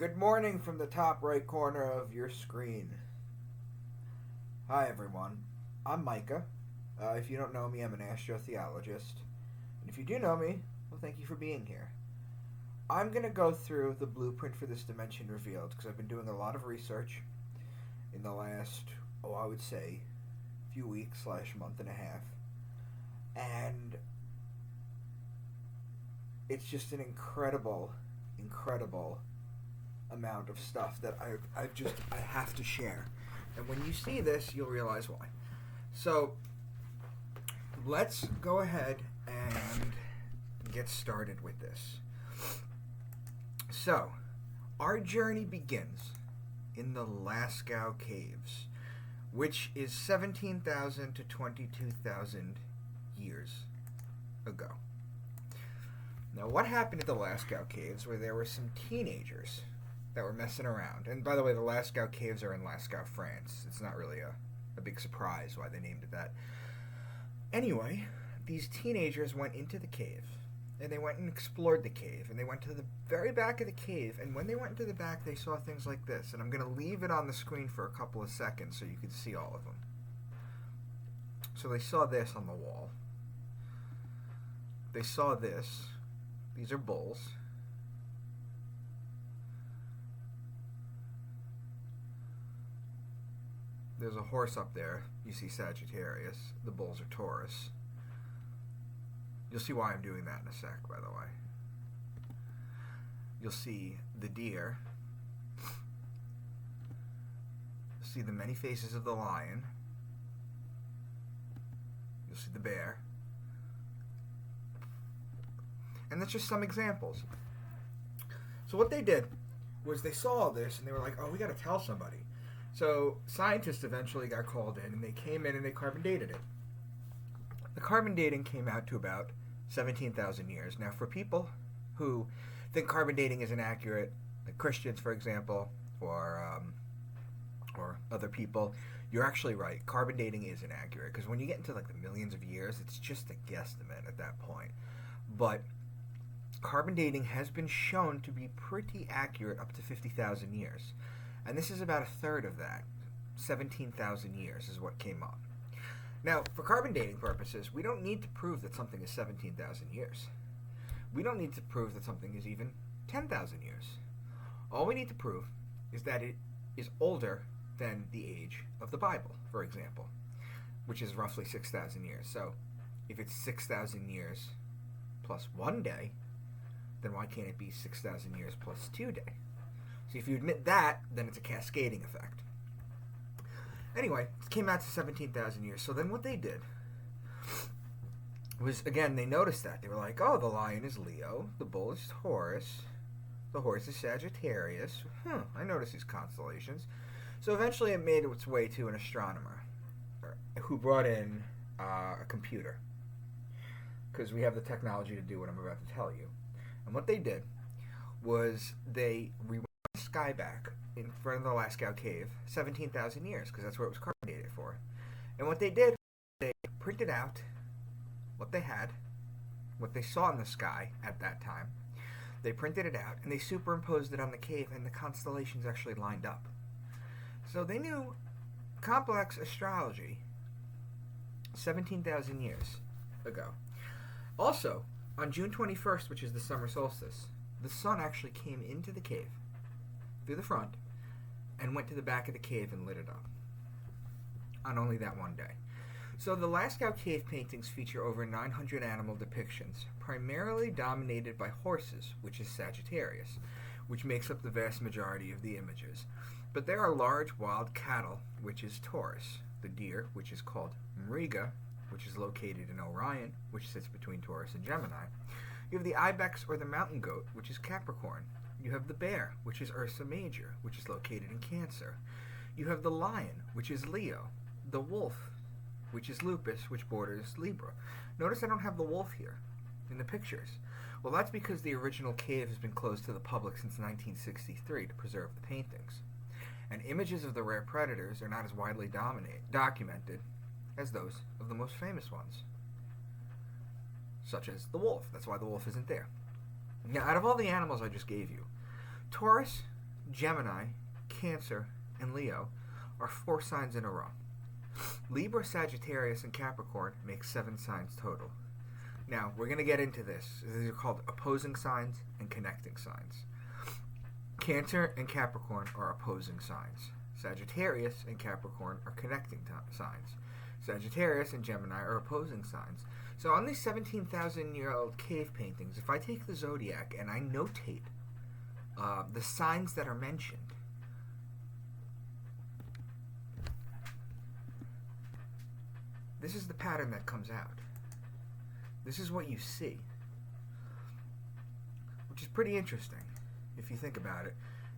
Good morning from the top right corner of your screen. Hi everyone, I'm Micah. If you don't know me, I'm an astrotheologist. And if you do know me, well, thank you for being here. I'm going to go through the blueprint for this dimension revealed because I've been doing a lot of research in the last, I would say, few weeks / month and a half. And it's just an incredible amount of stuff that I have to share. And when you see this, you'll realize why. So let's go ahead and get started with this. So our journey begins in the Lascaux caves, which is 17,000 to 22,000 years ago. Now, what happened at the Lascaux caves where there were some teenagers that were messing around? And by the way, the Lascaux caves are in Lascaux, France. It's not really a big surprise why they named it that. Anyway, these teenagers went into the cave, and they went and explored the cave, and they went to the very back of the cave, and when they went into the back, they saw things like this. And I'm going to leave it on the screen for a couple of seconds so you can see all of them. So they saw this on the wall. They saw this. These are bulls. There's a horse up there. You see Sagittarius. The bulls are Taurus. You'll see why I'm doing that in a sec, by the way. You'll see the deer. You'll see the many faces of the lion. You'll see the bear. And that's just some examples. So what they did was they saw all this and they were like, oh, we got to tell somebody. So scientists eventually got called in and they came in and they carbon dated it. The carbon dating came out to about 17,000 years. Now, for people who think carbon dating is inaccurate, like Christians, for example, or other people, you're actually right. Carbon dating is inaccurate because when you get into like the millions of years, it's just a guesstimate at that point. But carbon dating has been shown to be pretty accurate up to 50,000 years. And this is about a third of that. 17,000 years is what came up. Now, for carbon dating purposes, we don't need to prove that something is 17,000 years. We don't need to prove that something is even 10,000 years. All we need to prove is that it is older than the age of the Bible, for example, which is roughly 6,000 years. So if it's 6,000 years plus 1 day, then why can't it be 6,000 years plus 2 days? So if you admit that, then it's a cascading effect. Anyway, it came out to 17,000 years. So then what they did was, again, they noticed that. They were like, oh, the lion is Leo, the bull is Taurus, the horse is Sagittarius. I noticed these constellations. So eventually it made its way to an astronomer who brought in a computer, because we have the technology to do what I'm about to tell you. And what they did was they rewound the sky back in front of the Lascaux cave 17,000 years, because that's where it was carbon dated for. And what they did, they printed out what they had, what they saw in the sky at that time. They printed it out, and they superimposed it on the cave, and the constellations actually lined up. So they knew complex astrology 17,000 years ago. Also, on June 21st, which is the summer solstice, the sun actually came into the cave through the front and went to the back of the cave and lit it up on only that one day. So the Lascaux cave paintings feature over 900 animal depictions, primarily dominated by horses, which is Sagittarius, which makes up the vast majority of the images. But there are large wild cattle, which is Taurus, the deer, which is called Mriga, which is located in Orion, which sits between Taurus and Gemini. You have the ibex or the mountain goat, which is Capricorn. You have the bear, which is Ursa Major, which is located in Cancer. You have the lion, which is Leo. The wolf, which is Lupus, which borders Libra. Notice I don't have the wolf here in the pictures. Well, that's because the original cave has been closed to the public since 1963 to preserve the paintings. And images of the rare predators are not as widely documented as those of the most famous ones, such as the wolf. That's why the wolf isn't there. Now, out of all the animals I just gave you, Taurus Gemini, Cancer, and Leo are 4 signs in a row. Libra, Sagittarius, and Capricorn make 7 signs total. Now, we're going to get into this. These are called opposing signs and connecting signs. Cancer and Capricorn are opposing signs. Sagittarius and Capricorn are connecting signs. Sagittarius and Gemini are opposing signs. So on these 17,000-year-old cave paintings, if I take the zodiac and I notate the signs that are mentioned, this is the pattern that comes out. This is what you see, which is pretty interesting if you think about it,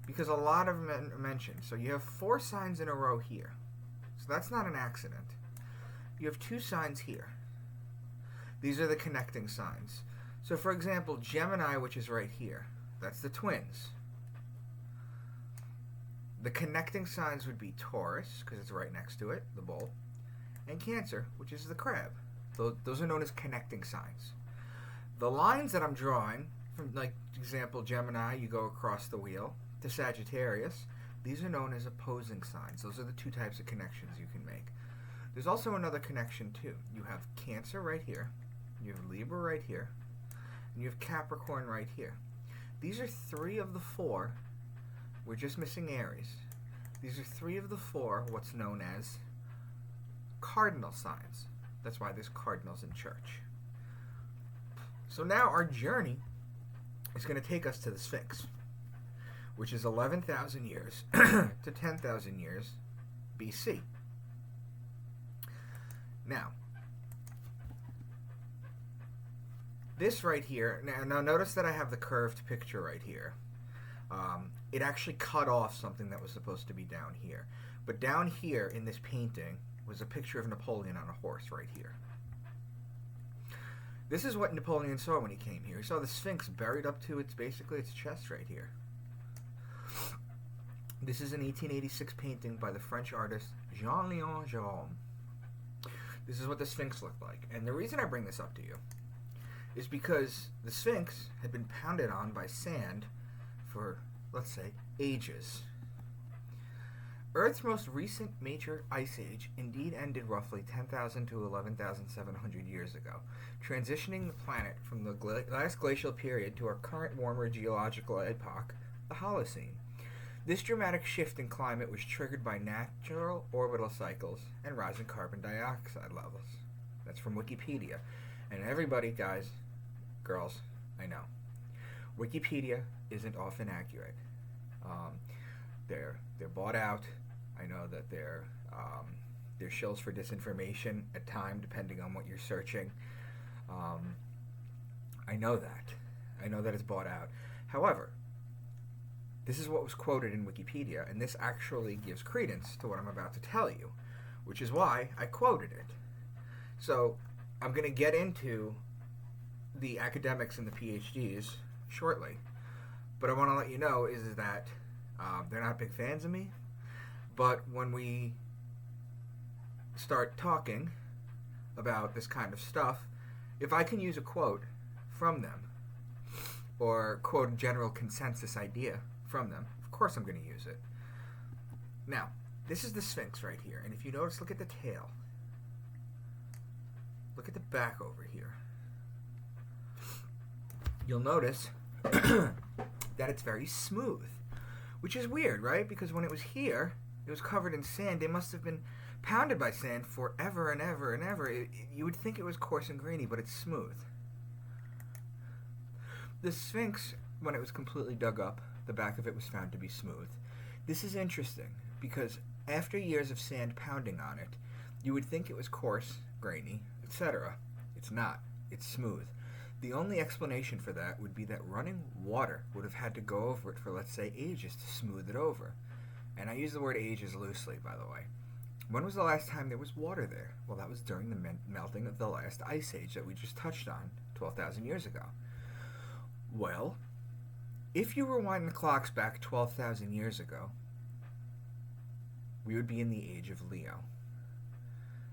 because a lot of them are mentioned. So you have 4 signs in a row here. So that's not an accident. You have 2 signs here. These are the connecting signs. So for example, Gemini, which is right here, that's the twins. The connecting signs would be Taurus, because it's right next to it, the bull, and Cancer, which is the crab. Those are known as connecting signs. The lines that I'm drawing, from like example Gemini, you go across the wheel, to Sagittarius, these are known as opposing signs. Those are the 2 types of connections you can make. There's also another connection too. You have Cancer right here, you have Libra right here, and you have Capricorn right here. These are 3 of the 4. We're just missing Aries. These are 3 of the 4 what's known as cardinal signs. That's why there's cardinals in church. So now our journey is going to take us to the Sphinx, which is 11,000 years to 10,000 years BC. Now, this right here, now notice that I have the curved picture right here. It actually cut off something that was supposed to be down here. But down here in this painting was a picture of Napoleon on a horse right here. This is what Napoleon saw when he came here. He saw the Sphinx buried up to basically its chest right here. This is an 1886 painting by the French artist Jean-Léon Gérôme. This is what the Sphinx looked like. And the reason I bring this up to you is because the Sphinx had been pounded on by sand for, let's say, ages. Earth's most recent major ice age indeed ended roughly 10,000 to 11,700 years ago, transitioning the planet from the last glacial period to our current warmer geological epoch, the Holocene. This dramatic shift in climate was triggered by natural orbital cycles and rising carbon dioxide levels. That's from Wikipedia. And everybody, guys, girls, I know, Wikipedia isn't often accurate. They're bought out. I know that they're shills for disinformation at time, depending on what you're searching. I know that. I know that it's bought out. However, this is what was quoted in Wikipedia, and this actually gives credence to what I'm about to tell you, which is why I quoted it. So I'm going to get into the academics and the PhDs shortly, but I want to let you know is that they're not big fans of me, but when we start talking about this kind of stuff, if I can use a quote from them, or quote a general consensus idea from them, of course I'm going to use it. Now, this is the Sphinx right here, and if you notice, look at the tail. Look at the back over here. You'll notice that it's very smooth, which is weird, right? Because when it was here, it was covered in sand. They must have been pounded by sand forever and ever and ever. You would think it was coarse and grainy, but it's smooth. The Sphinx, when it was completely dug up, the back of it was found to be smooth. This is interesting because after years of sand pounding on it, you would think it was coarse, grainy, etc. It's not. It's smooth. The only explanation for that would be that running water would have had to go over it for, let's say, ages to smooth it over. And I use the word ages loosely, by the way. When was the last time there was water there? Well, that was during the melting of the last ice age that we just touched on 12,000 years ago. Well, if you rewind the clocks back 12,000 years ago, we would be in the age of Leo,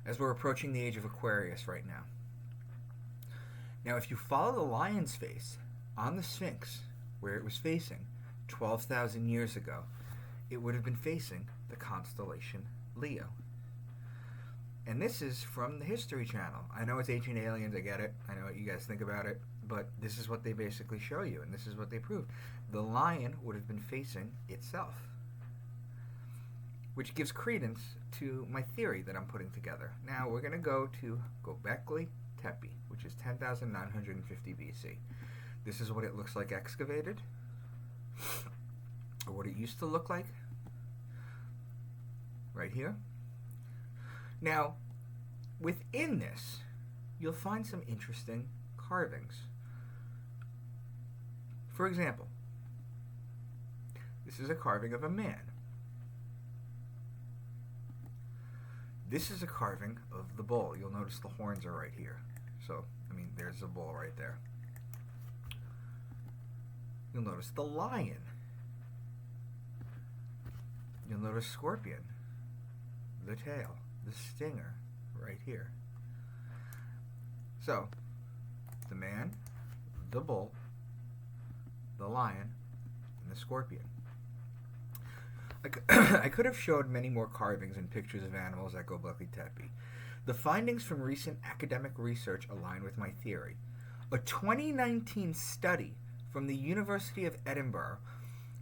as we're approaching the age of Aquarius right now. Now, if you follow the lion's face on the Sphinx, where it was facing, 12,000 years ago, it would have been facing the constellation Leo. And this is from the History Channel. I know it's Ancient Aliens, I get it. I know what you guys think about it. But this is what they basically show you, and this is what they prove. The lion would have been facing itself. Which gives credence to my theory that I'm putting together. Now, we're going to go to Gobekli Tepe, which is 10,950 BC. This is what it looks like excavated, or what it used to look like, right here. Now, within this, you'll find some interesting carvings. For example, this is a carving of a man. This is a carving of the bull. You'll notice the horns are right here. So, I mean, there's the bull right there. You'll notice the lion. You'll notice scorpion, the tail, the stinger, right here. So, the man, the bull, the lion, and the scorpion. I could have showed many more carvings and pictures of animals at Gobekli Tepe. The findings from recent academic research align with my theory. A 2019 study from the University of Edinburgh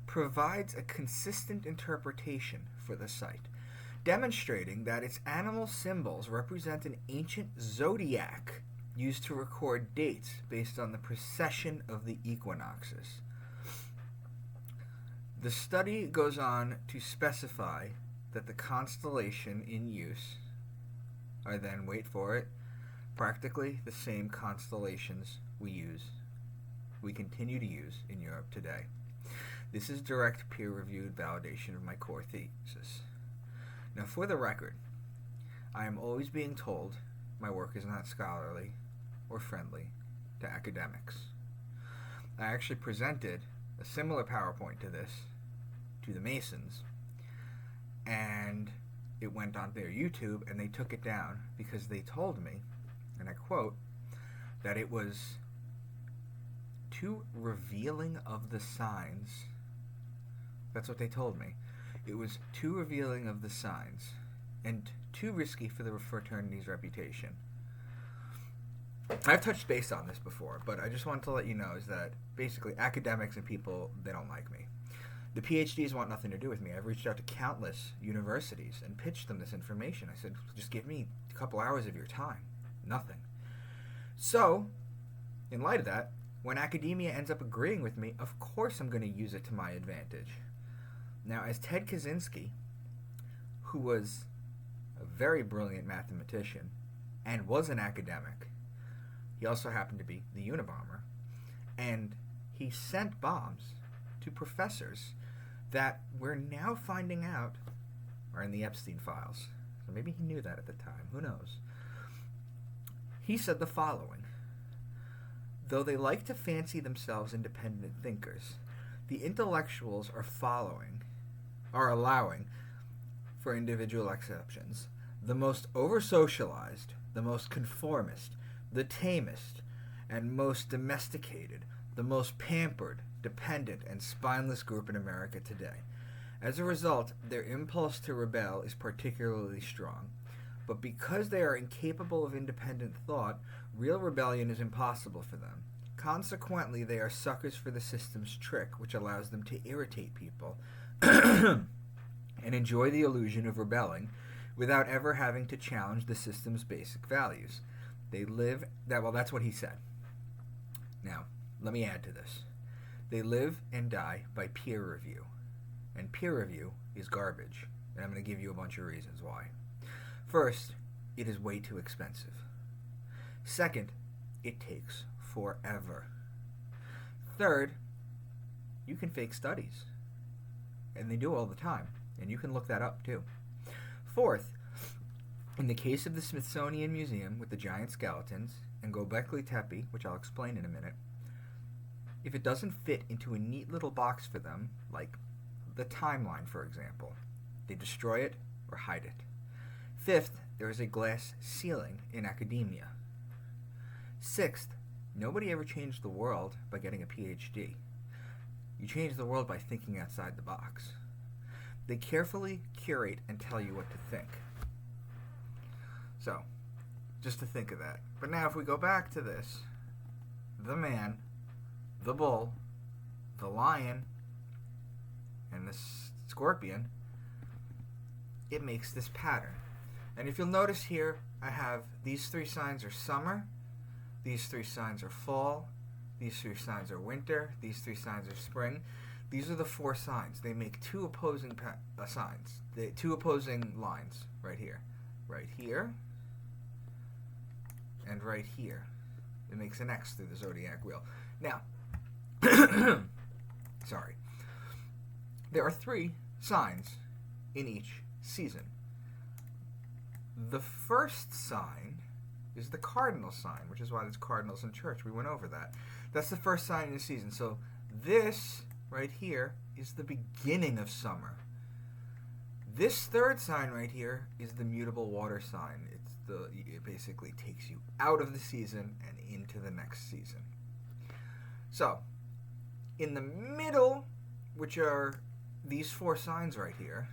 provides a consistent interpretation for the site, demonstrating that its animal symbols represent an ancient zodiac used to record dates based on the precession of the equinoxes. The study goes on to specify that the constellation in use are then, wait for it, practically the same constellations we continue to use in Europe today. This is direct peer-reviewed validation of my core thesis. Now, for the record, I am always being told my work is not scholarly or friendly to academics. I actually presented a similar PowerPoint to this to the Masons, and it went on their YouTube, and they took it down because they told me, and I quote, that it was too revealing of the signs. That's what they told me. It was too revealing of the signs and too risky for the fraternity's reputation. I've touched base on this before, but I just wanted to let you know is that basically academics and people, they don't like me. The PhDs want nothing to do with me. I've reached out to countless universities and pitched them this information. I said, just give me a couple hours of your time. Nothing. So, in light of that, when academia ends up agreeing with me, of course I'm going to use it to my advantage. Now, as Ted Kaczynski, who was a very brilliant mathematician and was an academic, he also happened to be the Unabomber, and he sent bombs to professors that we're now finding out are in the Epstein files. So maybe he knew that at the time. Who knows? He said the following: though they like to fancy themselves independent thinkers, the intellectuals are allowing, for individual exceptions, the most over-socialized, the most conformist, the tamest, and most domesticated, the most pampered, dependent, and spineless group in America today. As a result, their impulse to rebel is particularly strong. But because they are incapable of independent thought, real rebellion is impossible for them. Consequently, they are suckers for the system's trick, which allows them to irritate people and enjoy the illusion of rebelling without ever having to challenge the system's basic values. That's what he said. Now, let me add to this. They live and die by peer review. And peer review is garbage. And I'm going to give you a bunch of reasons why. First, it is way too expensive. Second, it takes forever. Third, you can fake studies. And they do all the time. And you can look that up too. Fourth, in the case of the Smithsonian Museum with the giant skeletons and Gobekli Tepe, which I'll explain in a minute, if it doesn't fit into a neat little box for them, like the timeline, for example, they destroy it or hide it. Fifth, there is a glass ceiling in academia. Sixth, nobody ever changed the world by getting a PhD. You change the world by thinking outside the box. They carefully curate and tell you what to think. So, just to think of that. But now if we go back to this, the man, the bull, the lion, and the scorpion, it makes this pattern. And if you'll notice here, I have these 3 signs are summer, these 3 signs are fall, these 3 signs are winter, these 3 signs are spring. These are the 4 signs. They make 2 opposing signs, 2 opposing lines right here, and right here. It makes an X through the zodiac wheel. Now, sorry. There are 3 signs in each season. The first sign is the cardinal sign, which is why there's cardinals in church. We went over that. That's the first sign in the season. So this right here is the beginning of summer. This third sign right here is the mutable water sign. It basically takes you out of the season and into the next season. So, in the middle, which are these 4 signs right here,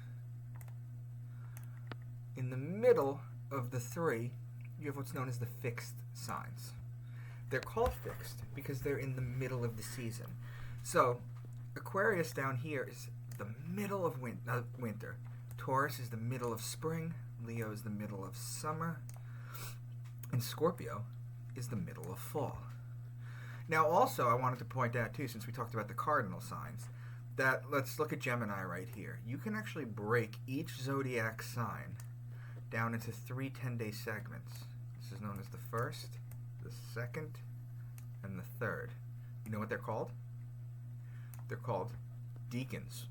in the middle of the 3, you have what's known as the fixed signs. They're called fixed because they're in the middle of the season. So, Aquarius down here is the middle of winter. Taurus is the middle of spring. Leo is the middle of summer. And Scorpio is the middle of fall. Now, also, I wanted to point out, too, since we talked about the cardinal signs, that let's look at Gemini right here. You can actually break each zodiac sign down into 3 10-day segments. This is known as the first, the second, and the third. You know what they're called? They're called deacons.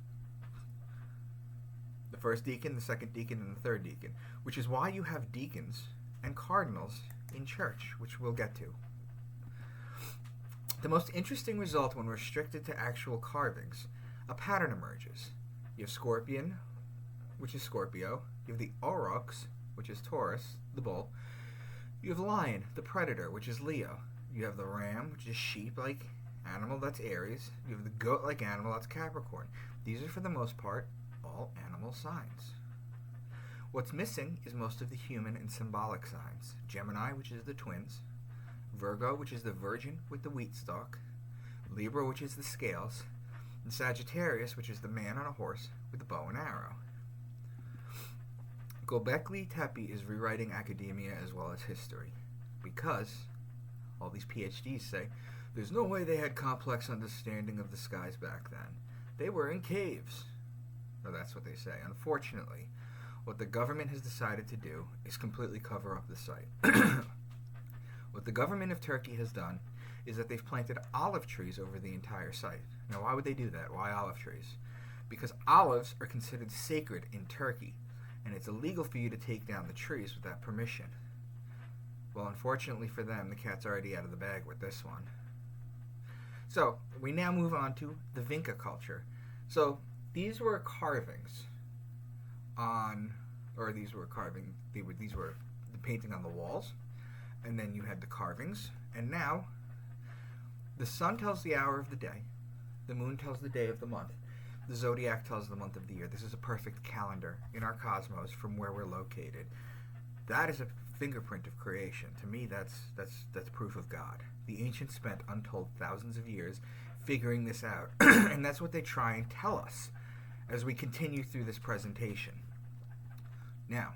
The first deacon, the second deacon, and the third deacon, which is why you have deacons and cardinals in church, which we'll get to. The most interesting result when restricted to actual carvings, a pattern emerges. You have scorpion, which is Scorpio. You have the aurochs, which is Taurus, the bull. You have lion, the predator, which is Leo. You have the ram, which is sheep-like animal, that's Aries. You have the goat-like animal, that's Capricorn. These are, for the most part, all animal signs. What's missing is most of the human and symbolic signs. Gemini, which is the twins. Virgo, which is the virgin with the wheat stalk. Libra, which is the scales. And Sagittarius, which is the man on a horse with a bow and arrow. Gobekli Tepe is rewriting academia as well as history, because all these PhDs say there's no way they had complex understanding of the skies back then. They were in caves. Or that's what they say. Unfortunately, what the government has decided to do is completely cover up the site. What the government of Turkey has done is that they've planted olive trees over the entire site. Now, why would they do that? Why olive trees? Because olives are considered sacred in Turkey, and it's illegal for you to take down the trees without permission. Well, unfortunately for them, the cat's already out of the bag with this one. So, we now move on to the Vinca culture. So, these were carvings these were the painting on the walls, and then you had the carvings, and now the sun tells the hour of the day, the moon tells the day of the month, the zodiac tells the month of the year. This is a perfect calendar in our cosmos from where we're located. That is a fingerprint of creation. To me, that's proof of God. The ancients spent untold thousands of years figuring this out, and that's what they try and tell us as we continue through this presentation. Now,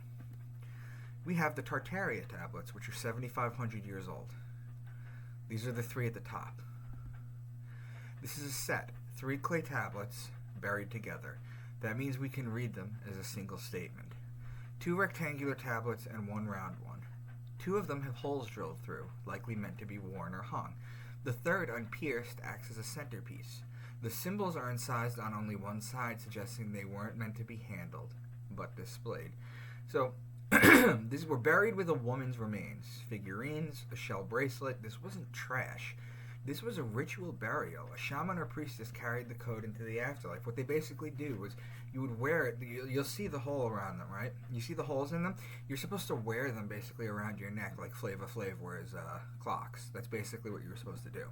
we have the Tartaria tablets, which are 7,500 years old. These are the 3 at the top. This is a set, 3 clay tablets buried together. That means we can read them as a single statement. 2 rectangular tablets and 1 round one. 2 of them have holes drilled through, likely meant to be worn or hung. The third, unpierced, acts as a centerpiece. The symbols are incised on only one side, suggesting they weren't meant to be handled, but displayed. So, these were buried with a woman's remains, figurines, a shell bracelet. This wasn't trash. This was a ritual burial. A shaman or priestess carried the code into the afterlife. What they basically do was you would wear it. You'll see the hole around them, right? You see the holes in them? You're supposed to wear them basically around your neck like Flava Flav wears clocks. That's basically what you were supposed to do.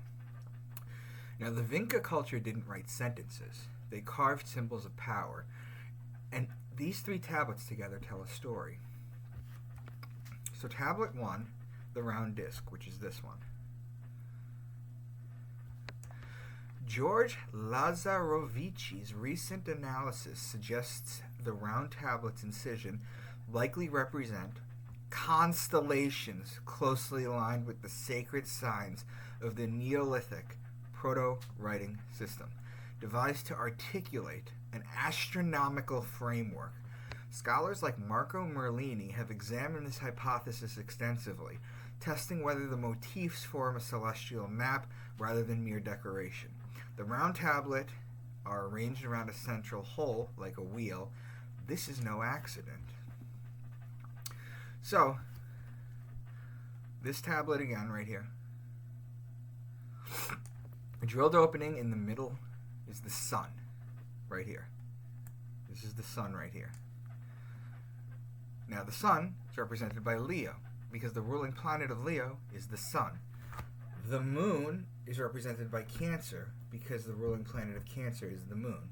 Now, the Vinca culture didn't write sentences. They carved symbols of power. And these 3 tablets together tell a story. So tablet 1, the round disc, which is this one. George Lazzarovici's recent analysis suggests the round tablet's incision likely represent constellations closely aligned with the sacred signs of the Neolithic proto-writing system, devised to articulate an astronomical framework. Scholars like Marco Merlini have examined this hypothesis extensively, testing whether the motifs form a celestial map rather than mere decoration. The round tablet are arranged around a central hole, like a wheel. This is no accident. So, this tablet again, right here. A drilled opening in the middle is the sun, right here. This is the sun right here. Now, the sun is represented by Leo, because the ruling planet of Leo is the sun. The moon is represented by Cancer, because the ruling planet of Cancer is the moon.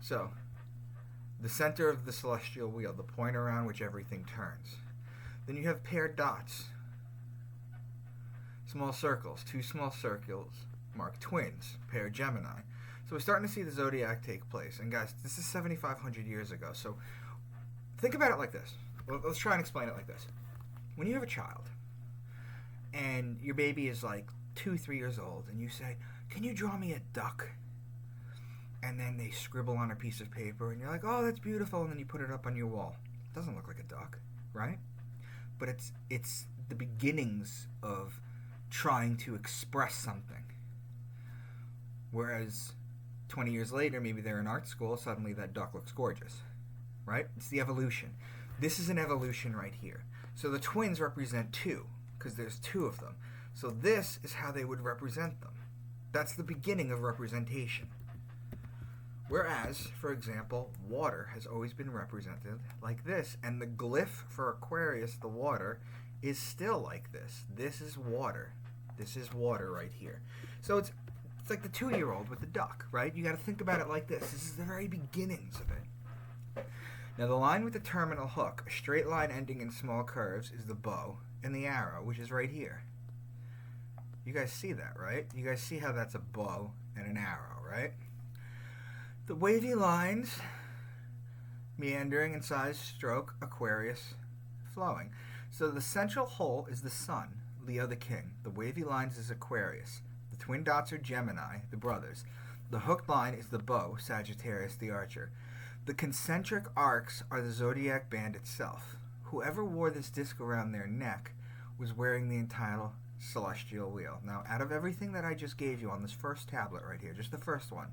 So, the center of the celestial wheel, the point around which everything turns. Then you have paired dots. Small circles. 2 small circles mark twins, paired Gemini. So we're starting to see the zodiac take place. And guys, this is 7,500 years ago. So think about it like this. Well, let's try and explain it like this. When you have a child, and your baby is like 2-3 years old, and you say, "Can you draw me a duck?" And then they scribble on a piece of paper, and you're like, "Oh, that's beautiful," and then you put it up on your wall. It doesn't look like a duck, right? But it's the beginnings of trying to express something. Whereas 20 years later, maybe they're in art school, suddenly that duck looks gorgeous, right? It's the evolution. This is an evolution right here. So the twins represent 2, because there's 2 of them. So this is how they would represent them. That's the beginning of representation. Whereas, for example, water has always been represented like this, and the glyph for Aquarius, the water, is still like this. This is water. This is water right here. So it's like the 2-year-old with the duck, right? You got to think about it like this. This is the very beginnings of it. Now, the line with the terminal hook, a straight line ending in small curves, is the bow, and the arrow, which is right here. You guys see that, right? You guys see how that's a bow and an arrow, right? The wavy lines, meandering in size, stroke, Aquarius, flowing. So the central hole is the sun, Leo the king. The wavy lines is Aquarius. The twin dots are Gemini, the brothers. The hooked line is the bow, Sagittarius the archer. The concentric arcs are the zodiac band itself. Whoever wore this disc around their neck was wearing the entire celestial wheel. Now, out of everything that I just gave you on this first tablet right here, just the first one,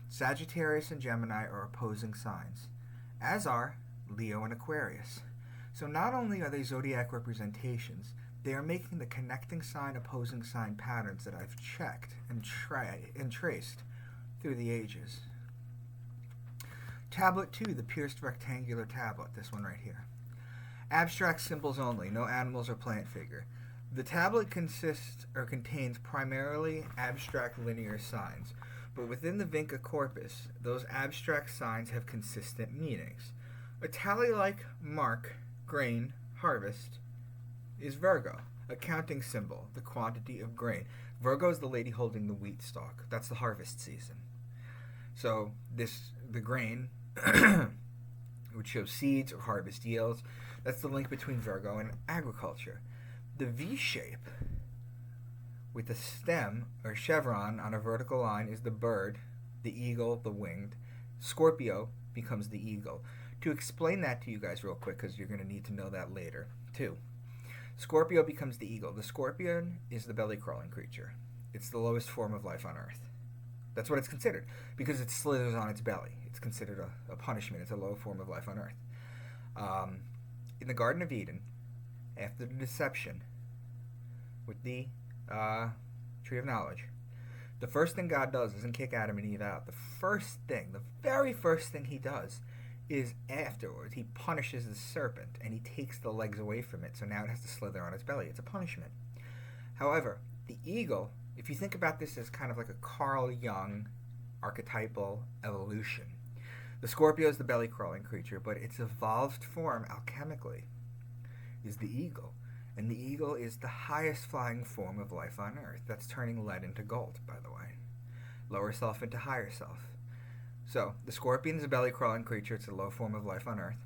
Sagittarius and Gemini are opposing signs, as are Leo and Aquarius. So not only are they zodiac representations, they are making the connecting sign, opposing sign patterns that I've checked and traced through the ages. Tablet 2, the pierced rectangular tablet, this one right here. Abstract symbols only, no animals or plant figure. The tablet contains primarily abstract linear signs, but within the Vinca corpus, those abstract signs have consistent meanings. A tally-like mark, grain, harvest, is Virgo, a counting symbol, the quantity of grain. Virgo is the lady holding the wheat stalk. That's the harvest season. So the grain, which shows seeds or harvest yields, that's the link between Virgo and agriculture. The V shape with the stem or chevron on a vertical line is the bird, the eagle, the winged. Scorpio becomes the eagle. To explain that to you guys real quick, because you're going to need to know that later too. Scorpio becomes the eagle. The scorpion is the belly-crawling creature. It's the lowest form of life on Earth. That's what it's considered, because it slithers on its belly. It's considered a punishment. It's a low form of life on Earth. In the Garden of Eden, after the deception with the tree of knowledge, the first thing God does isn't kick Adam and Eve out. The very first thing he does is afterwards he punishes the serpent and he takes the legs away from it, so now it has to slither on its belly. It's a punishment. However, the eagle if you think about this as kind of like a Carl Jung archetypal evolution, the Scorpio is the belly-crawling creature, but its evolved form alchemically is the eagle. And the eagle is the highest flying form of life on Earth. That's turning lead into gold, by the way. Lower self into higher self. So, the scorpion is a belly-crawling creature. It's a low form of life on Earth.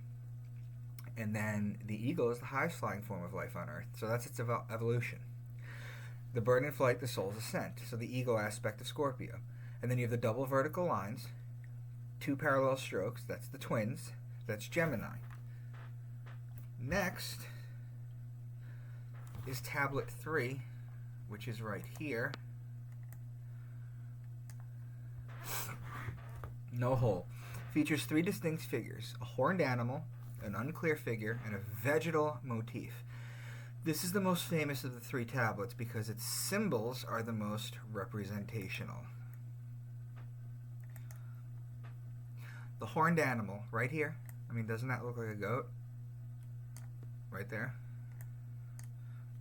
And then the eagle is the highest flying form of life on Earth. So that's its evolution. The bird in flight, the soul's ascent. So the ego aspect of Scorpio. And then you have the double vertical lines, 2 parallel strokes. That's the twins. That's Gemini. Next is tablet 3, which is right here. No hole. Features 3 distinct figures: a horned animal, an unclear figure, and a vegetal motif. This is the most famous of the 3 tablets because its symbols are the most representational. The horned animal, right here. I mean, doesn't that look like a goat? Right there.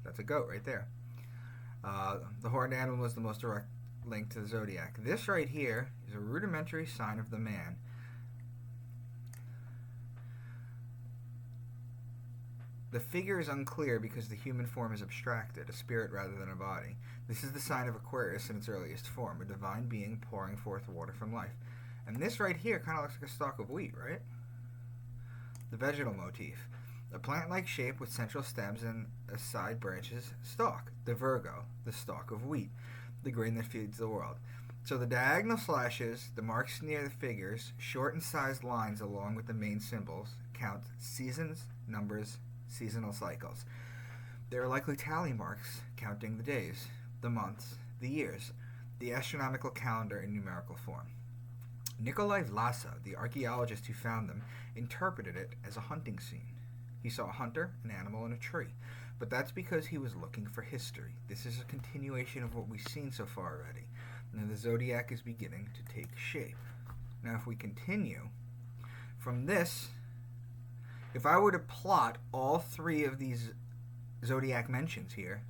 That's a goat right there. The horned animal is the most direct link to the zodiac. This right here is a rudimentary sign of the man. The figure is unclear because the human form is abstracted, a spirit rather than a body. This is the sign of Aquarius in its earliest form, a divine being pouring forth water from life. And this right here kind of looks like a stalk of wheat, right? The vegetal motif. A plant-like shape with central stems and a side branches stalk. The Virgo, the stalk of wheat, the grain that feeds the world. So the diagonal slashes, the marks near the figures, short and sized lines along with the main symbols, count seasons, numbers, seasonal cycles. There are likely tally marks counting the days, the months, the years, the astronomical calendar in numerical form. Nikolai Vlasov, the archaeologist who found them, interpreted it as a hunting scene. He saw a hunter, an animal, and a tree. But that's because he was looking for history. This is a continuation of what we've seen so far already. Now the zodiac is beginning to take shape. Now if we continue, from this, if I were to plot all 3 of these zodiac mentions here,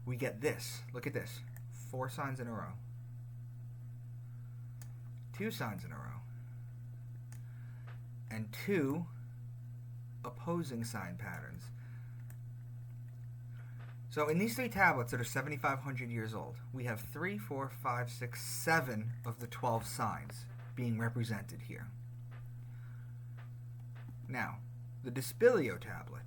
we get this. Look at this. 4 signs in a row. 2 signs in a row. And 2 opposing sign patterns. So in these 3 tablets that are 7,500 years old, we have 3, 4, 5, 6, 7 of the 12 signs being represented here. Now, the Dispilio tablet.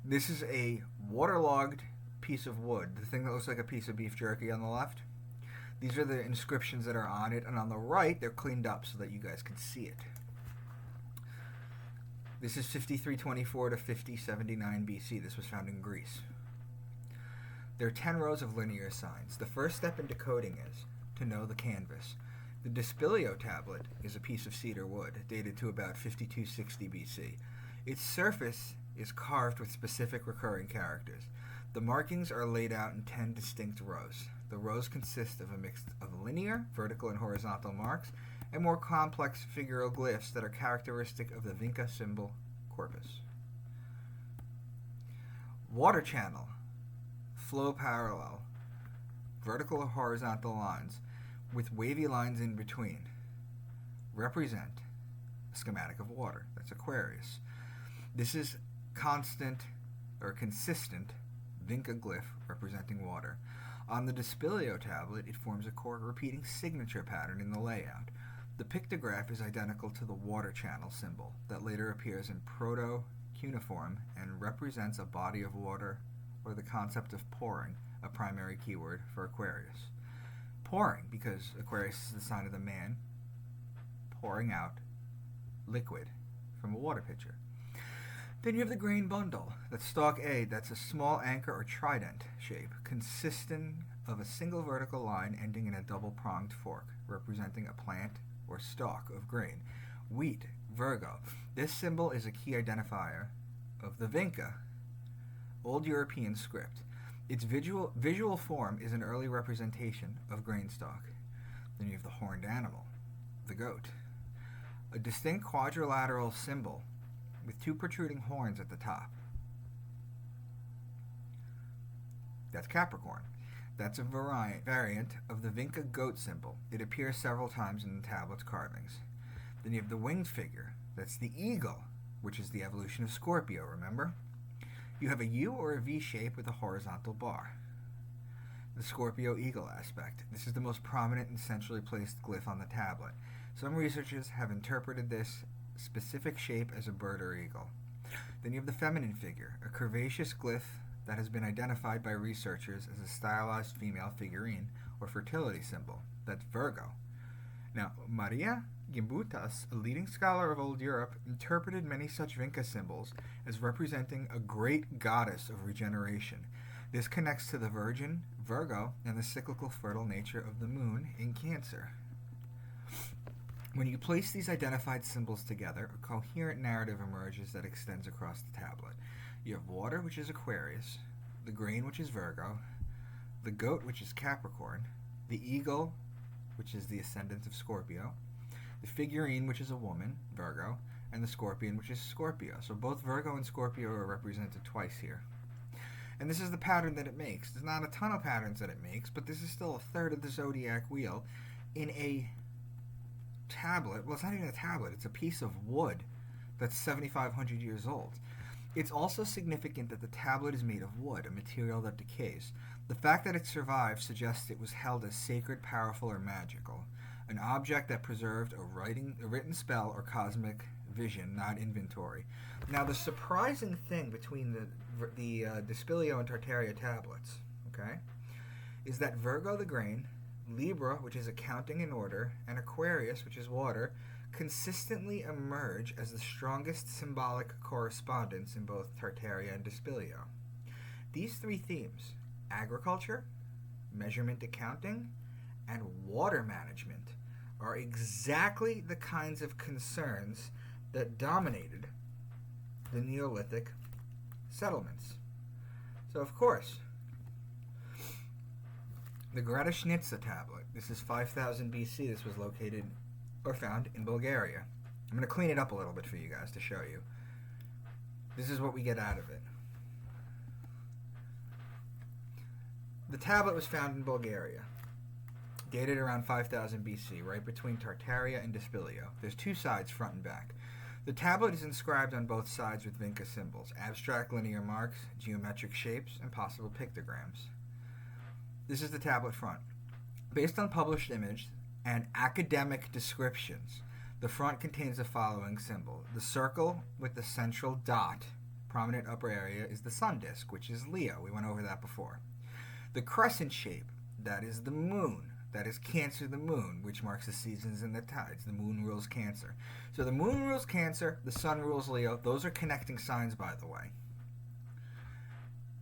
This is a waterlogged piece of wood, the thing that looks like a piece of beef jerky on the left. These are the inscriptions that are on it, and on the right, they're cleaned up so that you guys can see it. This is 5324 to 5079 BC. This was found in Greece. There are 10 rows of linear signs. The first step in decoding is to know the canvas. The Dispilio tablet is a piece of cedar wood, dated to about 5260 BC. Its surface is carved with specific recurring characters. The markings are laid out in 10 distinct rows. The rows consist of a mix of linear, vertical, and horizontal marks, and more complex figural glyphs that are characteristic of the Vinca symbol corpus. Water channel, flow parallel, vertical or horizontal lines, with wavy lines in between, represent a schematic of water. That's Aquarius. This is constant or consistent Vinca glyph representing water. On the Dispilio tablet, it forms a repeating signature pattern in the layout. The pictograph is identical to the water channel symbol that later appears in proto-cuneiform and represents a body of water or the concept of pouring, a primary keyword for Aquarius. Pouring, because Aquarius is the sign of the man, pouring out liquid from a water pitcher. Then you have the grain bundle. That's stalk A. That's a small anchor or trident shape, consisting of a single vertical line ending in a double-pronged fork, representing a plant or stalk of grain. Wheat, Virgo. This symbol is a key identifier of the Vinca, Old European script. Its visual form is an early representation of grain stalk. Then you have the horned animal, the goat. A distinct quadrilateral symbol with 2 protruding horns at the top. That's Capricorn. That's a variant of the Vinca goat symbol. It appears several times in the tablet's carvings. Then you have the winged figure. That's the eagle, which is the evolution of Scorpio, remember? You have a U or a V shape with a horizontal bar. The Scorpio eagle aspect. This is the most prominent and centrally placed glyph on the tablet. Some researchers have interpreted this specific shape as a bird or eagle. Then you have the feminine figure, a curvaceous glyph that has been identified by researchers as a stylized female figurine or fertility symbol. That's Virgo. Now, Maria Gimbutas, a leading scholar of Old Europe, interpreted many such Vinca symbols as representing a great goddess of regeneration. This connects to the Virgin, Virgo, and the cyclical fertile nature of the moon in Cancer. When you place these identified symbols together, a coherent narrative emerges that extends across the tablet. You have water, which is Aquarius, the grain, which is Virgo, the goat, which is Capricorn, the eagle, which is the ascendant of Scorpio, the figurine, which is a woman, Virgo, and the scorpion, which is Scorpio. So both Virgo and Scorpio are represented twice here. And this is the pattern that it makes. There's not a ton of patterns that it makes, but this is still a third of the zodiac wheel in a tablet. Well, it's not even a tablet. It's a piece of wood that's 7,500 years old. It's also significant that the tablet is made of wood, a material that decays. The fact that it survived suggests it was held as sacred, powerful, or magical, an object that preserved a written spell or cosmic vision, not inventory. Now, the surprising thing between the Dispilio and Tartaria tablets, okay, is that Virgo, the grain, Libra, which is accounting and order, and Aquarius, which is water, consistently emerge as the strongest symbolic correspondence in both Tartaria and Dispilio. These three themes, agriculture, measurement accounting, and water management, are exactly the kinds of concerns that dominated the Neolithic settlements. So, of course, the Gradeshnitsa tablet, this is 5000 BC, this was located or found in Bulgaria. I'm going to clean it up a little bit for you guys to show you. This is what we get out of it. The tablet was found in Bulgaria, dated around 5000 BC, right between Tartaria and Dispilio. There's two sides, front and back. The tablet is inscribed on both sides with Vinca symbols, abstract linear marks, geometric shapes, and possible pictograms. This is the tablet front. Based on published image and academic descriptions, the front contains the following symbol. The circle with the central dot, prominent upper area, is the sun disk, which is Leo. We went over that before. The crescent shape, that is the moon. That is Cancer, the moon, which marks the seasons and the tides. The moon rules Cancer. So the moon rules Cancer, the sun rules Leo. Those are connecting signs, by the way.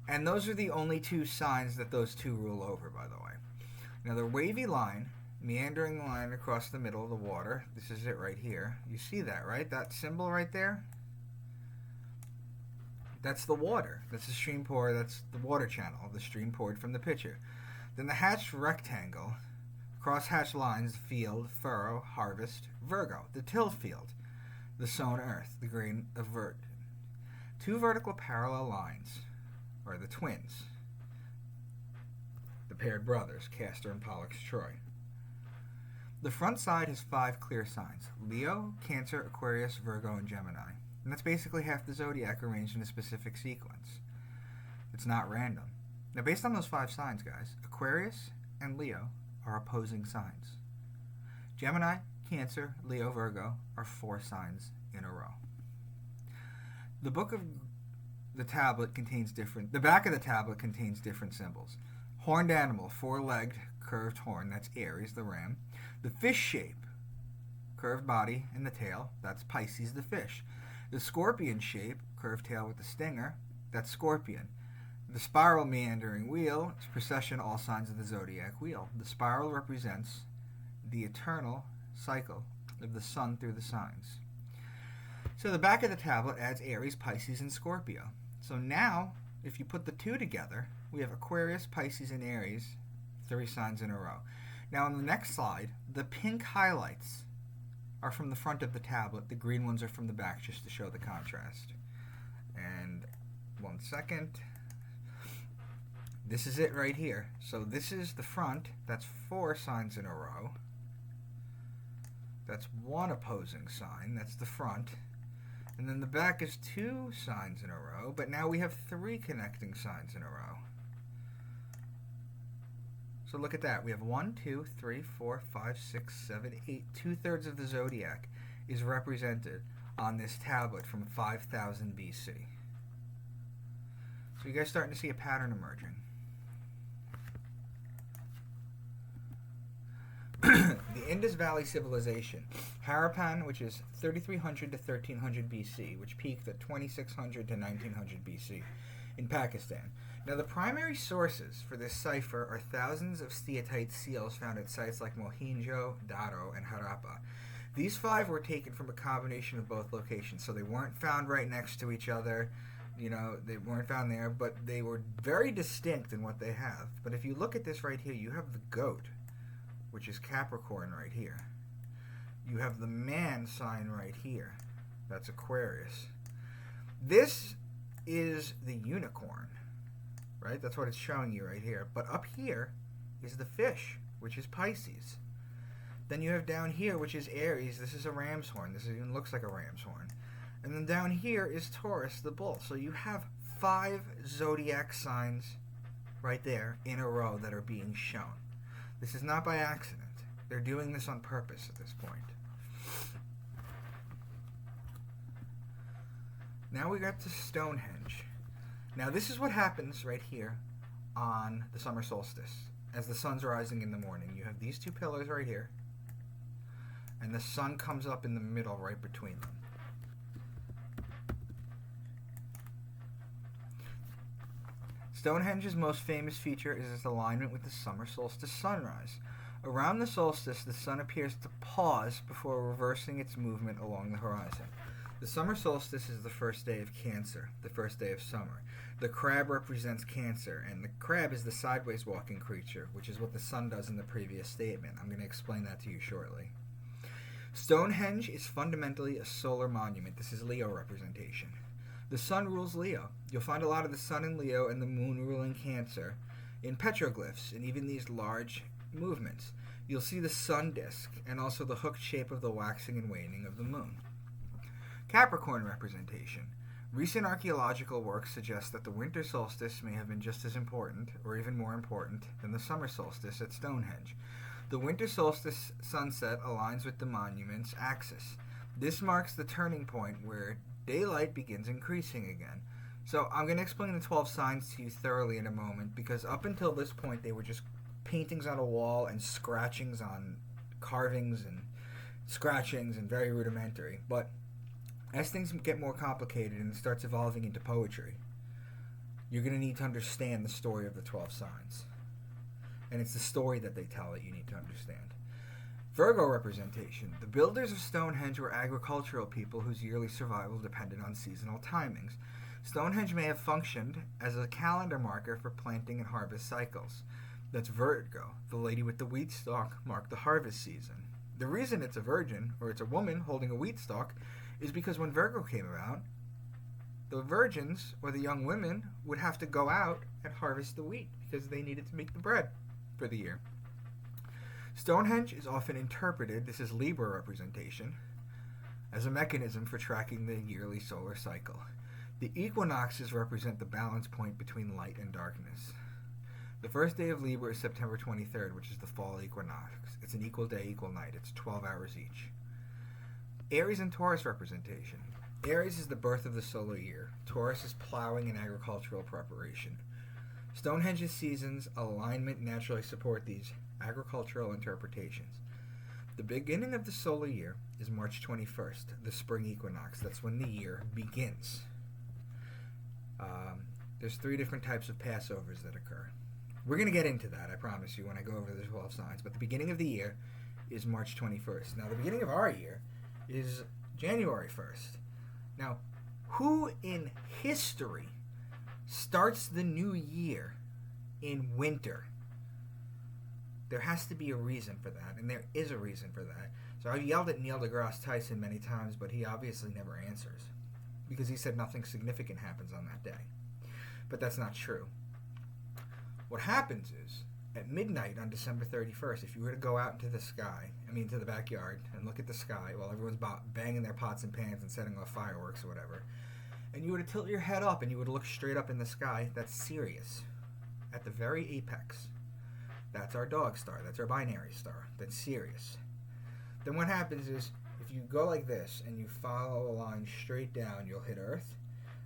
And those are the only two signs that those two rule over, by the way. Now the wavy line, meandering line across the middle of the water, this is it right here. You see that, right? That symbol right there? That's the water. That's the stream pour. That's the water channel. The stream poured from the pitcher. Then the hatched rectangle, cross-hatched lines, field, furrow, harvest, Virgo. The tilled field, the sown earth, the grain of virgin. Two vertical parallel lines, or the twins, the paired brothers, Castor and Pollux Troy. The front side has 5 clear signs: Leo, Cancer, Aquarius, Virgo, and Gemini. And that's basically half the zodiac arranged in a specific sequence. It's not random. Now, based on those 5 signs, guys, Aquarius and Leo are opposing signs. Gemini, Cancer, Leo, Virgo are 4 signs in a row. The back of the tablet contains different symbols. Horned animal, 4-legged, curved horn, that's Aries, the ram. The fish shape, curved body and the tail, that's Pisces, the fish. The scorpion shape, curved tail with the stinger, that's Scorpion. The spiral meandering wheel is precession all signs of the zodiac wheel. The spiral represents the eternal cycle of the sun through the signs. So the back of the tablet adds Aries, Pisces, and Scorpio. So now, if you put the two together, we have Aquarius, Pisces, and Aries, 3 signs in a row. Now on the next slide, the pink highlights are from the front of the tablet. The green ones are from the back, just to show the contrast. And 1 second. This is it right here. So this is the front. That's 4 signs in a row. That's 1 opposing sign. That's the front. And then the back is 2 signs in a row, but now we have 3 connecting signs in a row. So look at that. We have 1, 2, 3, 4, 5, 6, 7, 8. 2/3 of the zodiac is represented on this tablet from 5000 BC. So you guys starting to see a pattern emerging. The Indus Valley civilization, Harappan, which is 3300 to 1300 BC, which peaked at 2600 to 1900 BC in Pakistan. Now, the primary sources for this cipher are thousands of steatite seals found at sites like Mohenjo-Daro and Harappa. These 5 were taken from a combination of both locations, so they weren't found right next to each other. You know, they weren't found there, but they were very distinct in what they have. But if you look at this right here, you have the goat, which is Capricorn right here. You have the man sign right here. That's Aquarius. This is the unicorn, right? That's what it's showing you right here. But up here is the fish, which is Pisces. Then you have down here, which is Aries. This is a ram's horn. This even looks like a ram's horn. And then down here is Taurus, the bull. So you have 5 zodiac signs right there in a row that are being shown. This is not by accident. They're doing this on purpose at this point. Now we got to Stonehenge. Now this is what happens right here on the summer solstice. As the sun's rising in the morning, you have these 2 pillars right here, and the sun comes up in the middle right between them. Stonehenge's most famous feature is its alignment with the summer solstice sunrise. Around the solstice, the sun appears to pause before reversing its movement along the horizon. The summer solstice is the first day of Cancer, the first day of summer. The crab represents Cancer, and the crab is the sideways walking creature, which is what the sun does in the previous statement. I'm going to explain that to you shortly. Stonehenge is fundamentally a solar monument. This is Leo representation. The sun rules Leo. You'll find a lot of the sun in Leo and the moon ruling Cancer in petroglyphs and even these large movements. You'll see the sun disk and also the hooked shape of the waxing and waning of the moon. Capricorn representation. Recent archaeological work suggests that the winter solstice may have been just as important, or even more important, than the summer solstice at Stonehenge. The winter solstice sunset aligns with the monument's axis. This marks the turning point where daylight begins increasing again. So I'm going to explain the 12 signs to you thoroughly in a moment, because up until this point they were just paintings on a wall and scratchings on carvings and scratchings and very rudimentary. But as things get more complicated and it starts evolving into poetry, you're going to need to understand the story of the 12 signs. And it's the story that they tell that you need to understand. Virgo representation. The builders of Stonehenge were agricultural people whose yearly survival depended on seasonal timings. Stonehenge may have functioned as a calendar marker for planting and harvest cycles. That's Virgo. The lady with the wheat stalk marked the harvest season. The reason it's a virgin, or it's a woman holding a wheat stalk, is because when Virgo came about, the virgins, or the young women, would have to go out and harvest the wheat because they needed to make the bread for the year. Stonehenge is often interpreted, this is Libra representation, as a mechanism for tracking the yearly solar cycle. The equinoxes represent the balance point between light and darkness. The first day of Libra is September 23rd, which is the fall equinox. It's an equal day, equal night. It's 12 hours each. Aries and Taurus representation. Aries is the birth of the solar year. Taurus is plowing and agricultural preparation. Stonehenge's seasons alignment naturally support these agricultural interpretations. The beginning of the solar year is March 21st, the spring equinox. That's when the year begins. There's 3 different types of Passovers that occur. We're going to get into that, I promise you, when I go over the 12 signs. But the beginning of the year is March 21st. Now, the beginning of our year is January 1st. Now, who in history starts the new year in winter? There has to be a reason for that, and there is a reason for that. So I've yelled at Neil deGrasse Tyson many times, but he obviously never answers, because he said nothing significant happens on that day. But that's not true. What happens is, at midnight on December 31st, if you were to go out into the sky, to the backyard, and look at the sky while everyone's banging their pots and pans and setting off fireworks or whatever, and you were to tilt your head up and you would look straight up in the sky, that's Sirius. At the very apex. That's our dog star. That's our binary star. That's Sirius. Then what happens is, if you go like this and you follow a line straight down, you'll hit Earth.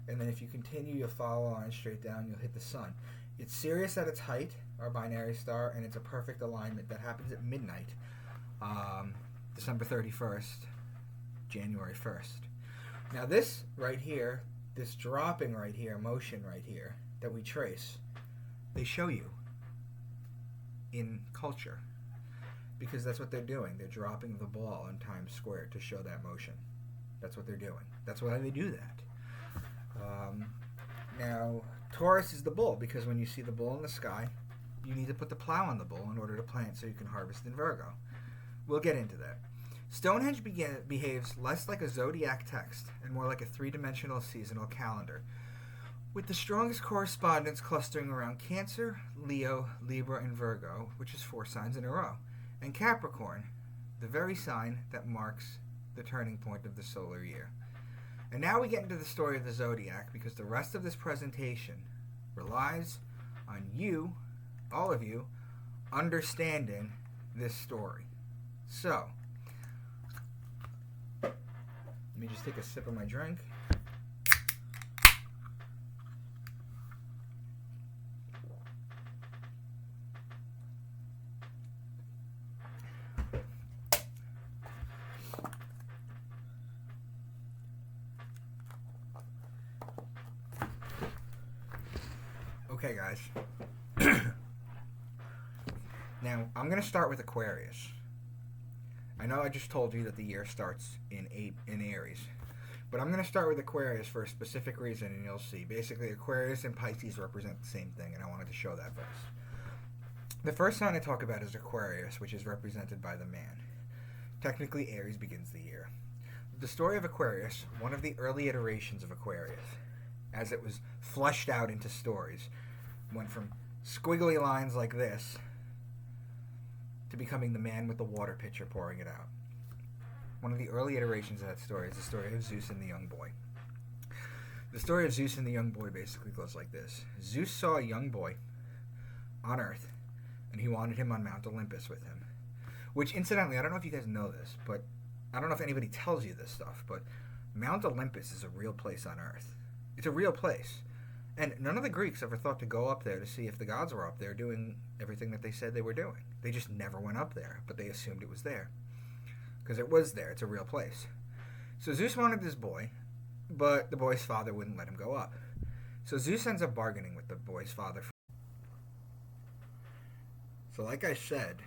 And then if you continue, you'll follow a line straight down, you'll hit the sun. It's Sirius at its height, our binary star, and it's a perfect alignment. That happens at midnight, December 31st, January 1st. Now this right here, this dropping right here, motion right here, that we trace, they show you in culture. Because that's what they're doing. They're dropping the ball in Times Square to show that motion. That's what they're doing. That's why they do that. Now, Taurus is the bull, because when you see the bull in the sky, you need to put the plow on the bull in order to plant so you can harvest in Virgo. We'll get into that. Stonehenge behaves less like a zodiac text and more like a three-dimensional seasonal calendar, with the strongest correspondence clustering around Cancer, Leo, Libra, and Virgo, which is 4 signs in a row, and Capricorn, the very sign that marks the turning point of the solar year. And now we get into the story of the zodiac, because the rest of this presentation relies on you, all of you, understanding this story. So, let me just take a sip of my drink. Okay, guys. Now, I'm going to start with Aquarius. I know I just told you that the year starts in Aries, but I'm going to start with Aquarius for a specific reason, and you'll see. Basically, Aquarius and Pisces represent the same thing, and I wanted to show that first. The first sign I talk about is Aquarius, which is represented by the man. Technically, Aries begins the year. The story of Aquarius, one of the early iterations of Aquarius, as it was fleshed out into stories, went from squiggly lines like this to becoming the man with the water pitcher pouring it out. One of the early iterations of that story is the story of Zeus and the young boy. The story of Zeus and the young boy basically goes like this. Zeus saw a young boy on Earth, and he wanted him on Mount Olympus with him. Which, incidentally, I don't know if you guys know this, but I don't know if anybody tells you this stuff, but Mount Olympus is a real place on Earth. It's a real place. And none of the Greeks ever thought to go up there to see if the gods were up there doing everything that they said they were doing. They just never went up there, but they assumed it was there. Because it was there. It's a real place. So Zeus wanted this boy, but the boy's father wouldn't let him go up. So Zeus ends up bargaining with the boy's father. So like I said,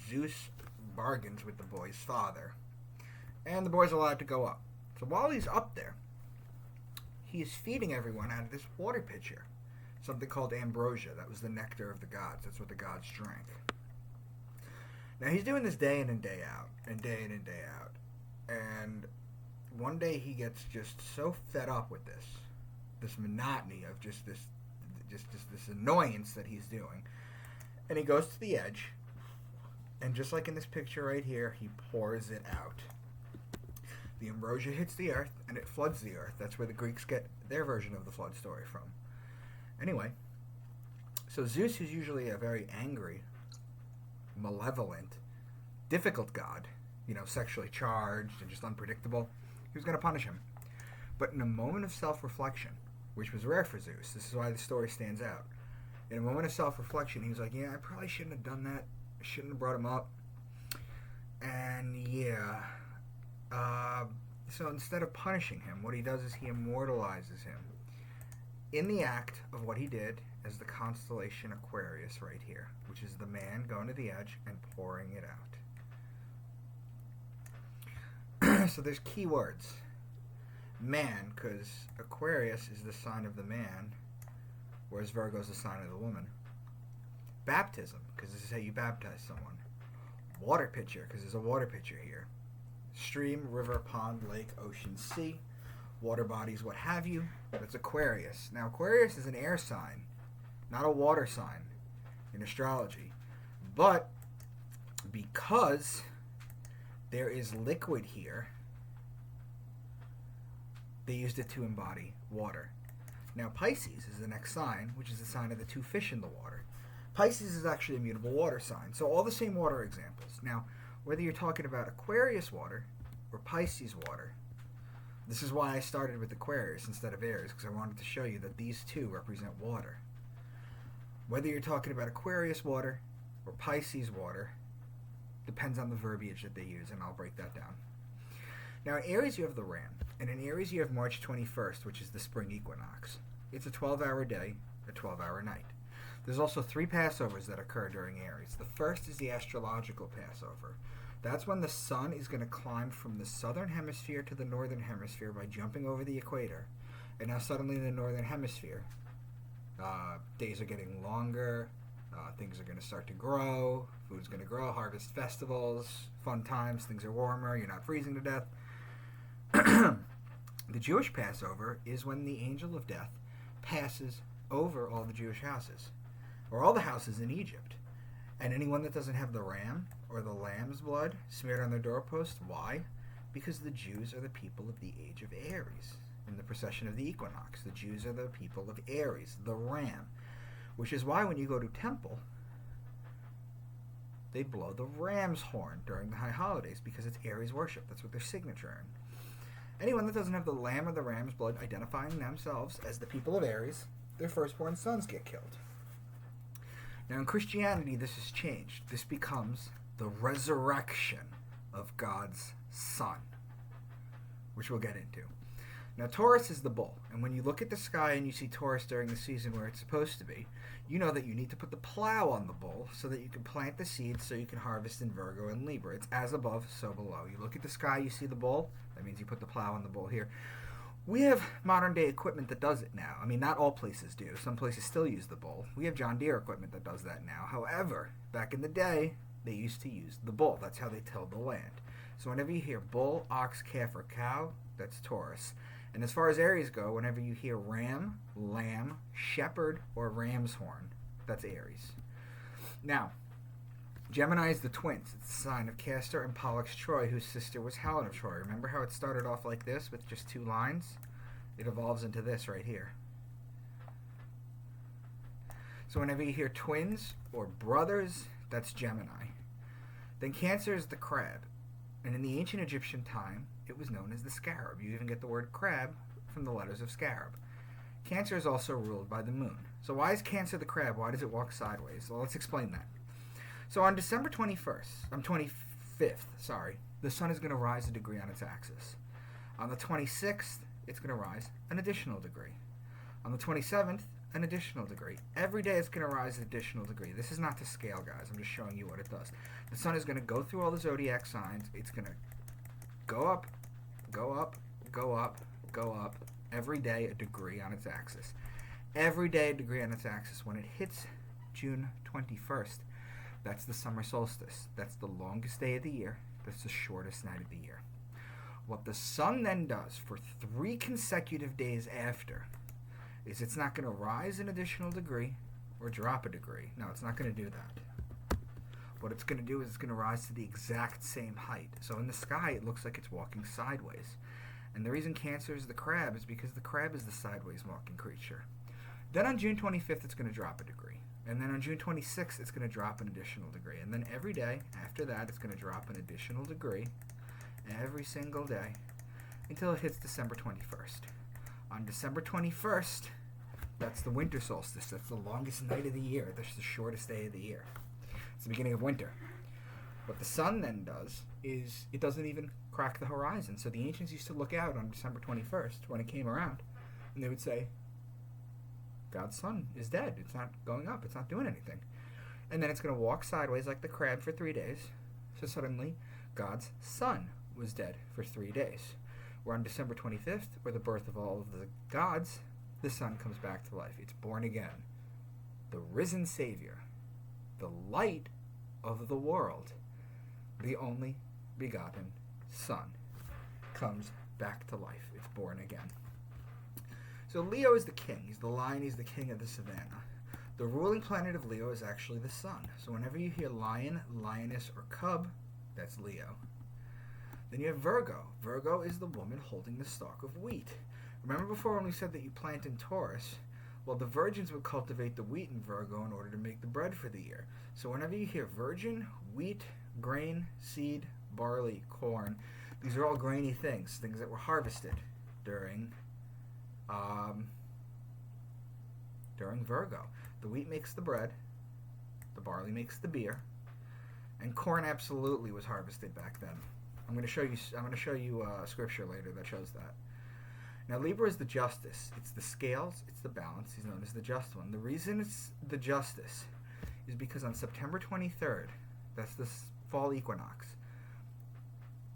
Zeus bargains with the boy's father, and the boy's allowed to go up. So while he's up there, he is feeding everyone out of this water pitcher, something called ambrosia. That was the nectar of the gods. That's what the gods drank. Now he's doing this day in and day out, and day in and day out. And one day he gets just so fed up with this monotony of just this annoyance that he's doing. And he goes to the edge, and just like in this picture right here, he pours it out. The ambrosia hits the earth, and it floods the earth. That's where the Greeks get their version of the flood story from. Anyway, so Zeus, who's usually a very angry, malevolent, difficult god, sexually charged and just unpredictable, he was going to punish him. But in a moment of self-reflection, which was rare for Zeus, this is why the story stands out. In a moment of self-reflection, he was like, yeah, I probably shouldn't have done that. I shouldn't have brought him up. And yeah... So instead of punishing him, what he does is he immortalizes him in the act of what he did as the constellation Aquarius right here, which is the man going to the edge and pouring it out. So there's key words. Man, because Aquarius is the sign of the man, whereas Virgo is the sign of the woman. Baptism, because this is how you baptize someone. Water pitcher, because there's a water pitcher here. Stream, river, pond, lake, ocean, sea, water bodies, what have you. That's Aquarius. Now, Aquarius is an air sign, not a water sign. in astrology. But because there is liquid here, they used it to embody water. Now Pisces is the next sign, which is the sign of the two fish in the water. Pisces is actually a mutable water sign. So all the same water examples. Now, whether you're talking about Aquarius water or Pisces water, this is why I started with Aquarius instead of Aries, because I wanted to show you that these two represent water. Whether you're talking about Aquarius water or Pisces water, depends on the verbiage that they use, and I'll break that down. Now in Aries you have the Ram, and in Aries you have March 21st, which is the spring equinox. It's a 12-hour day, a 12-hour night. There's also 3 Passovers that occur during Aries. The first is the astrological Passover. That's when the sun is going to climb from the southern hemisphere to the northern hemisphere by jumping over the equator. And now suddenly in the northern hemisphere, days are getting longer, things are going to start to grow, food's going to grow, harvest festivals, fun times, things are warmer, you're not freezing to death. The Jewish Passover is when the angel of death passes over all the Jewish houses, or all the houses in Egypt. And anyone that doesn't have the ram or the lamb's blood smeared on their doorpost, why? Because the Jews are the people of the age of Aries. In the procession of the equinox, the Jews are the people of Aries, the ram. Which is why when you go to temple, they blow the ram's horn during the high holidays, because it's Aries worship. That's what their signature in. Anyone that doesn't have the lamb or the ram's blood identifying themselves as the people of Aries, their firstborn sons get killed. Now in Christianity, this has changed. This becomes the resurrection of God's Son, which we'll get into. Now Taurus is the bull, and when you look at the sky and you see Taurus during the season where it's supposed to be, you know that you need to put the plow on the bull so that you can plant the seeds so you can harvest in Virgo and Libra. It's as above, so below. You look at the sky, you see the bull, that means you put the plow on the bull here. We have modern day equipment that does it now. I mean, not all places do. Some places still use the bull. We have John Deere equipment that does that now. However, back in the day, they used to use the bull. That's how they tilled the land. So whenever you hear bull, ox, calf, or cow, that's Taurus. And as far as Aries go, whenever you hear ram, lamb, shepherd, or ram's horn, that's Aries. Now, Gemini is the twins. It's the sign of Castor and Pollux Troy, whose sister was Helen of Troy. Remember how it started off like this with just 2 lines? It evolves into this right here. So whenever you hear twins or brothers, that's Gemini. Then Cancer is the crab. And in the ancient Egyptian time, it was known as the scarab. You even get the word crab from the letters of scarab. Cancer is also ruled by the moon. So why is Cancer the crab? Why does it walk sideways? Well, let's explain that. So on December 25th, the sun is going to rise a degree on its axis. On the 26th, it's going to rise an additional degree. On the 27th, an additional degree. Every day it's going to rise an additional degree. This is not to scale, guys. I'm just showing you what it does. The sun is going to go through all the zodiac signs. It's going to go up, go up, go up, go up. Every day a degree on its axis. Every day a degree on its axis. When it hits June 21st, that's the summer solstice. That's the longest day of the year. That's the shortest night of the year. What the sun then does for 3 consecutive days after is it's not going to rise an additional degree or drop a degree. No, it's not going to do that. What it's going to do is it's going to rise to the exact same height. So in the sky, it looks like it's walking sideways. And the reason Cancer is the crab is because the crab is the sideways walking creature. Then on June 25th, it's going to drop a degree. And then on June 26th, it's going to drop an additional degree. And then every day after that, it's going to drop an additional degree every single day until it hits December 21st. On December 21st, that's the winter solstice. That's the longest night of the year. That's the shortest day of the year. It's the beginning of winter. What the sun then does is it doesn't even crack the horizon. So the ancients used to look out on December 21st when it came around, and they would say, God's sun is dead. It's not going up. It's not doing anything. And then it's going to walk sideways like the crab for 3 days. So suddenly, God's son was dead for 3 days. Where on December 25th, or the birth of all of the gods, the sun comes back to life. It's born again. The risen Savior, the light of the world, the only begotten Son, comes back to life. It's born again. So Leo is the king. He's the lion. He's the king of the savannah. The ruling planet of Leo is actually the sun. So whenever you hear lion, lioness, or cub, that's Leo. Then you have Virgo. Virgo is the woman holding the stalk of wheat. Remember before when we said that you plant in Taurus? Well, the virgins would cultivate the wheat in Virgo in order to make the bread for the year. So whenever you hear virgin, wheat, grain, seed, barley, corn, these are all grainy things that were harvested during Virgo. The wheat makes the bread, the barley makes the beer, and corn absolutely was harvested back then. I'm going to show you a scripture later that shows that. Now Libra is the justice. It's the scales, it's the balance. He's known as the just one. The reason it's the justice is because on September 23rd, that's the fall equinox,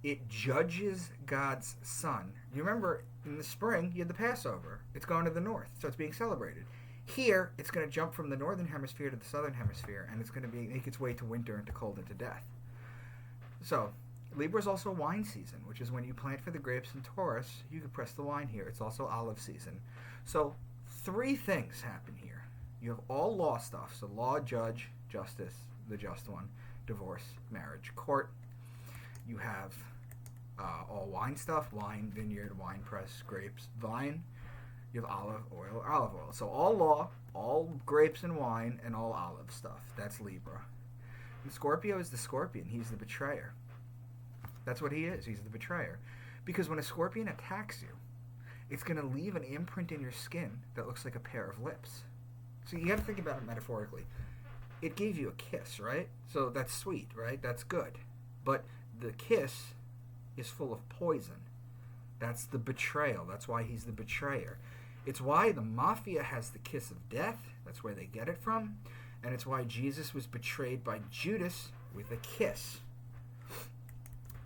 it judges God's sun. You remember in the spring you had the Passover. It's going to the north, so it's being celebrated. Here, it's going to jump from the northern hemisphere to the southern hemisphere, and it's going to make its way to winter and to cold and to death. So, Libra is also wine season, which is when you plant for the grapes in Taurus, you can press the wine here. It's also olive season. So, 3 things happen here. You have all law stuff, so law, judge, justice, the just one, divorce, marriage, court. You have all wine stuff, wine, vineyard, wine press, grapes, vine. You have olive oil. So all law, all grapes and wine, and all olive stuff. That's Libra. And Scorpio is the scorpion. He's the betrayer. That's what he is. He's the betrayer. Because when a scorpion attacks you, it's going to leave an imprint in your skin that looks like a pair of lips. So you got to think about it metaphorically. It gave you a kiss, right? So that's sweet, right? That's good. But the kiss is full of poison. That's the betrayal. That's why he's the betrayer. It's why the mafia has the kiss of death. That's where they get it from. And it's why Jesus was betrayed by Judas with a kiss.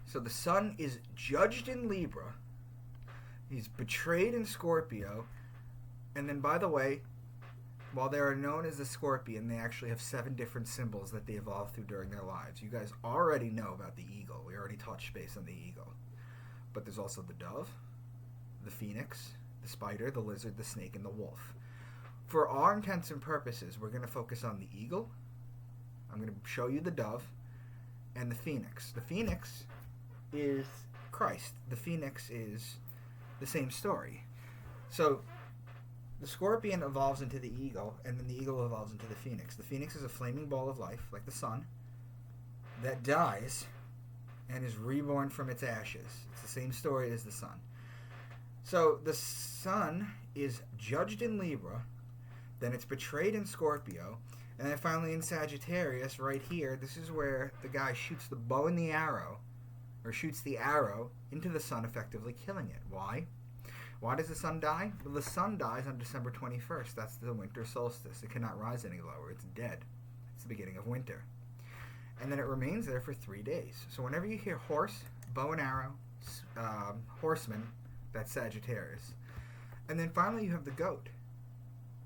So the sun is judged in Libra. He's betrayed in Scorpio. And then, by the way, while they are known as the scorpion, they actually have 7 different symbols that they evolved through during their lives. You guys already know about the eagle. We already touched base on the eagle. But there's also the dove, the phoenix, the spider, the lizard, the snake, and the wolf. For our intents and purposes, we're going to focus on the eagle. I'm going to show you the dove and the phoenix. The phoenix is Christ. The phoenix is the same story. So the scorpion evolves into the eagle, and then the eagle evolves into the phoenix. The phoenix is a flaming ball of life, like the sun, that dies and is reborn from its ashes. It's the same story as the sun. So the sun is judged in Libra, then it's betrayed in Scorpio, and then finally in Sagittarius, right here, this is where the guy shoots the bow and the arrow, or shoots the arrow into the sun, effectively killing it. Why? Why does the sun die? Well, the sun dies on December 21st. That's the winter solstice. It cannot rise any lower. It's dead. It's the beginning of winter. And then it remains there for 3 days. So whenever you hear horse, bow and arrow, horseman, that's Sagittarius. And then finally you have the goat.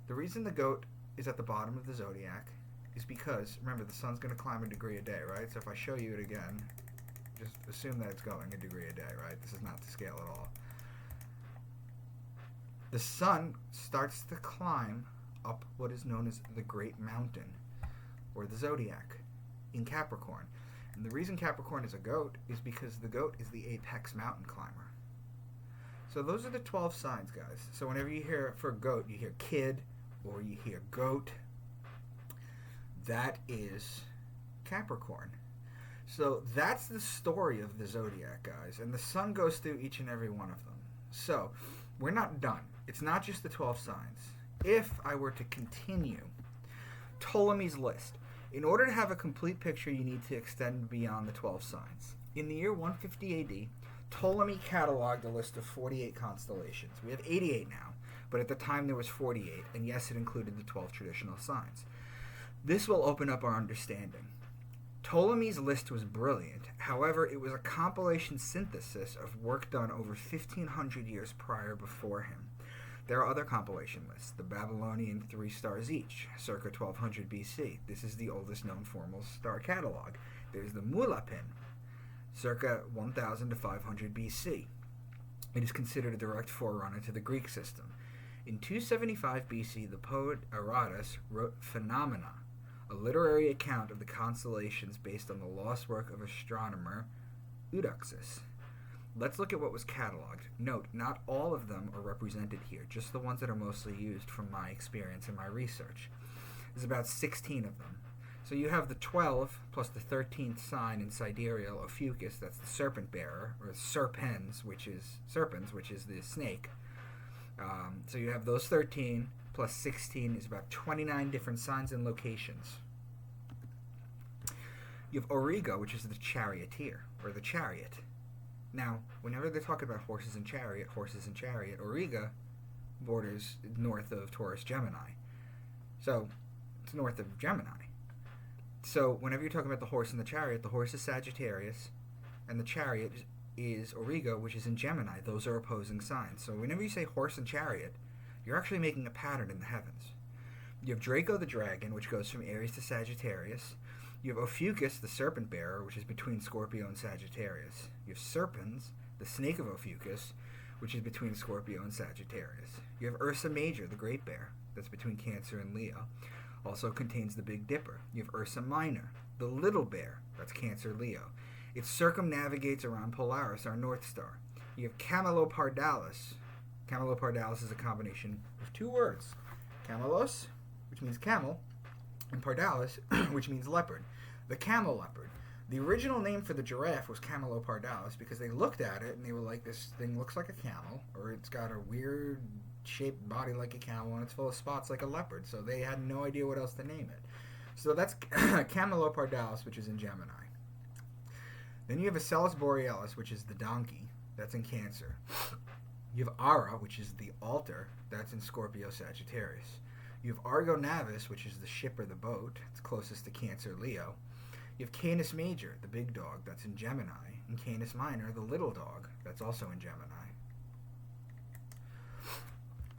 The reason the goat is at the bottom of the zodiac is because, remember, the sun's going to climb a degree a day, right? So if I show you it again, just assume that it's going a degree a day, right? This is not to scale at all. The sun starts to climb up what is known as the Great Mountain, or the zodiac, in Capricorn. And the reason Capricorn is a goat is because the goat is the apex mountain climber. So those are the 12 signs, guys. So whenever you hear, for goat, you hear kid, or you hear goat, that is Capricorn. So that's the story of the zodiac, guys. And the sun goes through each and every one of them. So we're not done. It's not just the 12 signs. If I were to continue Ptolemy's list, in order to have a complete picture, you need to extend beyond the 12 signs. In the year 150 AD, Ptolemy cataloged a list of 48 constellations. We have 88 now, but at the time there was 48, and yes, it included the 12 traditional signs. This will open up our understanding. Ptolemy's list was brilliant. However, it was a compilation synthesis of work done over 1,500 years prior before him. There are other compilation lists, the Babylonian 3 stars each, circa 1200 BC. This is the oldest known formal star catalog. There's the Mulapin, circa 1000 to 500 BC. It is considered a direct forerunner to the Greek system. In 275 BC, the poet Aratus wrote Phenomena, a literary account of the constellations based on the lost work of astronomer Eudoxus. Let's look at what was cataloged. Note, not all of them are represented here, just the ones that are mostly used from my experience and my research. There's about 16 of them. So you have the 12 plus the 13th sign in sidereal Ophiuchus, that's the serpent bearer, or serpens, which is the snake. So you have those 13 plus 16 is about 29 different signs and locations. You have Auriga, which is the charioteer, or the chariot. Now, whenever they're talking about horses and chariot, Auriga borders north of Taurus Gemini. So, it's north of Gemini. So, whenever you're talking about the horse and the horse is Sagittarius, and the chariot is Auriga, which is in Gemini. Those are opposing signs. So, whenever you say horse and chariot, you're actually making a pattern in the heavens. You have Draco the dragon, which goes from Aries to Sagittarius. You have Ophiuchus, the serpent bearer, which is between Scorpio and Sagittarius. You have Serpens, the snake of Ophiuchus, which is between Scorpio and Sagittarius. You have Ursa Major, the great bear, that's between Cancer and Leo. Also contains the Big Dipper. You have Ursa Minor, the little bear, that's Cancer, Leo. It circumnavigates around Polaris, our North Star. You have Camelopardalis. Camelopardalis is a combination of two words. Camelos, which means camel, and Pardalis, which means leopard. The camel leopard. The original name for the giraffe was Camelopardalis because they looked at it and they were like, this thing looks like a camel, or it's got a weird shaped body like a camel, and it's full of spots like a leopard. So they had no idea what else to name it. So that's Camelopardalis, which is in Gemini. Then you have Acellus Borealis, which is the donkey. That's in Cancer. You have Ara, which is the altar. That's in Scorpio, Sagittarius. You have Argo Navis, which is the ship or the boat. It's closest to Cancer, Leo. You have Canis Major, the big dog. That's in Gemini. And Canis Minor, the little dog. That's also in Gemini.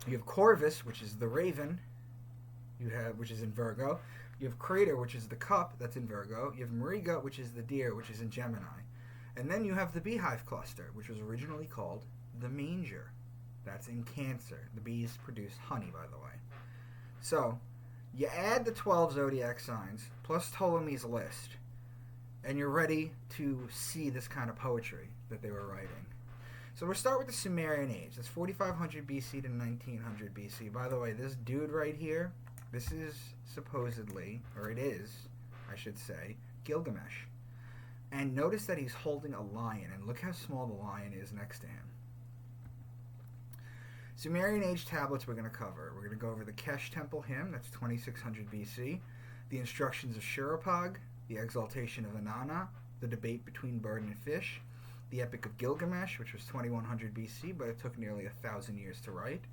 You have Corvus, which is the raven, which is in Virgo. You have Crater, which is the cup, that's in Virgo. You have Mariga, which is the deer, which is in Gemini. And then you have the beehive cluster, which was originally called the manger. That's in Cancer. The bees produce honey, by the way. So, you add the 12 zodiac signs, plus Ptolemy's list, and you're ready to see this kind of poetry that they were writing. So we'll start with the Sumerian age. That's 4500 BC to 1900 BC. By the way, this dude right here, this is supposedly, or it is, I should say, Gilgamesh. And notice that he's holding a lion, and look how small the lion is next to him. Sumerian age tablets we're going to cover. We're going to go over the Kesh Temple hymn, that's 2600 BC, the instructions of Shuruppak, the exaltation of Inanna, the debate between bird and fish, the Epic of Gilgamesh, which was 2100 BC, but it took nearly 1,000 years to write.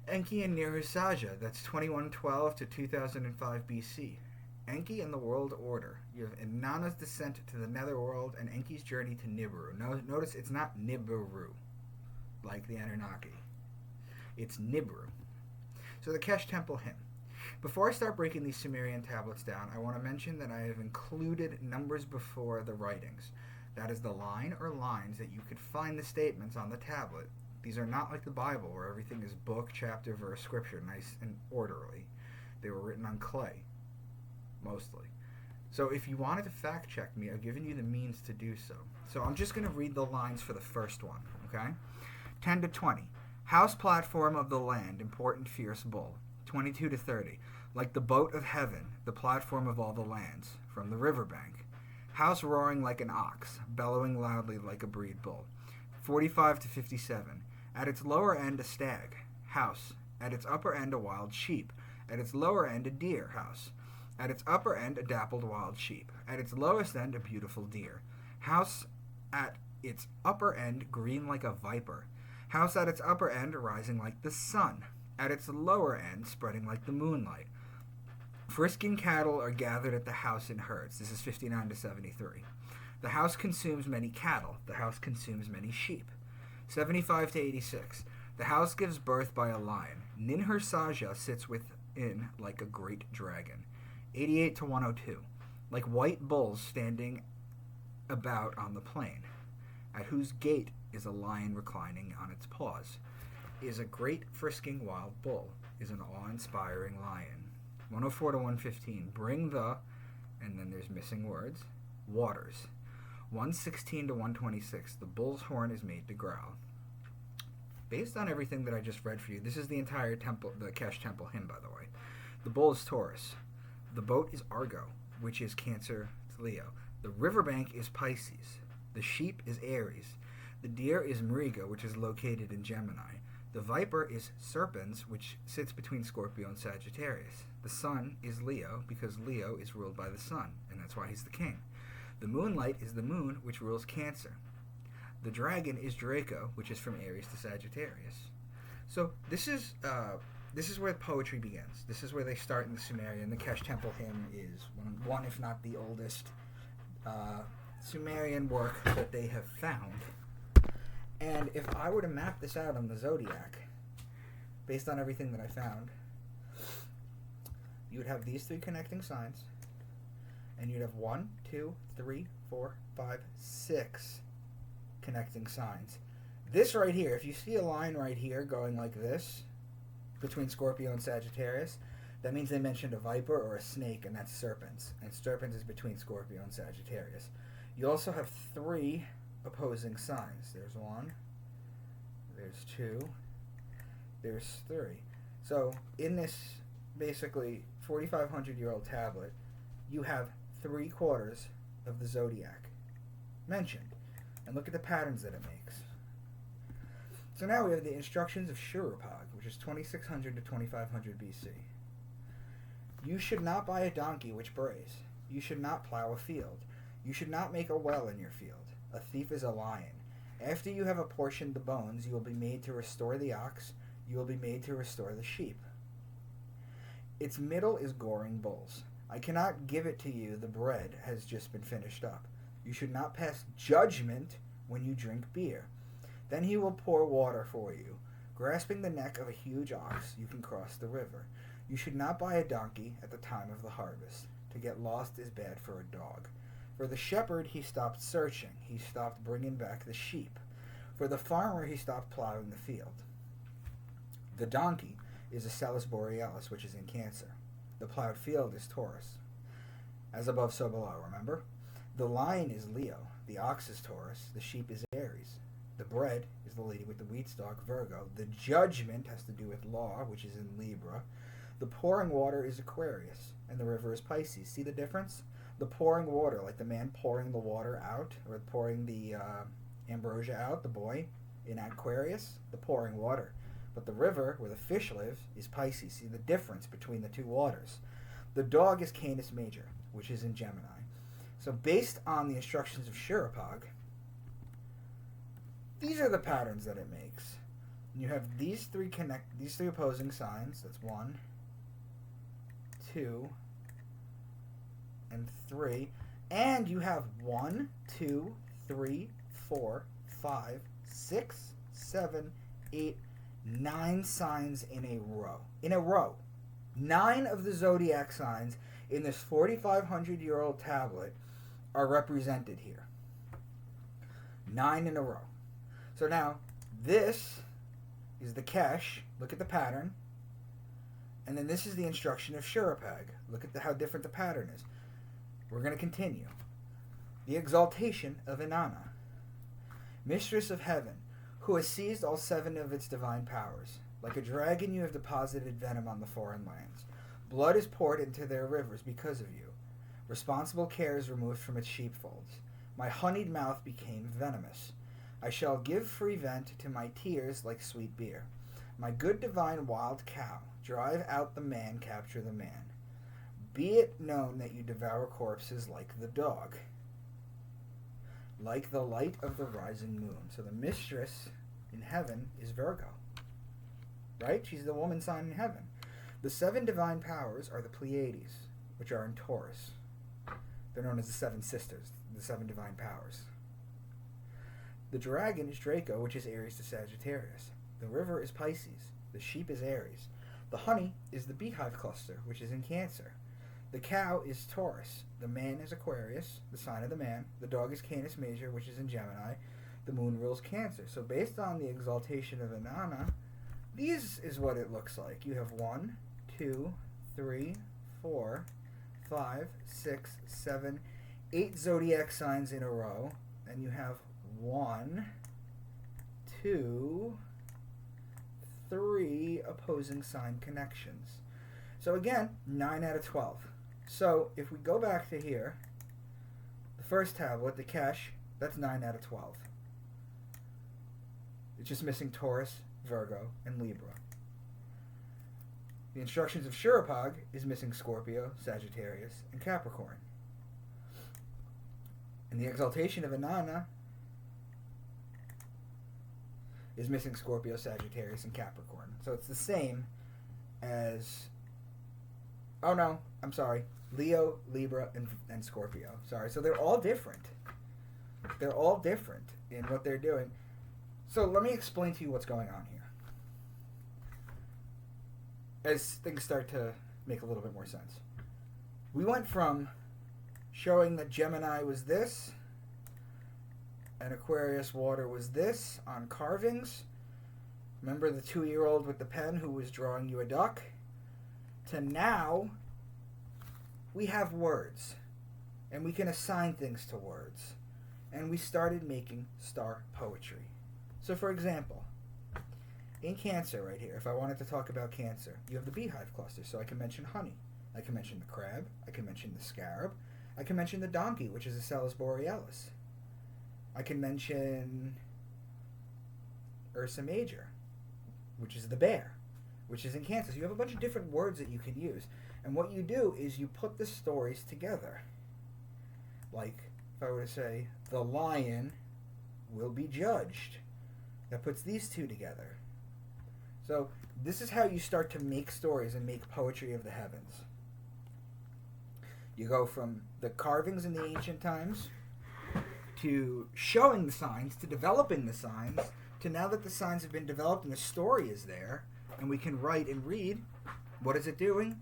Enki and Nirushaja, that's 2112 to 2005 BC. Enki and the World Order. You have Inanna's descent to the Netherworld and Enki's journey to Nibiru. Notice it's not Nibiru, like the Anunnaki. It's Nibiru. So the Kesh Temple hymn. Before I start breaking these Sumerian tablets down, I want to mention that I have included numbers before the writings. That is the line or lines that you could find the statements on the tablet. These are not like the Bible, where everything is book, chapter, verse, scripture, nice and orderly. They were written on clay, mostly. So if you wanted to fact check me, I've given you the means to do so. So I'm just going to read the lines for the first one, okay? 10 to 20. House platform of the land, important fierce bull. 22 to 30. Like the boat of heaven, the platform of all the lands, from the riverbank. House roaring like an ox, bellowing loudly like a breed bull. 45 to 57. At its lower end a stag. House. At its upper end a wild sheep. At its lower end a deer. House. At its upper end a dappled wild sheep. At its lowest end a beautiful deer. House at its upper end green like a viper. House at its upper end rising like the sun. At its lower end spreading like the moonlight. Frisking cattle are gathered at the house in herds. This is 59 to 73. The house consumes many cattle. The house consumes many sheep. 75 to 86. The house gives birth by a lion. Ninhursaja sits within like a great dragon. 88 to 102. Like white bulls standing about on the plain, at whose gate is a lion reclining on its paws. is a great frisking wild bull, is an awe-inspiring lion. 104 to 115, bring the, and then there's missing words, waters. 116 to 126, the bull's horn is made to growl. Based on everything that I just read for you, this is the entire temple, the Kesh temple hymn, by the way. The bull is Taurus. The boat is Argo, which is Cancer to Leo. The riverbank is Pisces. The sheep is Aries. The deer is Mriga, which is located in Gemini. The viper is Serpens, which sits between Scorpio and Sagittarius. The sun is Leo, because Leo is ruled by the sun, and that's why he's the king. The moonlight is the moon, which rules Cancer. The dragon is Draco, which is from Aries to Sagittarius. So this is where poetry begins. This is where they start in the Sumerian. The Kesh temple hymn is one if not the oldest Sumerian work that they have found. And if I were to map this out on the zodiac, based on everything that I found, you would have these three connecting signs, and you'd have 1, 2, 3, 4, 5, 6 connecting signs. This right here, if you see a line right here going like this, between Scorpio and Sagittarius, that means they mentioned a viper or a snake, and that's Serpens. And Serpens is between Scorpio and Sagittarius. You also have 3 opposing signs. There's 1, there's 2, there's 3. So in this basically 4,500-year-old tablet, you have 3/4 of the zodiac mentioned. And look at the patterns that it makes. So now we have the instructions of Shuruppak, which is 2600 to 2500 BC. You should not buy a donkey which brays. You should not plow a field. You should not make a well in your field. A thief is a lion. After you have apportioned the bones, you will be made to restore the ox. You will be made to restore the sheep. Its middle is goring bulls. I cannot give it to you. The bread has just been finished up. You should not pass judgment when you drink beer. Then he will pour water for you. Grasping the neck of a huge ox, you can cross the river. You should not buy a donkey at the time of the harvest. To get lost is bad for a dog. For the shepherd, he stopped searching. He stopped bringing back the sheep. For the farmer, he stopped plowing the field. The donkey is a Salus Borealis, which is in Cancer. The plowed field is Taurus. As above, so below, remember? The lion is Leo. The ox is Taurus. The sheep is Aries. The bread is the lady with the wheat stalk, Virgo. The judgment has to do with law, which is in Libra. The pouring water is Aquarius, and the river is Pisces. See the difference? The pouring water, like the man pouring the water out, or pouring the ambrosia out, the boy in Aquarius, the pouring water. But the river, where the fish live, is Pisces. See the difference between the two waters. The dog is Canis Major, which is in Gemini. So based on the instructions of Shuruppak, these are the patterns that it makes. You have these three opposing signs. That's 1, 2, and 3. And you have 1, 2, 3, 4, 5, 6, 7, 8, 9 signs in a row. In a row. 9 of the zodiac signs in this 4,500-year-old tablet are represented here. 9 in a row. So now, this is the Kesh. Look at the pattern. And then this is the instruction of Shuruppak. Look at how different the pattern is. We're going to continue. The exaltation of Inanna, mistress of heaven, who has seized all 7 of its divine powers. Like a dragon, you have deposited venom on the foreign lands. Blood is poured into their rivers because of you. Responsible care is removed from its sheepfolds. My honeyed mouth became venomous. I shall give free vent to my tears like sweet beer. My good divine wild cow, drive out the man, capture the man. Be it known that you devour corpses like the dog, like the light of the rising moon. So the mistress in heaven is Virgo, right? She's the woman sign in heaven. The 7 divine powers are the Pleiades, which are in Taurus. They're known as the 7 sisters, the 7 divine powers. The dragon is Draco, which is Aries to Sagittarius. The river is Pisces. The sheep is Aries. The honey is the beehive cluster, which is in Cancer. The cow is Taurus. The man is Aquarius, the sign of the man. The dog is Canis Major, which is in Gemini. The moon rules Cancer. So based on the exaltation of Inanna, These is what it looks like. You have 1, 2, 3, 4, 5, 6, 7, 8 zodiac signs in a row, and you have 1, 2, 3 opposing sign connections. So again, 9 out of 12. So if we go back to here, the first tablet, the Kesh, that's 9 out of 12. It's just missing Taurus, Virgo, and Libra. The instructions of Shurapag is missing Scorpio, Sagittarius, and Capricorn. And the exaltation of Inanna is missing Scorpio, Sagittarius, and Capricorn. So it's the same as... Oh no, I'm sorry. Leo, Libra, and Scorpio. Sorry. So they're all different. They're all different in what they're doing. So let me explain to you what's going on here, as things start to make a little bit more sense. We went from showing that Gemini was this, and Aquarius water was this on carvings. Remember the 2-year-old with the pen who was drawing you a duck? To now, we have words, and we can assign things to words. And we started making star poetry. So for example, in Cancer right here, if I wanted to talk about Cancer, you have the beehive cluster, so I can mention honey. I can mention the crab. I can mention the scarab. I can mention the donkey, which is a Celis borealis. I can mention Ursa Major, which is the bear, which is in Cancer. So you have a bunch of different words that you can use. And what you do is you put the stories together. Like, if I were to say, the lion will be judged. That puts these two together. So this is how you start to make stories and make poetry of the heavens. You go from the carvings in the ancient times to showing the signs, to developing the signs, to now that the signs have been developed and the story is there, and we can write and read, what is it doing?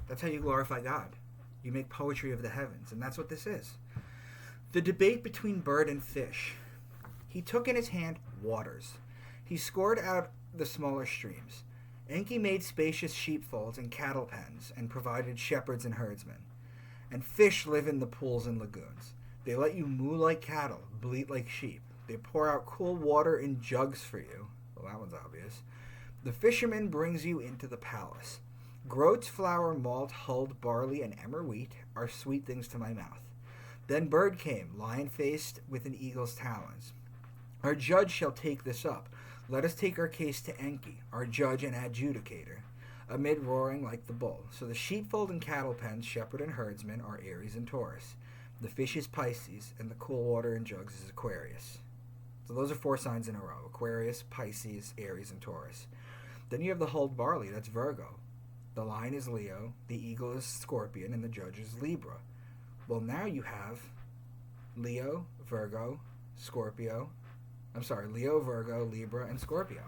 That's how you glorify God. You make poetry of the heavens, and that's what this is. The debate between bird and fish. He took in his hand waters. He scored out the smaller streams. Enki made spacious sheepfolds and cattle pens, and provided shepherds and herdsmen. And fish live in the pools and lagoons. They let you moo like cattle, bleat like sheep. They pour out cool water in jugs for you. Well, that one's obvious. The fisherman brings you into the palace. Groats, flour, malt, hulled, barley, and emmer wheat are sweet things to my mouth. Then bird came, lion-faced with an eagle's talons. Our judge shall take this up. Let us take our case to Enki, our judge and adjudicator, amid roaring like the bull. So the sheepfold and cattle pens, shepherd and herdsman, are Aries and Taurus. The fish is Pisces, and the cool water in jugs is Aquarius. So those are 4 signs in a row. Aquarius, Pisces, Aries, and Taurus. Then you have the hulled barley, that's Virgo. The lion is Leo, the eagle is Scorpion, and the judge is Libra. Well, now you have Leo, Virgo, Libra, and Scorpio.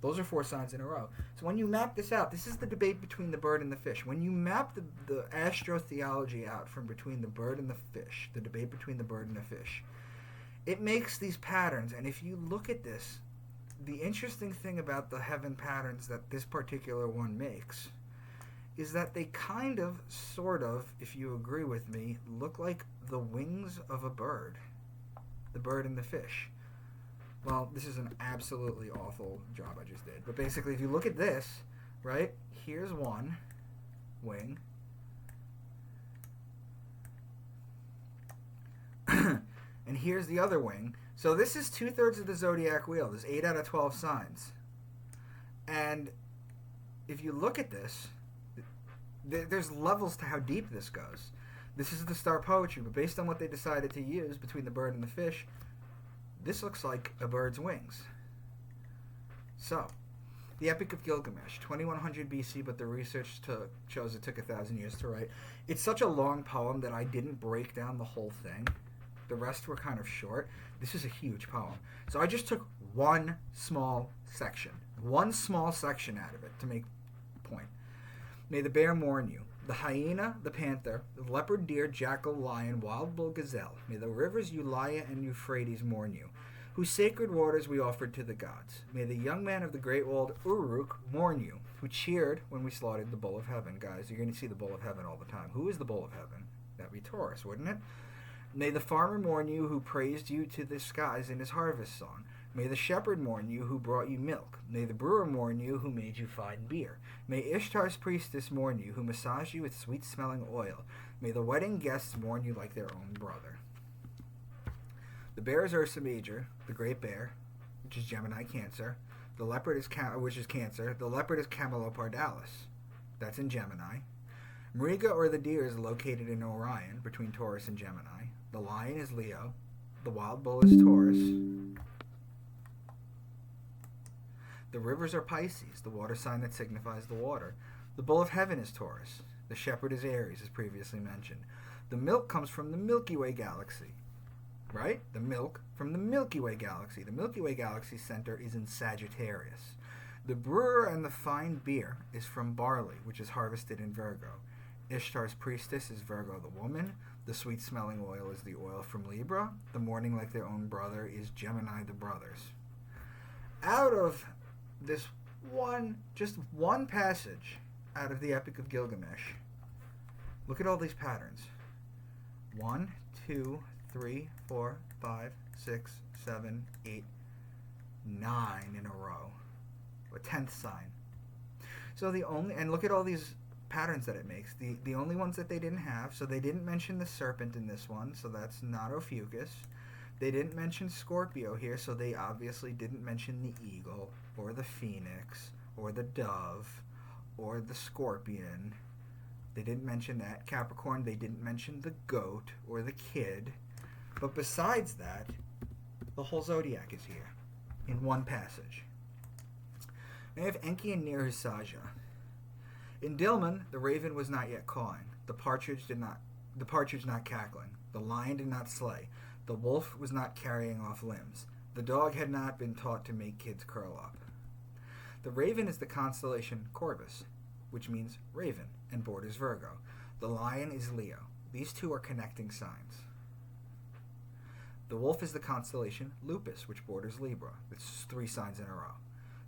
Those are 4 signs in a row. So when you map this out, this is the debate between the bird and the fish. When you map the astrotheology out from between the bird and the fish, the debate between the bird and the fish, it makes these patterns. And if you look at this, the interesting thing about the heaven patterns that this particular one makes is that they kind of, sort of, if you agree with me, look like the wings of a bird. The bird and the fish. Well, this is an absolutely awful job I just did. But basically, if you look at this, right, here's one wing. And here's the other wing. So this is 2/3 of the zodiac wheel. There's 8 out of 12 signs. And if you look at this, there's levels to how deep this goes. This is the star poetry, but based on what they decided to use between the bird and the fish, this looks like a bird's wings. So, the Epic of Gilgamesh, 2100 BC, but the research shows it took 1,000 years to write. It's such a long poem that I didn't break down the whole thing. The rest were kind of short. This is a huge poem. So I just took one small section out of it to make a point. May the bear mourn you, the hyena, the panther, the leopard, deer, jackal, lion, wild bull, gazelle. May the rivers Eulia and Euphrates mourn you. whose sacred waters we offered to the gods. May the young man of the great walled Uruk mourn you, who cheered when we slaughtered the bull of heaven. Guys, you're going to see the bull of heaven all the time. Who is the bull of heaven? That'd be Taurus, wouldn't it? May the farmer mourn you, who praised you to the skies in his harvest song. May the shepherd mourn you, who brought you milk. May the brewer mourn you, who made you fine beer. May Ishtar's priestess mourn you, who massaged you with sweet-smelling oil. May the wedding guests mourn you like their own brother. The bear is Ursa Major, the great bear, which is Gemini Cancer. The leopard is which is Cancer. The leopard is Camelopardalis. That's in Gemini. Mariga, or the deer, is located in Orion, between Taurus and Gemini. The lion is Leo. The wild bull is Taurus. The rivers are Pisces, the water sign that signifies the water. The bull of heaven is Taurus. The shepherd is Aries, as previously mentioned. The milk comes from the Milky Way galaxy. Right? The milk from the Milky Way galaxy. The Milky Way galaxy center is in Sagittarius. The brewer and the fine beer is from barley, which is harvested in Virgo. Ishtar's priestess is Virgo the woman. The sweet-smelling oil is the oil from Libra. The mourning like their own brother is Gemini the brothers. Out of this just one passage out of the Epic of Gilgamesh, look at all these patterns. 1, 2, 3, 4, 5, 6, 7, 8, 9 in a row. A 10th sign. So and look at all these patterns that it makes. The only ones that they didn't have, so they didn't mention the serpent in this one, so that's not Ophiuchus. They didn't mention Scorpio here, so they obviously didn't mention the eagle, or the phoenix, or the dove, or the scorpion. They didn't mention that. Capricorn, they didn't mention the goat, or the kid. But besides that, the whole zodiac is here, in one passage. Now you have Enki and Nirhasaja. In Dilmun, the raven was not yet cawing, the partridge not cackling, the lion did not slay, the wolf was not carrying off limbs, the dog had not been taught to make kids curl up. The raven is the constellation Corvus, which means raven, and borders Virgo. The lion is Leo. These two are connecting signs. The wolf is the constellation Lupus, which borders Libra. It's 3 signs in a row.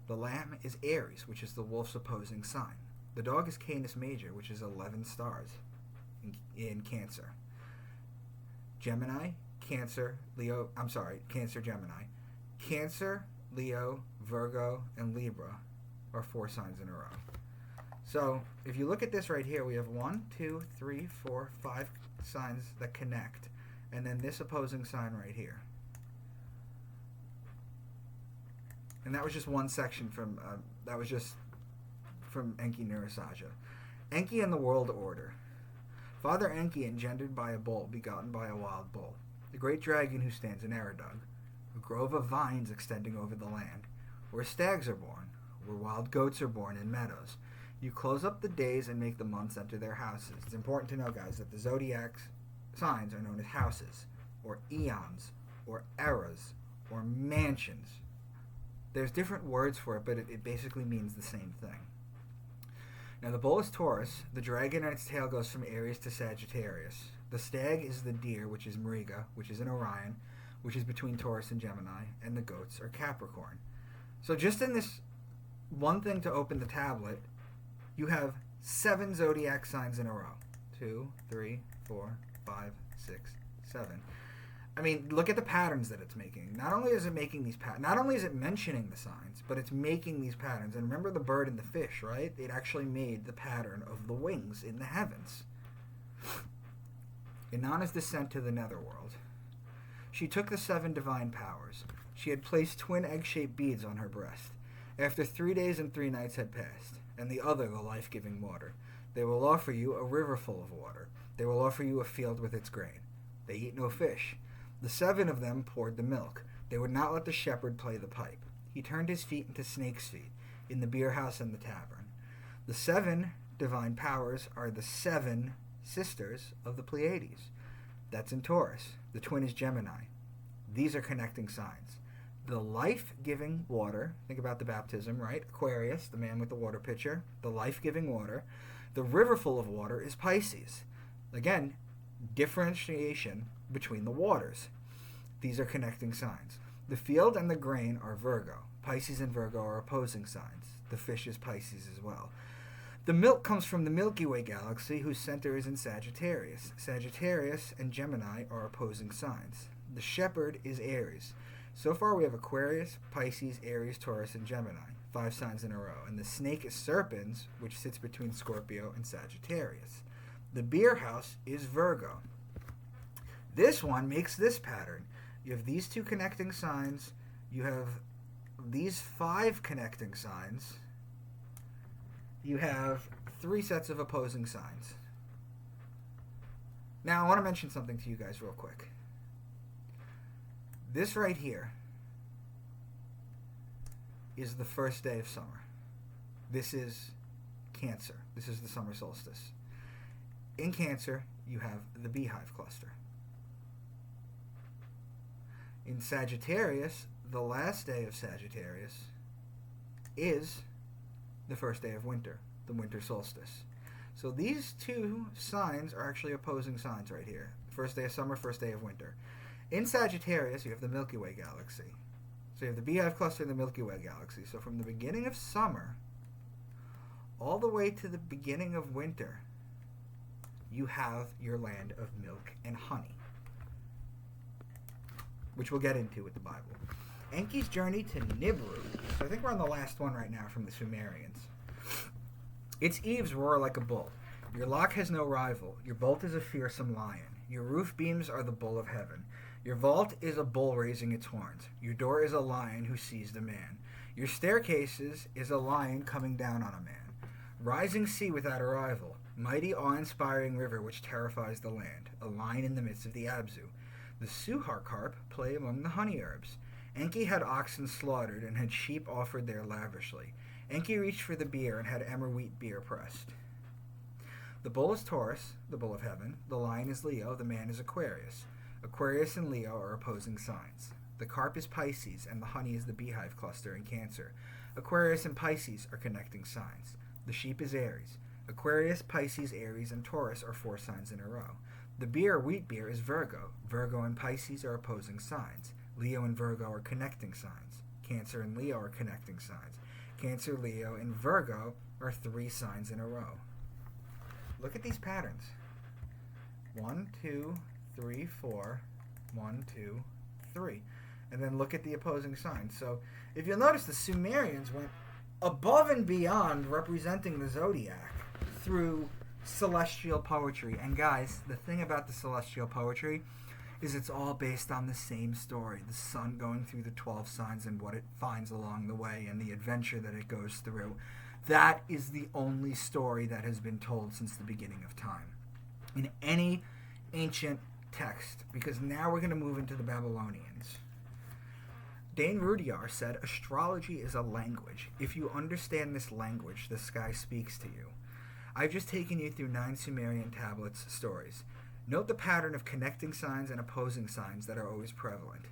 The lamb is Aries, which is the wolf's opposing sign. The dog is Canis Major, which is 11 stars in Cancer. Gemini, Cancer, Leo, Cancer, Gemini. Cancer, Leo, Virgo, and Libra are 4 signs in a row. So, if you look at this right here, we have 1, 2, 3, 4, 5 signs that connect, and then this opposing sign right here. And that was just one section from, from Enki Nirhasaja. Enki and the world order. Father Enki engendered by a bull, begotten by a wild bull. The great dragon who stands in Eridug. A grove of vines extending over the land. Where stags are born. Where wild goats are born in meadows. You close up the days and make the months enter their houses. It's important to know, guys, that the zodiac signs are known as houses, or eons, or eras, or mansions. There's different words for it, but it basically means the same thing. Now, the bull is Taurus. The dragon and its tail goes from Aries to Sagittarius. The stag is the deer, which is Mariga, which is in Orion, which is between Taurus and Gemini, and the goats are Capricorn. So just in this one thing to open the tablet, you have 7 zodiac signs in a row. 2, 3, 4, 5, 6, 7. I mean, look at the patterns that it's making. Not only is it making these not only is it mentioning the signs, but it's making these patterns. And remember the bird and the fish, right? It actually made the pattern of the wings in the heavens. Inanna's descent to the netherworld. She took the 7 divine powers. She had placed twin egg-shaped beads on her breast. After 3 days and 3 nights had passed, and the other the life-giving water, they will offer you a river full of water. They will offer you a field with its grain. They eat no fish. The 7 of them poured the milk. They would not let the shepherd play the pipe. He turned his feet into snake's feet, in the beer house and the tavern. The 7 divine powers are the 7 sisters of the Pleiades. That's in Taurus. The twin is Gemini. These are connecting signs. The life-giving water, think about the baptism, right? Aquarius, the man with the water pitcher, the life-giving water. The river full of water is Pisces. Again, differentiation between the waters. These are connecting signs. The field and the grain are Virgo. Pisces and Virgo are opposing signs. The fish is Pisces as well. The milk comes from the Milky Way galaxy, whose center is in Sagittarius. Sagittarius and Gemini are opposing signs. The shepherd is Aries. So far we have Aquarius, Pisces, Aries, Taurus, and Gemini. 5 signs in a row. And the snake is Serpens, which sits between Scorpio and Sagittarius. The beer house is Virgo. This one makes this pattern. You have these 2 connecting signs. You have these 5 connecting signs. You have 3 sets of opposing signs. Now, I want to mention something to you guys real quick. This right here is the first day of summer. This is Cancer. This is the summer solstice. In Cancer, you have the beehive cluster. In Sagittarius, the last day of Sagittarius is the first day of winter, the winter solstice. So these 2 signs are actually opposing signs right here. First day of summer, first day of winter. In Sagittarius, you have the Milky Way galaxy. So you have the beehive cluster and the Milky Way galaxy. So from the beginning of summer all the way to the beginning of winter, you have your land of milk and honey, which we'll get into with the Bible. Enki's journey to Nibiru. So I think we're on the last one right now from the Sumerians. Its eaves roar like a bull. Your lock has no rival. Your bolt is a fearsome lion. Your roof beams are the bull of heaven. Your vault is a bull raising its horns. Your door is a lion who seized a man. Your staircases is a lion coming down on a man. Rising sea without a rival. Mighty awe-inspiring river which terrifies the land. A lion in the midst of the Abzu. The Suhar carp play among the honey herbs. Enki had oxen slaughtered and had sheep offered there lavishly. Enki reached for the beer and had emmer wheat beer pressed. The bull is Taurus, the bull of heaven. The lion is Leo, the man is Aquarius. Aquarius and Leo are opposing signs. The carp is Pisces, and the honey is the beehive cluster in Cancer. Aquarius and Pisces are connecting signs. The sheep is Aries. Aquarius, Pisces, Aries, and Taurus are 4 signs in a row. The beer, wheat beer, is Virgo. Virgo and Pisces are opposing signs. Leo and Virgo are connecting signs. Cancer and Leo are connecting signs. Cancer, Leo, and Virgo are 3 signs in a row. Look at these patterns. 1, 2, 3, 4. 1, 2, 3. And then look at the opposing signs. So if you'll notice, the Sumerians went above and beyond representing the zodiac through celestial poetry. And guys, the thing about the celestial poetry is it's all based on the same story. The sun going through the 12 signs and what it finds along the way and the adventure that it goes through. That is the only story that has been told since the beginning of time in any ancient text, because now we're going to move into the Babylonians. Dane Rudyard said, astrology is a language. If you understand this language, the sky speaks to you. I've just taken you through 9 Sumerian tablets stories. Note the pattern of connecting signs and opposing signs that are always prevalent.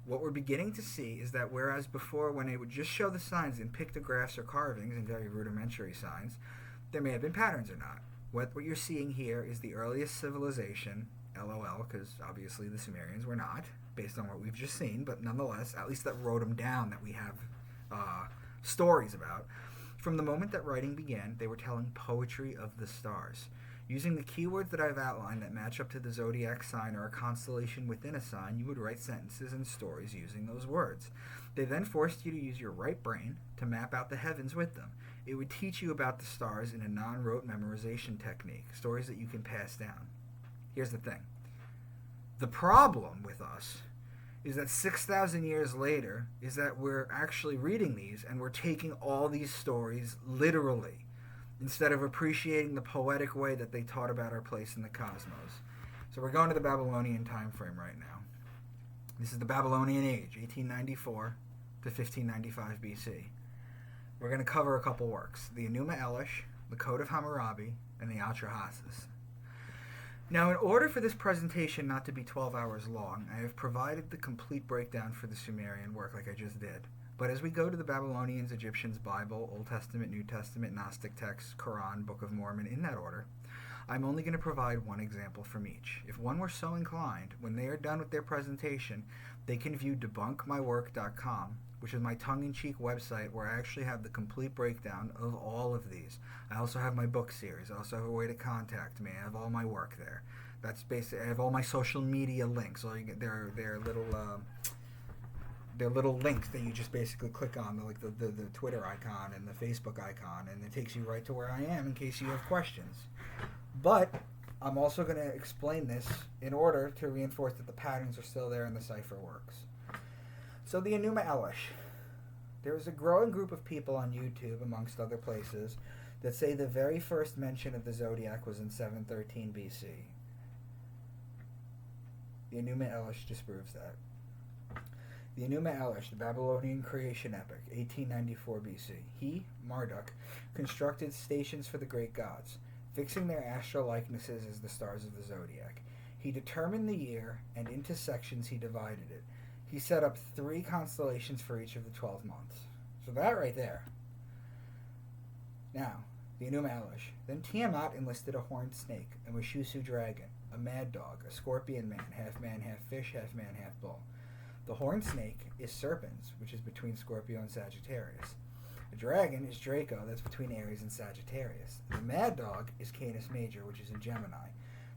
What we're beginning to see is that whereas before, when they would just show the signs in pictographs or carvings and very rudimentary signs, there may have been patterns or not. What you're seeing here is the earliest civilization, LOL, because obviously the Sumerians were not, based on what we've just seen, but nonetheless, at least that wrote them down, that we have stories about. From the moment that writing began, they were telling poetry of the stars. Using the keywords that I've outlined that match up to the zodiac sign or a constellation within a sign, you would write sentences and stories using those words. They then forced you to use your right brain to map out the heavens with them. It would teach you about the stars in a non-rote memorization technique, stories that you can pass down. Here's the thing. The problem with us is that 6,000 years later is that we're actually reading these and we're taking all these stories literally, instead of appreciating the poetic way that they taught about our place in the cosmos. So we're going to the Babylonian time frame right now. This is the Babylonian Age, 1894 to 1595 BC. We're going to cover a couple works, the Enuma Elish, the Code of Hammurabi, and the Atrahasis. Now, in order for this presentation not to be 12 hours long, I have provided the complete breakdown for the Sumerian work like I just did. But as we go to the Babylonians, Egyptians, Bible, Old Testament, New Testament, Gnostic texts, Quran, Book of Mormon, in that order, I'm only going to provide one example from each. If one were so inclined, when they are done with their presentation, they can view debunkmywork.com, which is my tongue-in-cheek website where I actually have the complete breakdown of all of these. I also have my book series. I also have a way to contact me. I have all my work there. That's basically, I have all my social media links. So you get they're little links that you just basically click on, like the Twitter icon and the Facebook icon, and it takes you right to where I am in case you have questions. But I'm also going to explain this in order to reinforce that the patterns are still there and the cipher works. So the Enuma Elish. There is a growing group of people on YouTube, amongst other places, that say the very first mention of the zodiac was in 713 BC. The Enuma Elish disproves that. The Enuma Elish, the Babylonian creation epic, 1894 BC. He, Marduk, constructed stations for the great gods, fixing their astral likenesses as the stars of the zodiac. He determined the year, and into sections he divided it. He set up 3 constellations for each of the 12 months. So that right there. Now, the Enuma Elish. Then Tiamat enlisted a horned snake, a Meshusu dragon, a mad dog, a scorpion man, half fish, half man, half bull. The horned snake is Serpens, which is between Scorpio and Sagittarius. The dragon is Draco, that's between Aries and Sagittarius. The mad dog is Canis Major, which is in Gemini.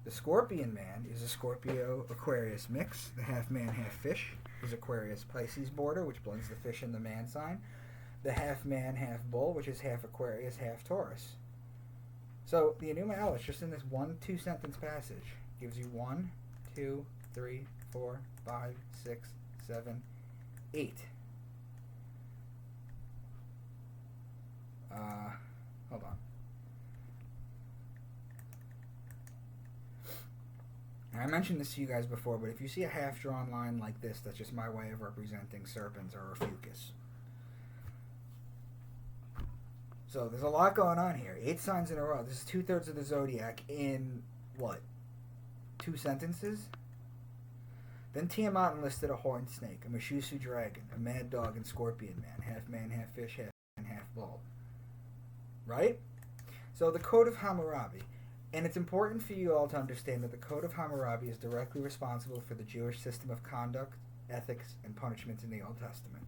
The scorpion man is a Scorpio-Aquarius mix. The half man, half fish is Aquarius-Pisces border, which blends the fish and the man sign. The half man, half bull, which is half Aquarius, half Taurus. So the Enuma Elish, just in this 1-2 sentence passage, gives you 1, 2, 3, 4, 5, 6, 7, 8. Hold on. And I mentioned this to you guys before, but if you see a half-drawn line like this, that's just my way of representing Serpens or Fucus. So there's a lot going on here. 8 signs in a row. This is 2/3 of the zodiac in, what, 2 sentences? Then Tiamat enlisted a horned snake, a Meshusu dragon, a mad dog and scorpion man, half fish, half man, half bull. Right? So the Code of Hammurabi. And it's important for you all to understand that the Code of Hammurabi is directly responsible for the Jewish system of conduct, ethics, and punishments in the Old Testament.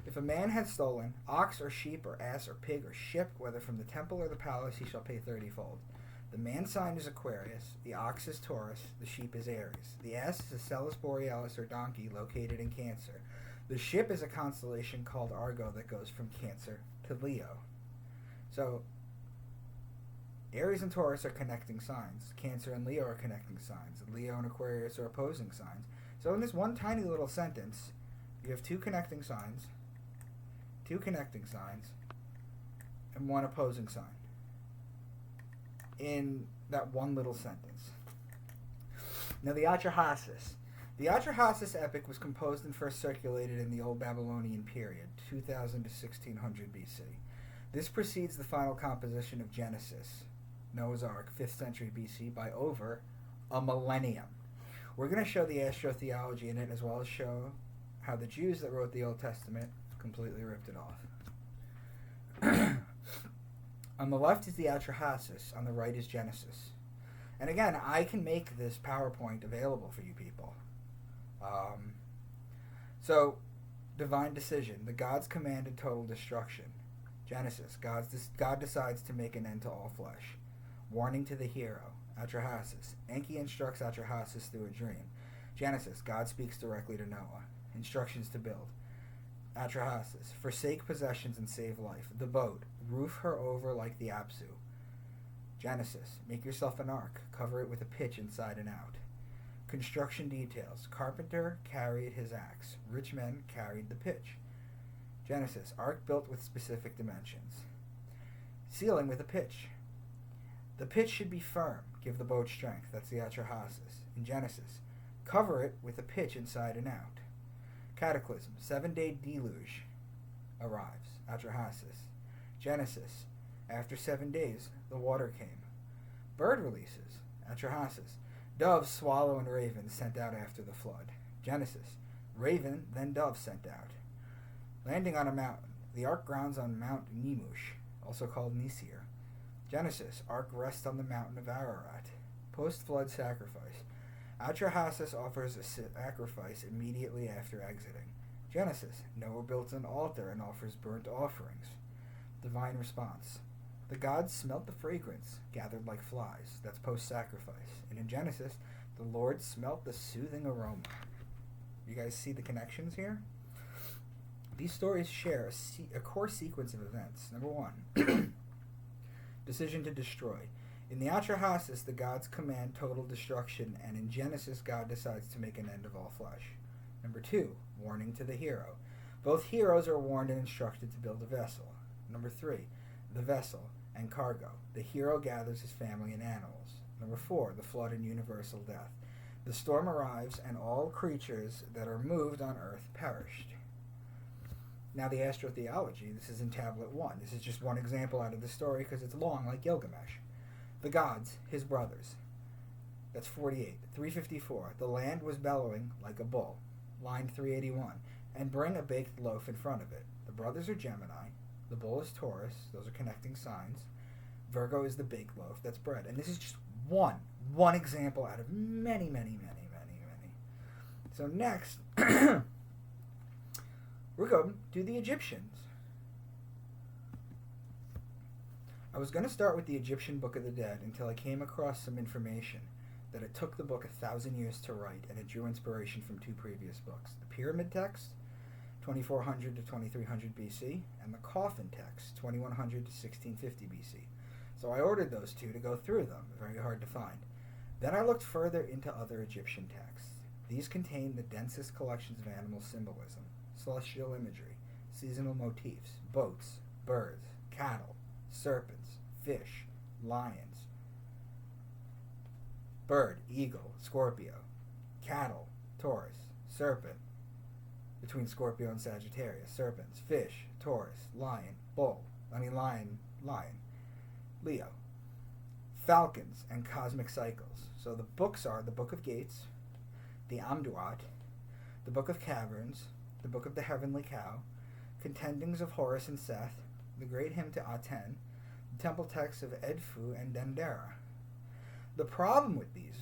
If a man had stolen ox or sheep or ass or pig or ship, whether from the temple or the palace, he shall pay 30-fold. The man sign is Aquarius, the ox is Taurus, the sheep is Aries. The ass is a Celis Borealis or donkey located in Cancer. The ship is a constellation called Argo that goes from Cancer to Leo. So, Aries and Taurus are connecting signs. Cancer and Leo are connecting signs. Leo and Aquarius are opposing signs. So in this one tiny little sentence, you have 2 connecting signs, and 1 opposing sign in that one little sentence. Now the Atrahasis. The Atrahasis epic was composed and first circulated in the Old Babylonian period, 2000 to 1600 BC. This precedes the final composition of Genesis, Noah's Ark, 5th century BC, by over a millennium. We're going to show the astrotheology in it, as well as show how the Jews that wrote the Old Testament completely ripped it off. On the left is the Atrahasis, on the right is Genesis. And again, I can make this PowerPoint available for you people. So, divine decision. The gods commanded total destruction. Genesis. God decides to make an end to all flesh. Warning to the hero. Atrahasis. Enki instructs Atrahasis through a dream. Genesis. God speaks directly to Noah. Instructions to build. Atrahasis. Forsake possessions and save life. The boat. Roof her over like the Apsu. Genesis. Make yourself an ark. Cover it with a pitch inside and out. Construction details. Carpenter carried his axe. Rich men carried the pitch. Genesis. Ark built with specific dimensions. Ceiling with a pitch. The pitch should be firm. Give the boat strength. That's the Atrahasis. In Genesis. Cover it with a pitch inside and out. Cataclysm. 7-day deluge arrives. Atrahasis. Genesis. After 7 days, the water came. Bird releases. Atrahasis. Doves, swallow, and raven sent out after the flood. Genesis. Raven, then dove sent out. Landing on a mountain. The ark grounds on Mount Nemush, also called Nisir. Genesis. Ark rests on the mountain of Ararat. Post-flood sacrifice. Atrahasis offers a sacrifice immediately after exiting. Genesis, Noah built an altar and offers burnt offerings. Divine response. The gods smelt the fragrance, gathered like flies. That's post-sacrifice. And in Genesis, the Lord smelt the soothing aroma. You guys see the connections here? These stories share a core sequence of events. Number 1, decision to destroy. In the Atrahasis, the gods command total destruction, and in Genesis, God decides to make an end of all flesh. Number 2, warning to the hero. Both heroes are warned and instructed to build a vessel. Number 3, the vessel and cargo. The hero gathers his family and animals. Number 4, the flood and universal death. The storm arrives, and all creatures that are moved on earth perished. Now the Astrotheology, this is in Tablet 1. This is just one example out of the story because it's long like Gilgamesh. The gods, his brothers. That's 48. 354. The land was bellowing like a bull. Line 381. And bring a baked loaf in front of it. The brothers are Gemini. The bull is Taurus. Those are connecting signs. Virgo is the baked loaf. That's bread. And this is just one example out of many, many, many, many, many. So next, we're going to the Egyptians. I was going to start with the Egyptian Book of the Dead until I came across some information that it took the book 1,000 years to write, and it drew inspiration from 2 previous books. The Pyramid Text, 2400 to 2300 BC, and the Coffin Text, 2100 to 1650 BC. So I ordered those 2 to go through them, very hard to find. Then I looked further into other Egyptian texts. These contain the densest collections of animal symbolism, celestial imagery, seasonal motifs, boats, birds, cattle, serpents, fish, lions, bird, eagle, Scorpio, cattle, Taurus, serpent, between Scorpio and Sagittarius, serpents, fish, Taurus, lion, Leo, falcons, and cosmic cycles. So the books are the Book of Gates, the Amduat, the Book of Caverns, the Book of the Heavenly Cow, Contendings of Horus and Seth, the Great Hymn to Aten, the Temple Texts of Edfu and Dendera. The problem with these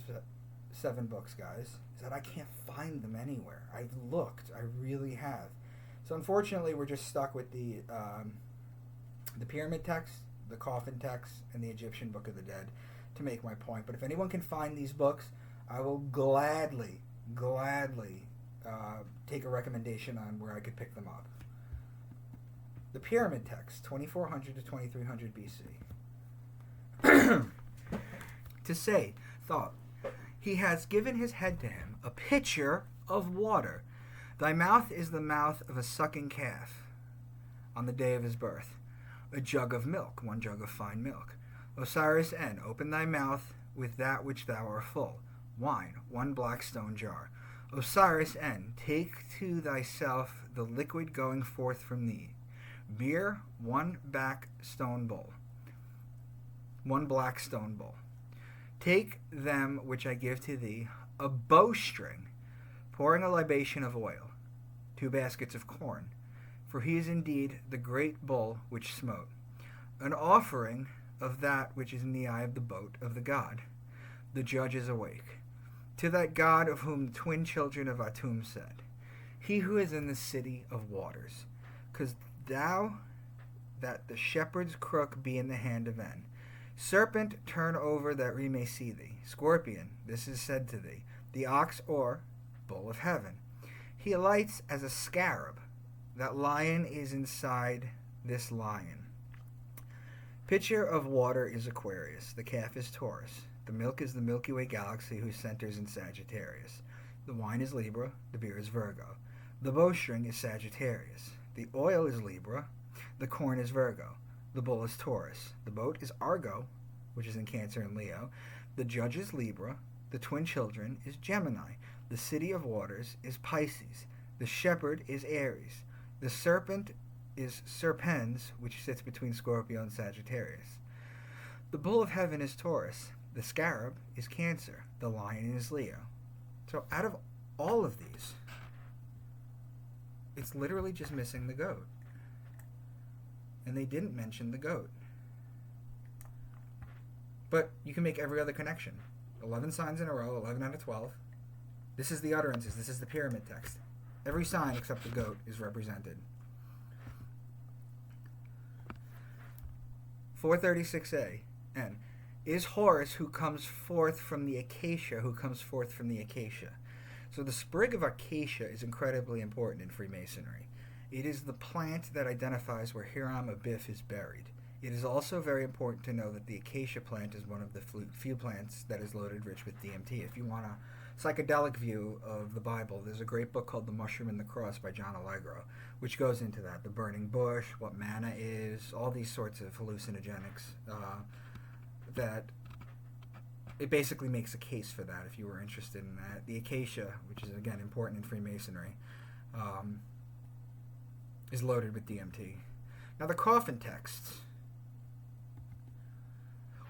7 books, guys, is that I can't find them anywhere. I've looked. I really have. So unfortunately, we're just stuck with the Pyramid Text, the Coffin Text, and the Egyptian Book of the Dead to make my point. But if anyone can find these books, I will gladly take a recommendation on where I could pick them up. The Pyramid Text, 2400 to 2300 BC. To say, thought, he has given his head to him, a pitcher of water. Thy mouth is the mouth of a sucking calf on the day of his birth. A jug of milk, 1 jug of fine milk. Osiris N, open thy mouth with that which thou art full. Wine, 1 black stone jar. Osiris N, take to thyself the liquid going forth from thee. Beer, 1 black stone bowl. Take them which I give to thee, a bowstring, pouring a libation of oil, 2 baskets of corn, for he is indeed the great bull which smote, an offering of that which is in the eye of the boat of the god. The judge is awake. To that god of whom the twin children of Atum said, he who is in the city of waters, 'cause thou that the shepherd's crook be in the hand of En. Serpent, turn over that we may see thee. Scorpion, this is said to thee. The ox or bull of heaven. He alights as a scarab. That lion is inside this lion. Pitcher of water is Aquarius. The calf is Taurus. The milk is the Milky Way galaxy whose centers in Sagittarius. The wine is Libra. The beer is Virgo. The bowstring is Sagittarius. The oil is Libra. The corn is Virgo. The bull is Taurus. The boat is Argo, which is in Cancer and Leo. The judge is Libra. The twin children is Gemini. The city of waters is Pisces. The shepherd is Aries. The serpent is Serpens, which sits between Scorpio and Sagittarius. The bull of heaven is Taurus. The scarab is Cancer. The lion is Leo. So out of all of these, it's literally just missing the goat. And they didn't mention the goat. But you can make every other connection. 11 signs in a row, 11 out of 12. This is the utterances. This is the pyramid text. Every sign except the goat is represented. 436a. N. Is Horus who comes forth from the acacia, who comes forth from the acacia. So the sprig of acacia is incredibly important in Freemasonry. It is the plant that identifies where Hiram Abiff is buried. It is also very important to know that the acacia plant is one of the few plants that is loaded rich with DMT. If you want a psychedelic view of the Bible, there's a great book called The Mushroom and the Cross by John Allegro, which goes into that. The burning bush, what manna is, all these sorts of hallucinogenics that it basically makes a case for that if you were interested in that. The acacia, which is again important in Freemasonry, is loaded with DMT. Now the coffin texts.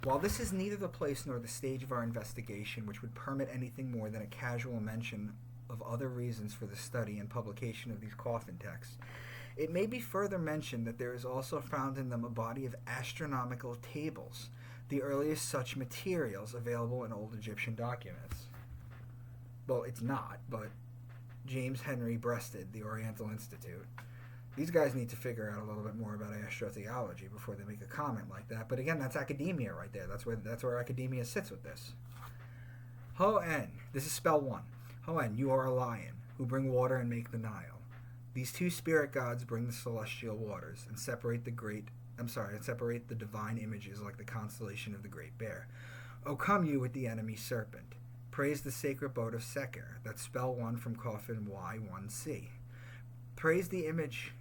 While this is neither the place nor the stage of our investigation which would permit anything more than a casual mention of other reasons for the study and publication of these coffin texts, it may be further mentioned that there is also found in them a body of astronomical tables, the earliest such materials available in old Egyptian documents. Well, it's not, but James Henry Breasted, the Oriental Institute. These guys need to figure out a little bit more about astrotheology before they make a comment like that. But again, that's academia right there. That's where academia sits with this. Ho-En, this is spell 1. Ho-En, you are a lion, who bring water and make the Nile. These two spirit gods bring the celestial waters and separate the divine images like the constellation of the Great Bear. O come you with the enemy serpent. Praise the sacred boat of Seker. That's spell 1 from coffin Y1C. Praise the image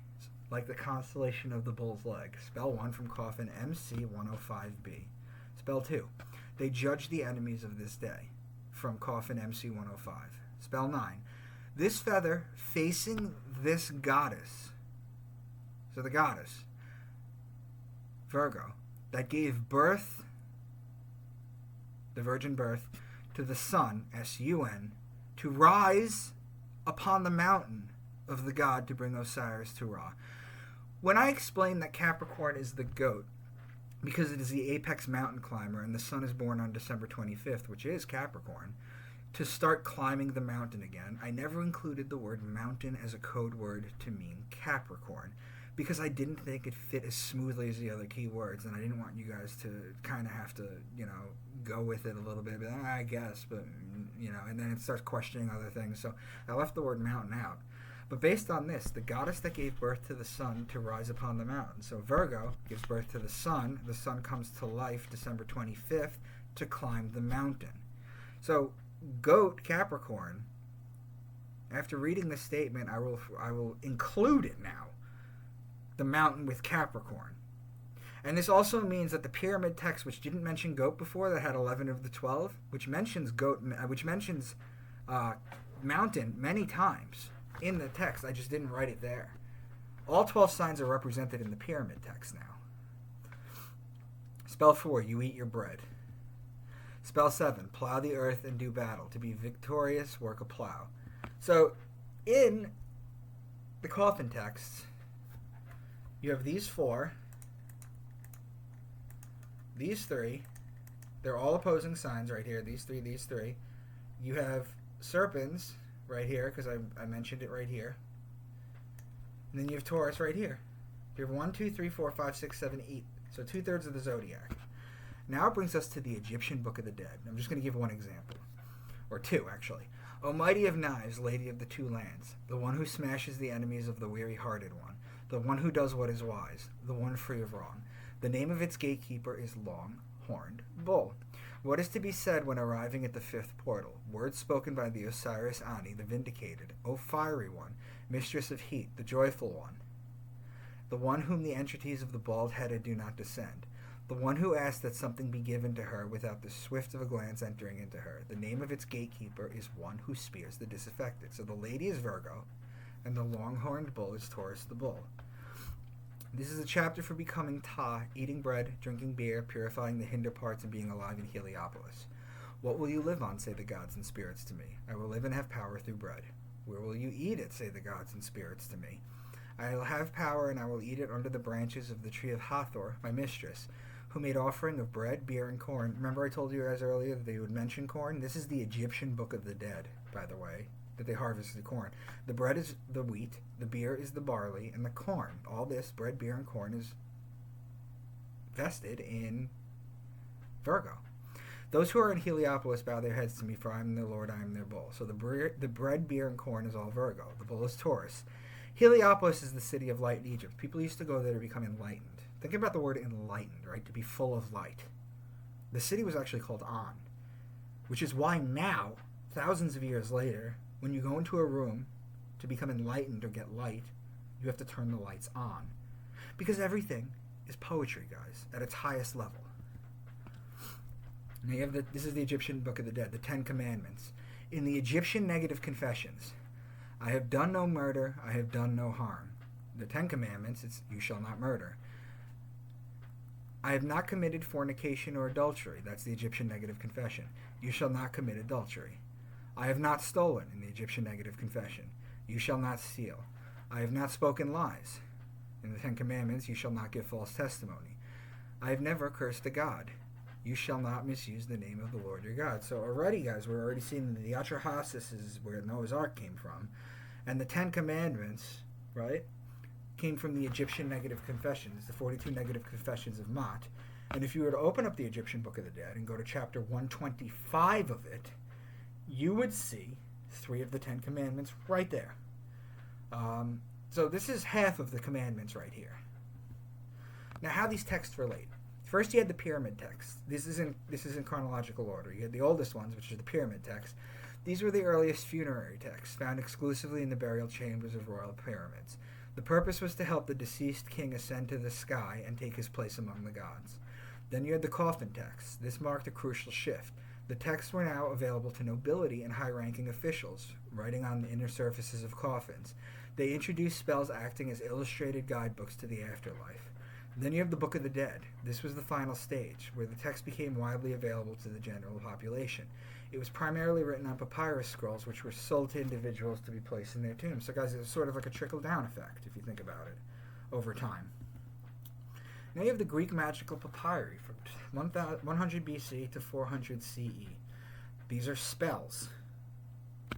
like the constellation of the bull's leg. Spell 1 from coffin MC105B. Spell 2. They judge the enemies of this day. From coffin MC105. Spell 9. This feather facing this goddess. So the goddess, Virgo, that gave birth, the virgin birth, to the sun, S-U-N, to rise upon the mountain of the god to bring Osiris to Ra. When I explain that Capricorn is the goat, because it is the apex mountain climber and the sun is born on December 25th, which is Capricorn, to start climbing the mountain again, I never included the word mountain as a code word to mean Capricorn, because I didn't think it fit as smoothly as the other key words, and I didn't want you guys to kind of have to, go with it a little bit, but I guess, but, and then it starts questioning other things, so I left the word mountain out. But based on this, the goddess that gave birth to the sun to rise upon the mountain. So Virgo gives birth to the sun comes to life December 25th to climb the mountain. So goat, Capricorn, after reading this statement, I will include it now, the mountain with Capricorn. And this also means that the pyramid text, which didn't mention goat before, that had 11 of the 12, which mentions mountain many times in the text. I just didn't write it there. All 12 signs are represented in the pyramid text now. Spell 4, you eat your bread. Spell 7, plow the earth and do battle. To be victorious, work a plow. So, in the coffin text, you have these 4, these 3. They're all opposing signs right here. These 3. You have serpents right here, because I mentioned it right here. And then you have Taurus right here. You have 1, 2, 3, 4, 5, 6, 7, 8. So 2/3 of the zodiac. Now it brings us to the Egyptian Book of the Dead. I'm just going to give one example. Or 2, actually. O mighty of knives, lady of the 2 lands, the one who smashes the enemies of the weary-hearted one, the one who does what is wise, the one free of wrong. The name of its gatekeeper is Long-Horned Bull. What is to be said when arriving at the 5th portal? Words spoken by the Osiris Ani, the Vindicated, O fiery one, mistress of heat, the joyful one, the one whom the entities of the bald-headed do not descend, the one who asks that something be given to her without the swift of a glance entering into her. The name of its gatekeeper is one who spears the disaffected. So the lady is Virgo, and the long-horned bull is Taurus the bull. This is a chapter for becoming Ta, eating bread, drinking beer, purifying the hinder parts, and being alive in Heliopolis. What will you live on, say the gods and spirits to me? I will live and have power through bread. Where will you eat it, say the gods and spirits to me? I will have power, and I will eat it under the branches of the tree of Hathor, my mistress, who made offering of bread, beer, and corn. Remember I told you guys earlier that they would mention corn? This is the Egyptian Book of the Dead, by the way, that they harvested corn. The bread is the wheat, the beer is the barley, and the corn. All this, bread, beer, and corn, is vested in Virgo. Those who are in Heliopolis bow their heads to me, for I am their Lord, I am their bull. So the bread, beer, and corn is all Virgo. The bull is Taurus. Heliopolis is the city of light in Egypt. People used to go there to become enlightened. Think about the word enlightened, right? To be full of light. The city was actually called On, which is why now, thousands of years later, when you go into a room to become enlightened or get light, you have to turn the lights on. Because everything is poetry, guys, at its highest level. Now you have this is the Egyptian Book of the Dead, the Ten Commandments. In the Egyptian negative confessions, I have done no murder, I have done no harm. The Ten Commandments, it's you shall not murder. I have not committed fornication or adultery. That's the Egyptian negative confession. You shall not commit adultery. I have not stolen in the Egyptian negative confession. You shall not steal. I have not spoken lies. In the Ten Commandments, you shall not give false testimony. I have never cursed a god. You shall not misuse the name of the Lord your God. So already, guys, we're already seeing the Atrahasis is where Noah's Ark came from. And the Ten Commandments, right, came from the Egyptian negative confessions, the 42 negative confessions of Mot. And if you were to open up the Egyptian Book of the Dead and go to chapter 125 of it, you would see 3 of the 10 commandments right there. So this is half of the commandments right here. Now, how these texts relate. First, you had the pyramid text. This is in chronological order. You had the oldest ones, which are the pyramid texts. These were the earliest funerary texts, found exclusively in the burial chambers of royal pyramids. The purpose was to help the deceased king ascend to the sky and take his place among the gods. Then you had the coffin texts. This marked a crucial shift. The texts were now available to nobility and high-ranking officials, writing on the inner surfaces of coffins. They introduced spells acting as illustrated guidebooks to the afterlife. Then you have the Book of the Dead. This was the final stage, where the text became widely available to the general population. It was primarily written on papyrus scrolls, which were sold to individuals to be placed in their tombs. So, guys, it's sort of like a trickle-down effect, if you think about it, over time. Now you have the Greek magical papyri from 100 BC to 400 CE. These are spells.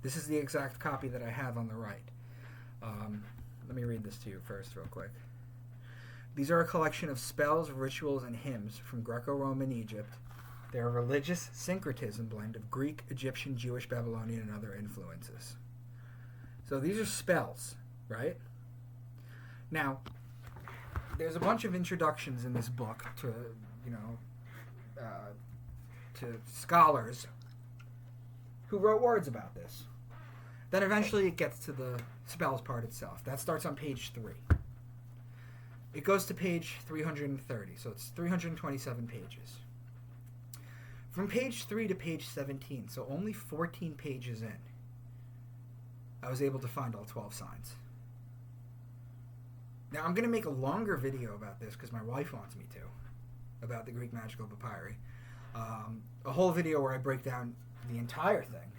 This is the exact copy that I have on the right. Let me read this to you first real quick. These are a collection of spells, rituals, and hymns from Greco-Roman Egypt. They are a religious syncretism blend of Greek, Egyptian, Jewish, Babylonian, and other influences. So these are spells, right? Now, there's a bunch of introductions in this book to, to scholars who wrote words about this. Then eventually it gets to the spells part itself. That starts on page 3. It goes to page 330, so it's 327 pages. From page 3 to page 17, so only 14 pages in, I was able to find all 12 signs. Now, I'm going to make a longer video about this because my wife wants me to, about the Greek magical papyri. A whole video where I break down the entire thing.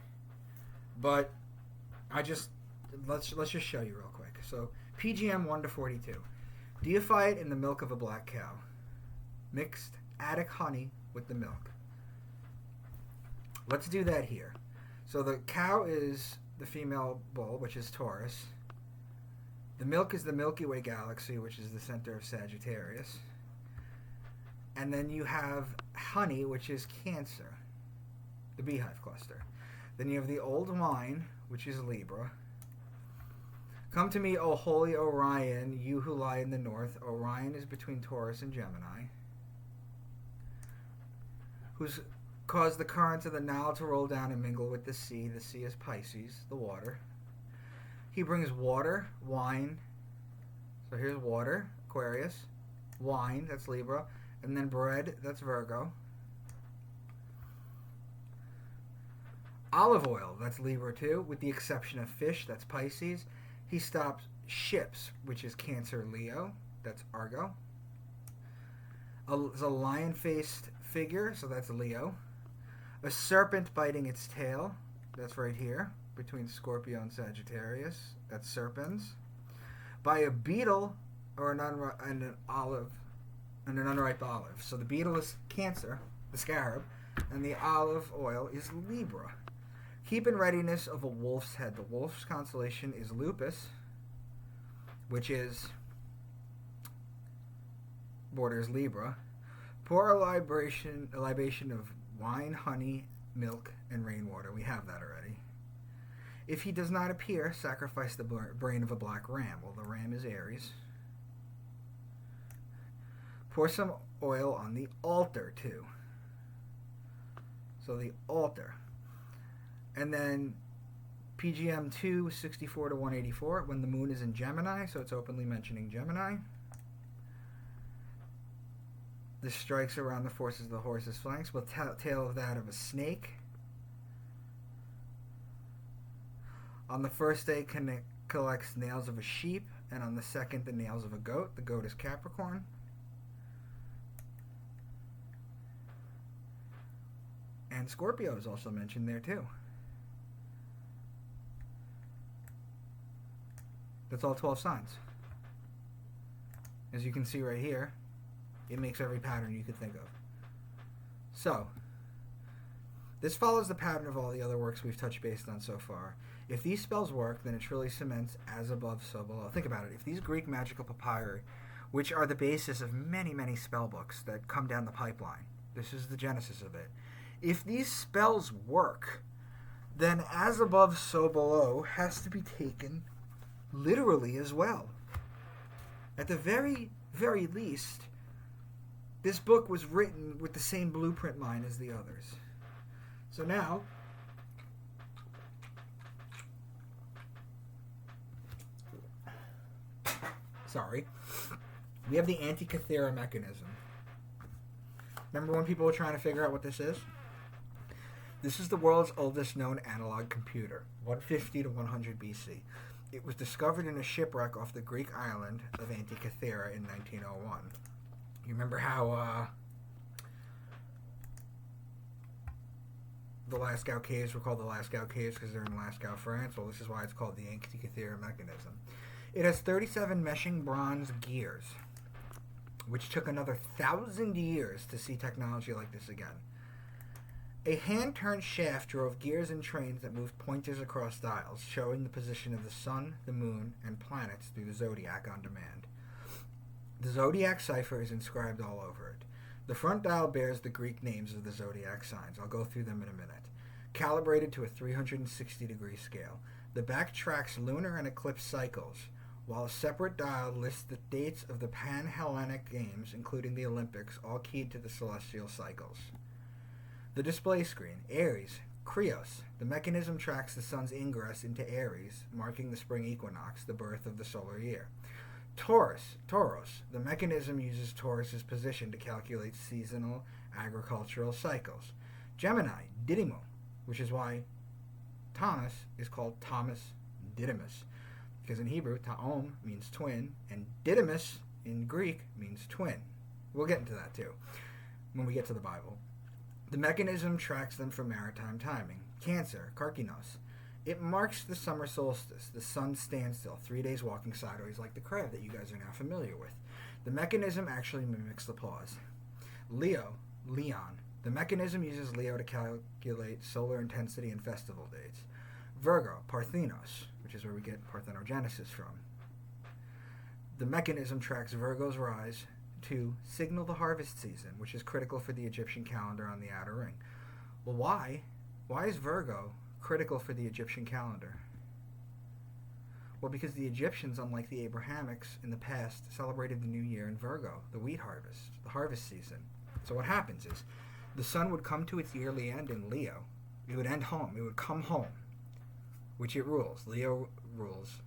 But let's just show you real quick. So, PGM 1 to 42. Deify it in the milk of a black cow. Mixed Attic honey with the milk. Let's do that here. So the cow is the female bull, which is Taurus. The milk is the Milky Way galaxy, which is the center of Sagittarius. And then you have honey, which is Cancer, the beehive cluster. Then you have the old wine, which is Libra. Come to me, O holy Orion, you who lie in the north. Orion is between Taurus and Gemini. Who's caused the currents of the Nile to roll down and mingle with the sea. The sea is Pisces, the water. He brings water, wine. So here's water, Aquarius. Wine, that's Libra. And then bread, that's Virgo. Olive oil, that's Libra too, with the exception of fish, that's Pisces. He stops ships, which is Cancer, Leo, that's Argo. There's a lion-faced figure, so that's Leo. A serpent biting its tail, that's right here, between Scorpio and Sagittarius, that's Serpens. By a beetle or an olive and an unripe olive. So the beetle is Cancer, the scarab, and the olive oil is Libra. Keep in readiness of a wolf's head. The wolf's constellation is Lupus, which is borders Libra. Pour a libation of wine, honey, milk, and rainwater. We have that already. If he does not appear, sacrifice the brain of a black ram. Well, the ram is Aries. Pour some oil on the altar, too. So the altar. And then PGM 2, 64 to 184, when the moon is in Gemini, so it's openly mentioning Gemini. This strikes around the forces of the horse's flanks with tail of that of a snake. On the first day, collects nails of a sheep, and on the second, the nails of a goat. The goat is Capricorn. And Scorpio is also mentioned there, too. That's all 12 signs. As you can see right here, it makes every pattern you could think of. So, this follows the pattern of all the other works we've touched base on so far. If these spells work, then it truly cements as above, so below. Think about it. If these Greek magical papyri, which are the basis of many, many spell books that come down the pipeline, this is the genesis of it. If these spells work, then as above, so below has to be taken literally as well. At the very, very least, this book was written with the same blueprint line as the others. So now, we have the Antikythera mechanism. Remember when people were trying to figure out what this is? This is the world's oldest known analog computer, 150 to 100 BC. It was discovered in a shipwreck off the Greek island of Antikythera in 1901. You remember how the Lascaux caves were called the Lascaux caves because they're in Lascaux, France? Well, this is why it's called the Antikythera mechanism. It has 37 meshing bronze gears, which took another 1,000 years to see technology like this again. A hand-turned shaft drove gears and trains that moved pointers across dials, showing the position of the sun, the moon, and planets through the zodiac on demand. The zodiac cipher is inscribed all over it. The front dial bears the Greek names of the zodiac signs. I'll go through them in a minute. Calibrated to a 360-degree scale. The back tracks lunar and eclipse cycles, while a separate dial lists the dates of the Pan-Hellenic Games, including the Olympics, all keyed to the celestial cycles. The display screen, Aries, Krios. The mechanism tracks the sun's ingress into Aries, marking the spring equinox, the birth of the solar year. Tauros. The mechanism uses Taurus's position to calculate seasonal agricultural cycles. Gemini, Didymo, which is why Thomas is called Thomas Didymus, because in Hebrew, Ta'om means twin, and Didymus in Greek means twin. We'll get into that too when we get to the Bible. The mechanism tracks them for maritime timing. Cancer, Karkinos. It marks the summer solstice, the sun's standstill, 3 days walking sideways like the crab that you guys are now familiar with. The mechanism actually mimics the pause. Leo, Leon. The mechanism uses Leo to calculate solar intensity and festival dates. Virgo, Parthenos, which is where we get parthenogenesis from. The mechanism tracks Virgo's rise to signal the harvest season, which is critical for the Egyptian calendar on the outer ring. Well, why? Why is Virgo critical for the Egyptian calendar? Well, because the Egyptians, unlike the Abrahamics in the past, celebrated the new year in Virgo, the wheat harvest, the harvest season. So what happens is the sun would come to its yearly end in Leo. It would end home. It would come home, which it rules. Leo rules,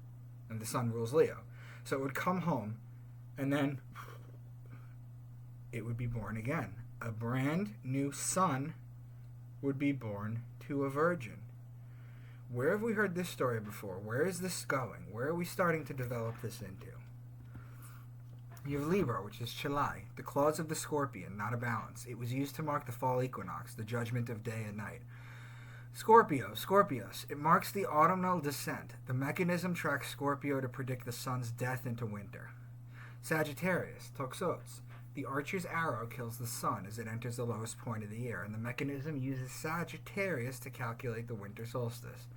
and the sun rules Leo. So it would come home, and then it would be born again. A brand new son would be born to a virgin. Where have we heard this story before? Where is this going? Where are we starting to develop this into? You have Libra, which is Chilai, the claws of the scorpion, not a balance. It was used to mark the fall equinox, the judgment of day and night. Scorpio, Scorpios. It marks the autumnal descent. The mechanism tracks Scorpio to predict the sun's death into winter. Sagittarius, Toxotes. The archer's arrow kills the sun as it enters the lowest point of the year, and the mechanism uses Sagittarius to calculate the winter solstice.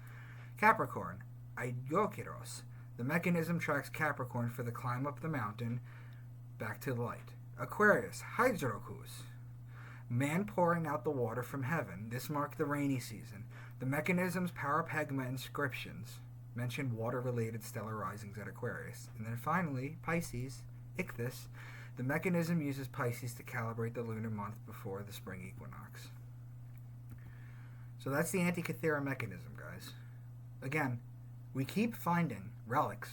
Capricorn, Aigokiros. The mechanism tracks Capricorn for the climb up the mountain back to the light. Aquarius, Hydrocus. Man pouring out the water from heaven. This marked the rainy season. The mechanism's parapegma inscriptions mention water-related stellar risings at Aquarius. And then finally, Pisces, Ichthys. The mechanism uses Pisces to calibrate the lunar month before the spring equinox. So that's the Antikythera mechanism, guys. Again, we keep finding relics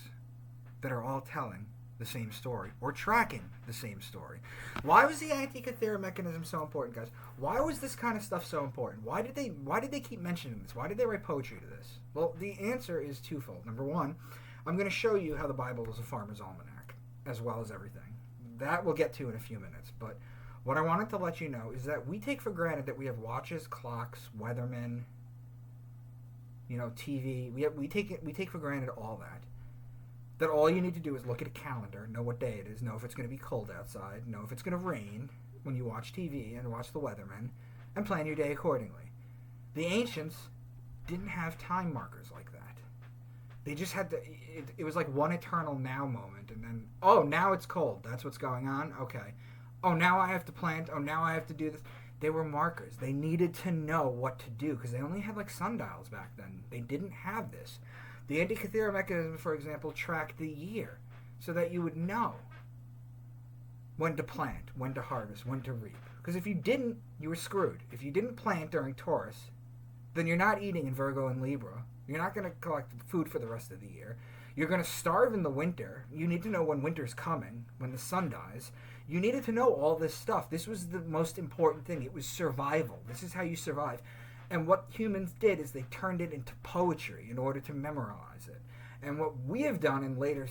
that are all telling the same story or tracking the same story. Why was the Antikythera mechanism so important, guys? Why was this kind of stuff so important? Why did they keep mentioning this? Why did they write poetry to this? Well, the answer is twofold. Number one, I'm going to show you how the Bible is a farmer's almanac, as well as everything. That we'll get to in a few minutes. But what I wanted to let you know is that we take for granted that we have watches, clocks, weathermen, TV. We take for granted all that. That all you need to do is look at a calendar, know what day it is, know if it's going to be cold outside, know if it's going to rain when you watch TV and watch the weathermen, and plan your day accordingly. The ancients didn't have time markers like that. They just had to, it was like one eternal now moment, and then, oh, now it's cold. That's what's going on? Okay. Oh, now I have to plant. Oh, now I have to do this. They were markers. They needed to know what to do because they only had like sundials back then. They didn't have this. The Antikythera mechanism, for example, tracked the year so that you would know when to plant, when to harvest, when to reap. Because if you didn't, you were screwed. If you didn't plant during Taurus, then you're not eating in Virgo and Libra. You're not going to collect food for the rest of the year. You're going to starve in the winter. You need to know when winter's coming, when the sun dies. You needed to know all this stuff. This was the most important thing. It was survival. This is how you survive. And what humans did is they turned it into poetry in order to memorize it. And what we have done in later,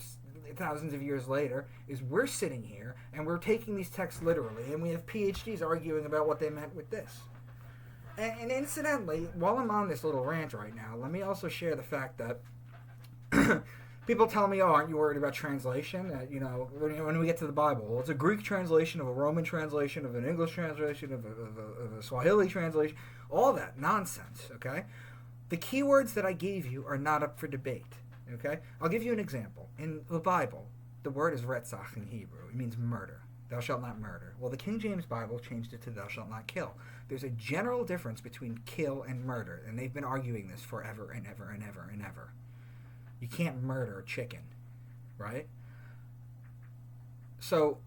thousands of years later, is we're sitting here and we're taking these texts literally, and we have PhDs arguing about what they meant with this. And incidentally, while I'm on this little rant right now, let me also share the fact that people tell me, oh, aren't you worried about translation? When we get to the Bible, well, it's a Greek translation of a Roman translation of an English translation of a Swahili translation. All that nonsense, okay? The keywords that I gave you are not up for debate, okay? I'll give you an example. In the Bible, the word is retzach in Hebrew. It means murder. Thou shalt not murder. Well, the King James Bible changed it to thou shalt not kill. There's a general difference between kill and murder, and they've been arguing this forever and ever and ever and ever. You can't murder a chicken, right? So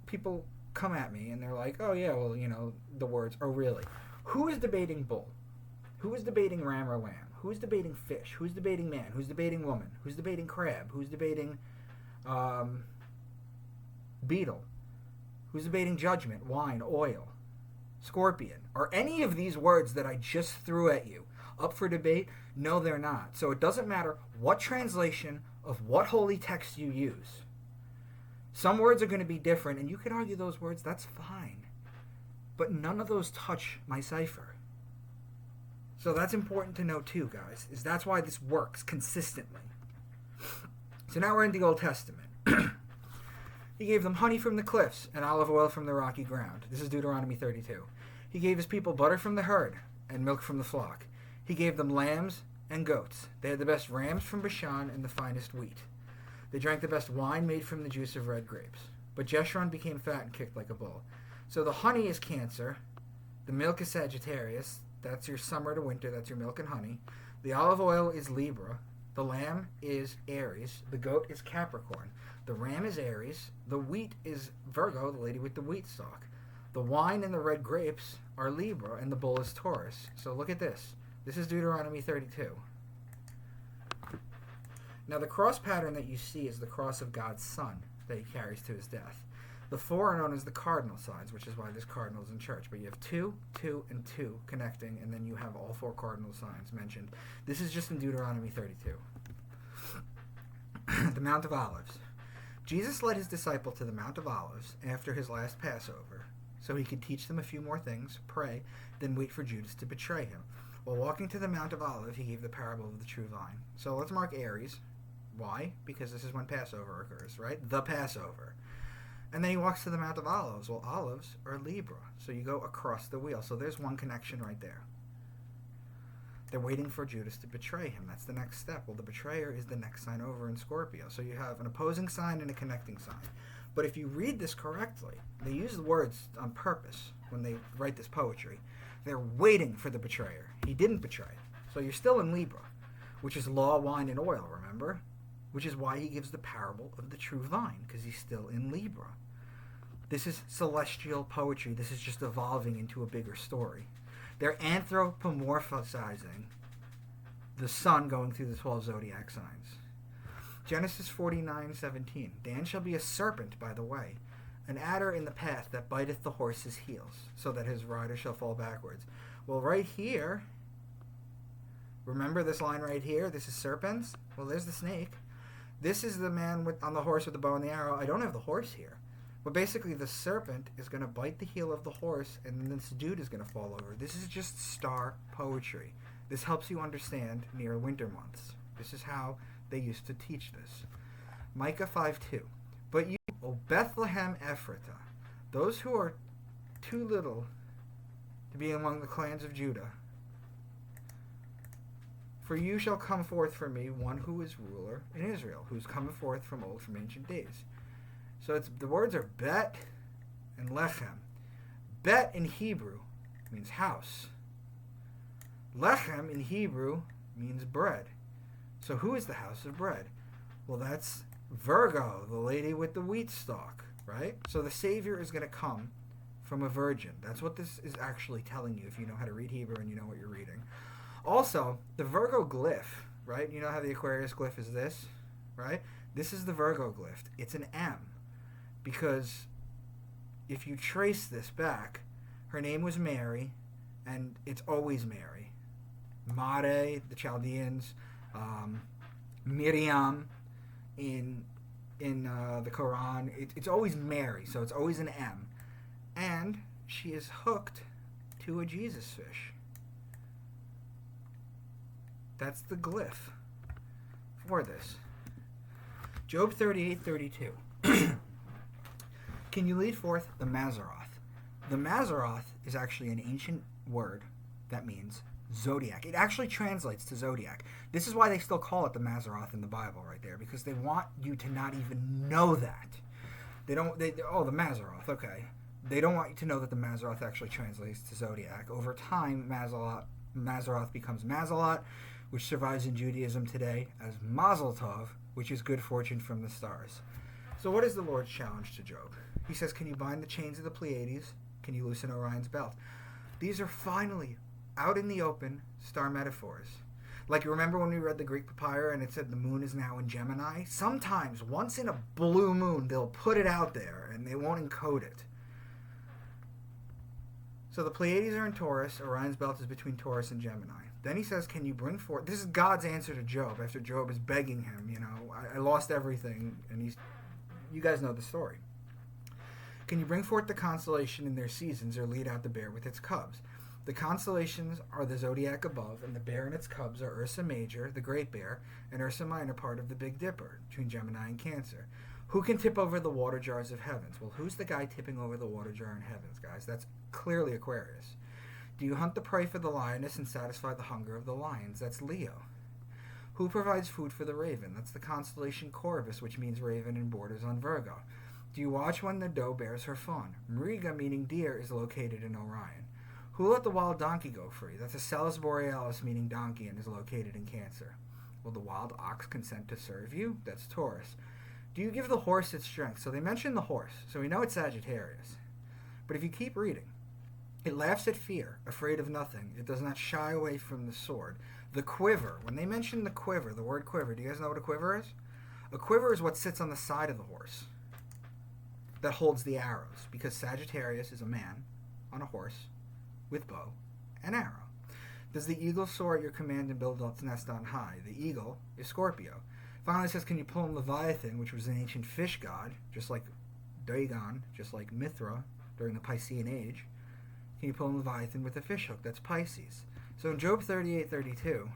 people come at me and they're like, oh yeah, well, the words, oh really? Who is debating bull? Who is debating ram or lamb? Who is debating fish? Who's debating man? Who's debating woman? Who's debating crab? Who's debating beetle? Who's debating judgment, wine, oil, scorpion? Are any of these words that I just threw at you up for debate? No, they're not. So it doesn't matter what translation of what holy text you use. Some words are going to be different, and you can argue those words, that's fine. But none of those touch my cipher. So that's important to know too, guys, is that's why this works consistently. So now we're in the Old Testament. He gave them honey from the cliffs and olive oil from the rocky ground. This is Deuteronomy 32. He gave his people butter from the herd and milk from the flock. He gave them lambs and goats. They had the best rams from Bashan and the finest wheat. They drank the best wine made from the juice of red grapes. But Jeshurun became fat and kicked like a bull. So the honey is Cancer. The milk is Sagittarius. That's your summer to winter. That's your milk and honey. The olive oil is Libra. The lamb is Aries. The goat is Capricorn. The ram is Aries. The wheat is Virgo, the lady with the wheat stalk. The wine and the red grapes are Libra, and the bull is Taurus. So look at this. This is Deuteronomy 32. Now the cross pattern that you see is the cross of God's Son that he carries to his death. The four are known as the cardinal signs, which is why this cardinal is in church. But you have 2, 2, and 2 connecting, and then you have all 4 cardinal signs mentioned. This is just in Deuteronomy 32. The Mount of Olives. Jesus led his disciple to the Mount of Olives after his last Passover, so he could teach them a few more things, pray, then wait for Judas to betray him. While walking to the Mount of Olives, he gave the parable of the true vine. So let's mark Aries. Why? Because this is when Passover occurs, right? The Passover. And then he walks to the Mount of Olives. Well, olives are Libra, so you go across the wheel. So there's one connection right there. They're waiting for Judas to betray him. That's the next step. Well, the betrayer is the next sign over in Scorpio. So you have an opposing sign and a connecting sign. But if you read this correctly, they use the words on purpose when they write this poetry. They're waiting for the betrayer. He didn't betray. So you're still in Libra, which is law, wine, and oil, remember? Which is why he gives the parable of the true vine, because he's still in Libra. This is celestial poetry. This is just evolving into a bigger story. They're anthropomorphizing the sun going through the 12 zodiac signs. Genesis 49:17. Dan shall be a serpent by the way, an adder in the path that biteth the horse's heels, so that his rider shall fall backwards. Well, right here, remember this line right here? This is serpents. Well, there's the snake. This is the man on the horse with the bow and the arrow. I don't have the horse here. But basically, the serpent is going to bite the heel of the horse, and then this dude is going to fall over. This is just star poetry. This helps you understand near winter months. This is how they used to teach this. Micah 5:2. But you, O Bethlehem Ephratah, those who are too little to be among the clans of Judah, for you shall come forth for me one who is ruler in Israel, who's come forth from old, from ancient days. So the words are Bet and Lechem. Bet in Hebrew means house. Lechem in Hebrew means bread. So who is the house of bread? Well, that's Virgo, the lady with the wheat stalk, right? So the Savior is going to come from a virgin. That's what this is actually telling you if you know how to read Hebrew and you know what you're reading. Also, the Virgo glyph, right? You know how the Aquarius glyph is this, right? This is the Virgo glyph. It's an M. Because if you trace this back, her name was Mary, and it's always Mary. Mare, the Chaldeans, Miriam in the Quran, it's always Mary, so it's always an M. And she is hooked to a Jesus fish. That's the glyph for this. Job 38:32. Can you lead forth the Mazzaroth? The Mazzaroth is actually an ancient word that means zodiac. It actually translates to zodiac. This is why they still call it the Mazzaroth in the Bible right there, because they want you to not even know that. The Mazzaroth, okay. They don't want you to know that the Mazzaroth actually translates to zodiac. Over time, Mazzaroth becomes Mazalot, which survives in Judaism today as Mazel Tov, which is good fortune from the stars. So what is the Lord's challenge to Job? He says, can you bind the chains of the Pleiades? Can you loosen Orion's belt? These are finally out in the open star metaphors. Like, you remember when we read the Greek papyri and it said the moon is now in Gemini? Sometimes, once in a blue moon, they'll put it out there and they won't encode it. So the Pleiades are in Taurus. Orion's belt is between Taurus and Gemini. Then he says, can you bring forth... This is God's answer to Job after Job is begging him, I lost everything, and you guys know the story. Can you bring forth the constellation in their seasons, or lead out the bear with its cubs? The constellations are the zodiac above, and the bear and its cubs are Ursa Major, the Great Bear, and Ursa Minor, part of the Big Dipper, between Gemini and Cancer. Who can tip over the water jars of heavens? Well, who's the guy tipping over the water jar in heavens, guys? That's clearly Aquarius. Do you hunt the prey for the lioness and satisfy the hunger of the lions? That's Leo. Who provides food for the raven? That's the constellation Corvus, which means raven and borders on Virgo. Do you watch when the doe bears her fawn? Mriga, meaning deer, is located in Orion. Who let the wild donkey go free? That's a Celis Borealis, meaning donkey, and is located in Cancer. Will the wild ox consent to serve you? That's Taurus. Do you give the horse its strength? So they mention the horse, so we know it's Sagittarius. But if you keep reading, it laughs at fear, afraid of nothing. It does not shy away from the sword. The quiver, when they mention the quiver, the word quiver, do you guys know what a quiver is? A quiver is what sits on the side of the horse that holds the arrows, because Sagittarius is a man on a horse with bow and arrow. Does the eagle soar at your command and build its nest on high? The eagle is Scorpio. Finally, it says, can you pull in Leviathan, which was an ancient fish god, just like Dagon, just like Mithra during the Piscean Age? Can you pull in Leviathan with a fish hook? That's Pisces. So in Job 38:32,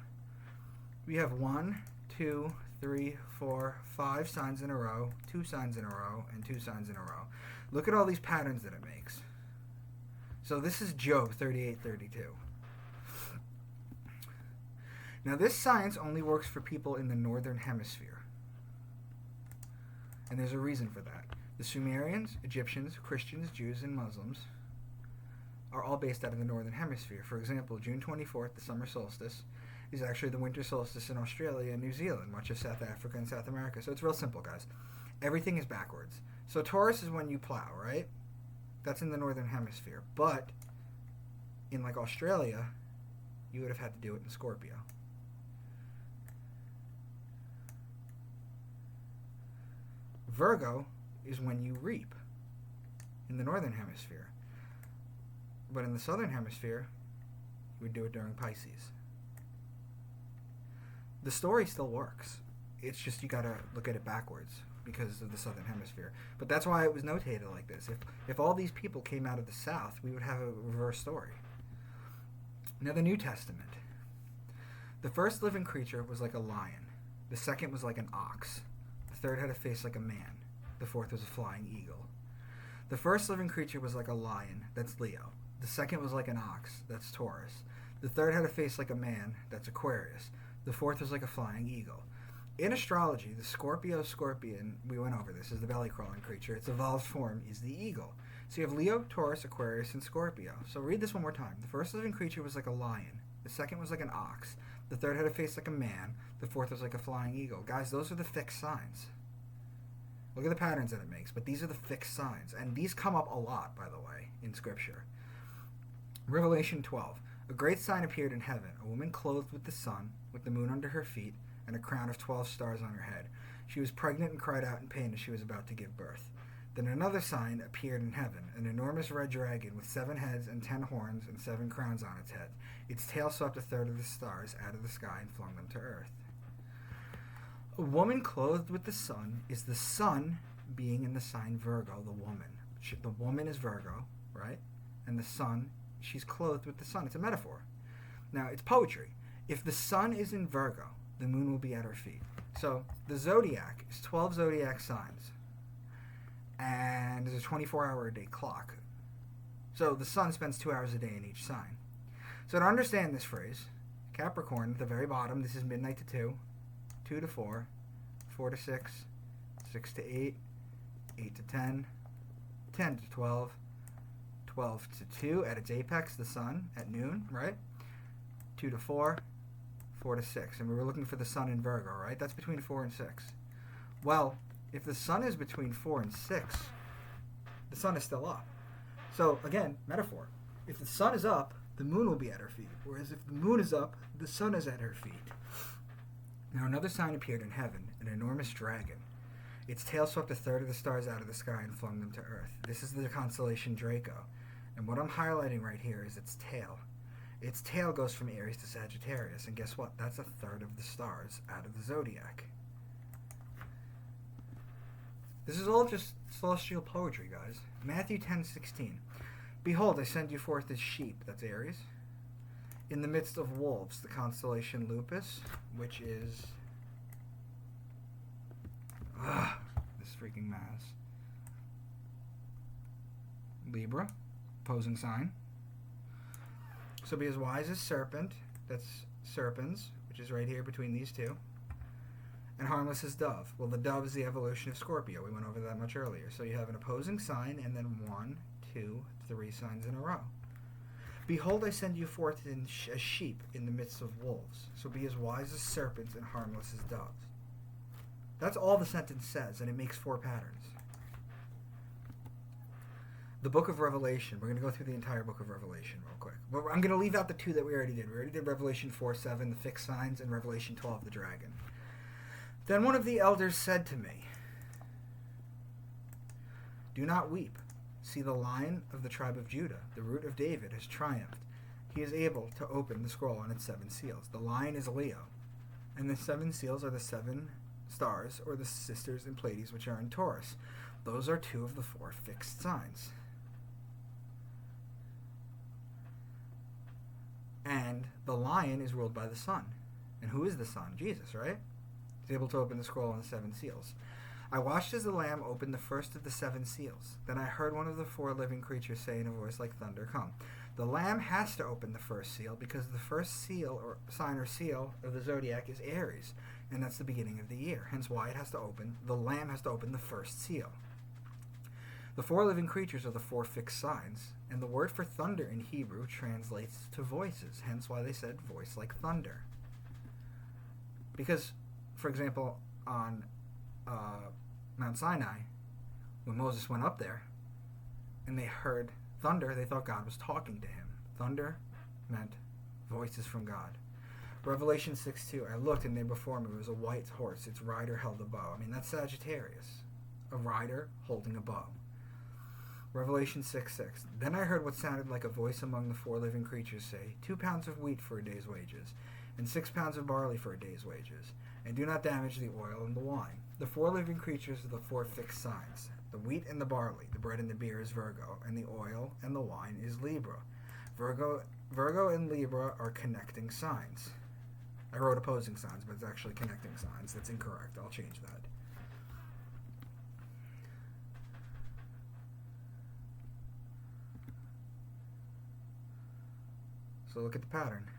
we have 1, 2, 3, 4, 5 signs in a row, 2 signs in a row, and 2 signs in a row. Look at all these patterns that it makes. So this is Job 38:32. Now this science only works for people in the northern hemisphere. And there's a reason for that. The Sumerians, Egyptians, Christians, Jews, and Muslims are all based out of the northern hemisphere. For example, June 24th, the summer solstice, is actually the winter solstice in Australia and New Zealand, much of South Africa and South America. So it's real simple, guys. Everything is backwards. So Taurus is when you plow, right? That's in the northern hemisphere. But in like Australia, you would have had to do it in Scorpio. Virgo is when you reap in the northern hemisphere. But in the southern hemisphere, you would do it during Pisces. The story still works. It's just you gotta look at it backwards because of the southern hemisphere. But that's why it was notated like this. If all these people came out of the south, we would have a reverse story. Now the New Testament. The first living creature was like a lion. The second was like an ox. The third had a face like a man. The fourth was a flying eagle. The first living creature was like a lion. That's Leo. The second was like an ox. That's Taurus. The third had a face like a man. That's Aquarius. The fourth was like a flying eagle. In astrology, the Scorpion, we went over this, is the belly-crawling creature. Its evolved form is the eagle. So you have Leo, Taurus, Aquarius, and Scorpio. So read this one more time. The first living creature was like a lion. The second was like an ox. The third had a face like a man. The fourth was like a flying eagle. Guys, those are the fixed signs. Look at the patterns that it makes, but these are the fixed signs. And these come up a lot, by the way, in Scripture. Revelation 12. A great sign appeared in heaven, a woman clothed with the sun, with the moon under her feet, and a crown of 12 stars on her head. She was pregnant and cried out in pain as she was about to give birth. Then another sign appeared in heaven, an enormous red dragon with 7 heads and 10 horns and 7 crowns on its head. Its tail swept a third of the stars out of the sky and flung them to earth. A woman clothed with the sun is the sun being in the sign Virgo, the woman. The woman is Virgo, right? And the sun, she's clothed with the sun. It's a metaphor. Now, it's poetry. If the sun is in Virgo, the moon will be at her feet. So the zodiac is 12 zodiac signs. And there's a 24-hour-a-day clock. So the sun spends 2 hours a day in each sign. So to understand this phrase, Capricorn, at the very bottom, this is midnight to 2, 2 to 4, 4 to 6, 6 to 8, 8 to 10, 10 to 12, 12 to 2 at its apex, the sun, at noon, right? 2 to 4, 4 to 6. And we were looking for the sun in Virgo, right? That's between 4 and 6. Well, if the sun is between 4 and 6, the sun is still up. So, again, metaphor. If the sun is up, the moon will be at her feet. Whereas if the moon is up, the sun is at her feet. Now another sign appeared in heaven, an enormous dragon. Its tail swept a third of the stars out of the sky and flung them to earth. This is the constellation Draco. And what I'm highlighting right here is its tail. Its tail goes from Aries to Sagittarius. And guess what? That's a third of the stars out of the zodiac. This is all just celestial poetry, guys. Matthew 10:16. Behold, I send you forth as sheep, that's Aries, in the midst of wolves, the constellation Lupus, which is this freaking mass. Libra, opposing sign. So be as wise as serpent, that's serpens, which is right here between these two, and harmless as dove. Well, the dove is the evolution of Scorpio. We went over that much earlier. So you have an opposing sign and then 1, 2, 3 signs in a row. Behold, I send you forth as sheep in the midst of wolves. So be as wise as serpents and harmless as doves. That's all the sentence says, and it makes 4 patterns. The book of Revelation. We're going to go through the entire book of Revelation real quick. But I'm going to leave out the 2 that we already did. We already did Revelation 4:7, the fixed signs, and Revelation 12, the dragon. Then one of the elders said to me, do not weep. See, the Lion of the tribe of Judah, the root of David, has triumphed. He is able to open the scroll and its 7 seals. The lion is Leo, and the 7 seals are the 7 stars, or the sisters and Pleiades, which are in Taurus. Those are 2 of the 4 fixed signs. And the lion is ruled by the sun. And who is the sun? Jesus, right? He's able to open the scroll and the 7 seals. I watched as the Lamb opened the first of the 7 seals. Then I heard one of the 4 living creatures say in a voice like thunder, "Come." The Lamb has to open the first seal because the first seal or sign or seal of the zodiac is Aries, and that's the beginning of the year. Hence why the Lamb has to open the first seal. The 4 living creatures are the 4 fixed signs, and the word for thunder in Hebrew translates to voices, hence why they said voice like thunder. Because, for example, on Mount Sinai, when Moses went up there and they heard thunder, they thought God was talking to him. Thunder meant voices from God. Revelation 6:2, I looked and there before me was a white horse. Its rider held a bow. I mean, that's Sagittarius. A rider holding a bow. Revelation 6:6, then I heard what sounded like a voice among the 4 living creatures say, 2 pounds of wheat for a day's wages, and 6 pounds of barley for a day's wages, and do not damage the oil and the wine. The 4 living creatures are the 4 fixed signs. The wheat and the barley, the bread and the beer is Virgo, and the oil and the wine is Libra. Virgo and Libra are connecting signs. I wrote opposing signs, but it's actually connecting signs. That's incorrect. I'll change that. So look at the pattern.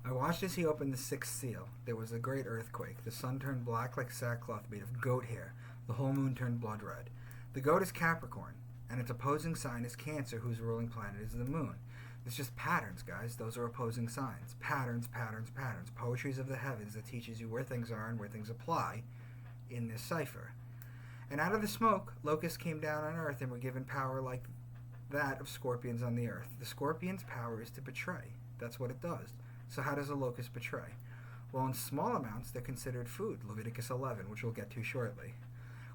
I watched as he opened the 6th seal. There was a great earthquake. The sun turned black like sackcloth made of goat hair. The whole moon turned blood red. The goat is Capricorn, and its opposing sign is Cancer, whose ruling planet is the moon. It's just patterns, guys. Those are opposing signs. Patterns, patterns, patterns. Poetries of the heavens that teaches you where things are and where things apply in this cipher. And out of the smoke, locusts came down on earth and were given power like that of scorpions on the earth. The scorpion's power is to betray. That's what it does. So how does a locust betray? Well, in small amounts, they're considered food, Leviticus 11, which we'll get to shortly.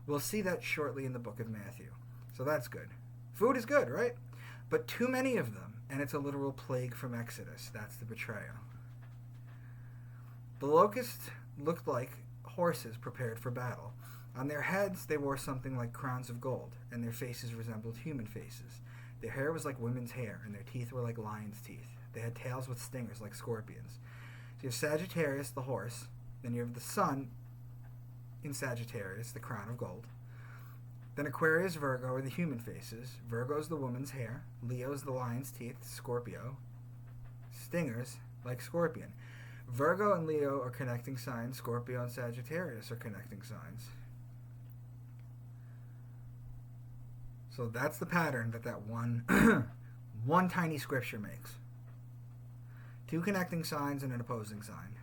We'll see that shortly in the book of Matthew. So that's good. Food is good, right? But too many of them, and it's a literal plague from Exodus. That's the betrayal. The locusts looked like horses prepared for battle. On their heads, they wore something like crowns of gold, and their faces resembled human faces. Their hair was like women's hair, and their teeth were like lions' teeth. They had tails with stingers like scorpions. So you have Sagittarius, the horse. Then you have the sun in Sagittarius, the crown of gold. Then Aquarius, Virgo are the human faces. Virgo is the woman's hair. Leo is the lion's teeth. Scorpio. Stingers like scorpion. Virgo and Leo are connecting signs. Scorpio and Sagittarius are connecting signs. So that's the pattern that one tiny scripture makes. 2 connecting signs and an opposing sign.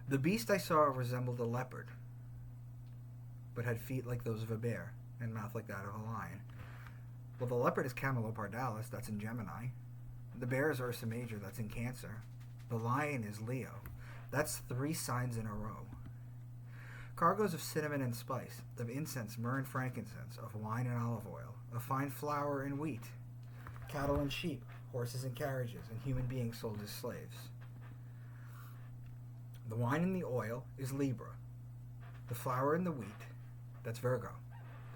The beast I saw resembled a leopard, but had feet like those of a bear and mouth like that of a lion. Well, the leopard is Camelopardalis, that's in Gemini. The bear is Ursa Major, that's in Cancer. The lion is Leo. That's 3 signs in a row. Cargoes of cinnamon and spice, of incense, myrrh and frankincense, of wine and olive oil, of fine flour and wheat, cattle and sheep, horses and carriages, and human beings sold as slaves. The wine and the oil is Libra. The flour and the wheat, that's Virgo.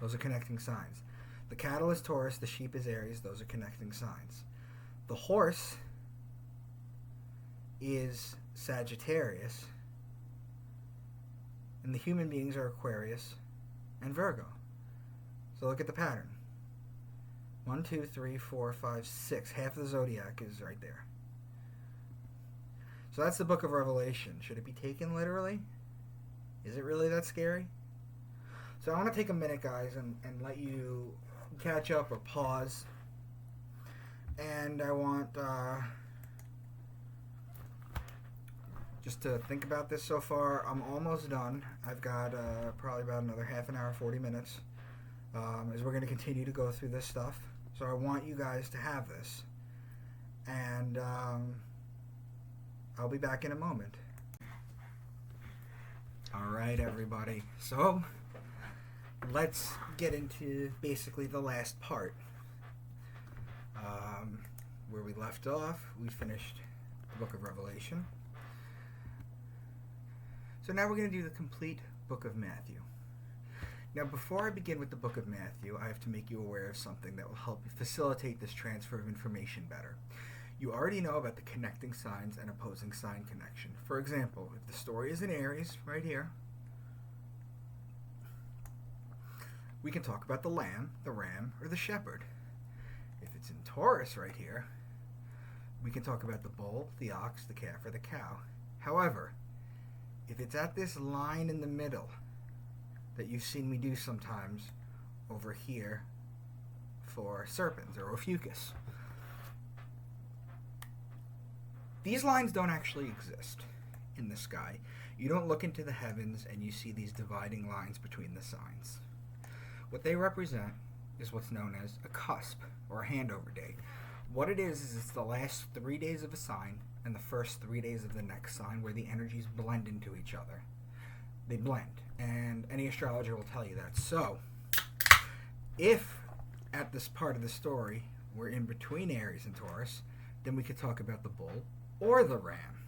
Those are connecting signs. The cattle is Taurus, the sheep is Aries, those are connecting signs. The horse is Sagittarius, and the human beings are Aquarius and Virgo. So look at the pattern. 1, 2, 3, 4, 5, 6. Half of the zodiac is right there. So that's the book of Revelation. Should it be taken literally? Is it really that scary? So I want to take a minute, guys, and let you catch up or pause. And I want just to think about this so far. I'm almost done. I've got probably about another half an hour, 40 minutes, as we're going to continue to go through this stuff. So I want you guys to have this. And I'll be back in a moment. All right, everybody. So let's get into basically the last part. Where we left off, we finished the book of Revelation. So now we're going to do the complete book of Matthew. Now, before I begin with the book of Matthew, I have to make you aware of something that will help facilitate this transfer of information better. You already know about the connecting signs and opposing sign connection. For example, if the story is in Aries, right here, we can talk about the lamb, the ram, or the shepherd. If it's in Taurus right here, we can talk about the bull, the ox, the calf, or the cow. However, if it's at this line in the middle that you've seen me do sometimes over here for serpents or Ophiuchus, these lines don't actually exist in the sky. You don't look into the heavens and you see these dividing lines between the signs. What they represent is what's known as a cusp or a handover day. What it is it's the last 3 days of a sign and the first 3 days of the next sign where the energies blend into each other. They blend, and any astrologer will tell you that. So, if at this part of the story we're in between Aries and Taurus, then we could talk about the bull or the ram.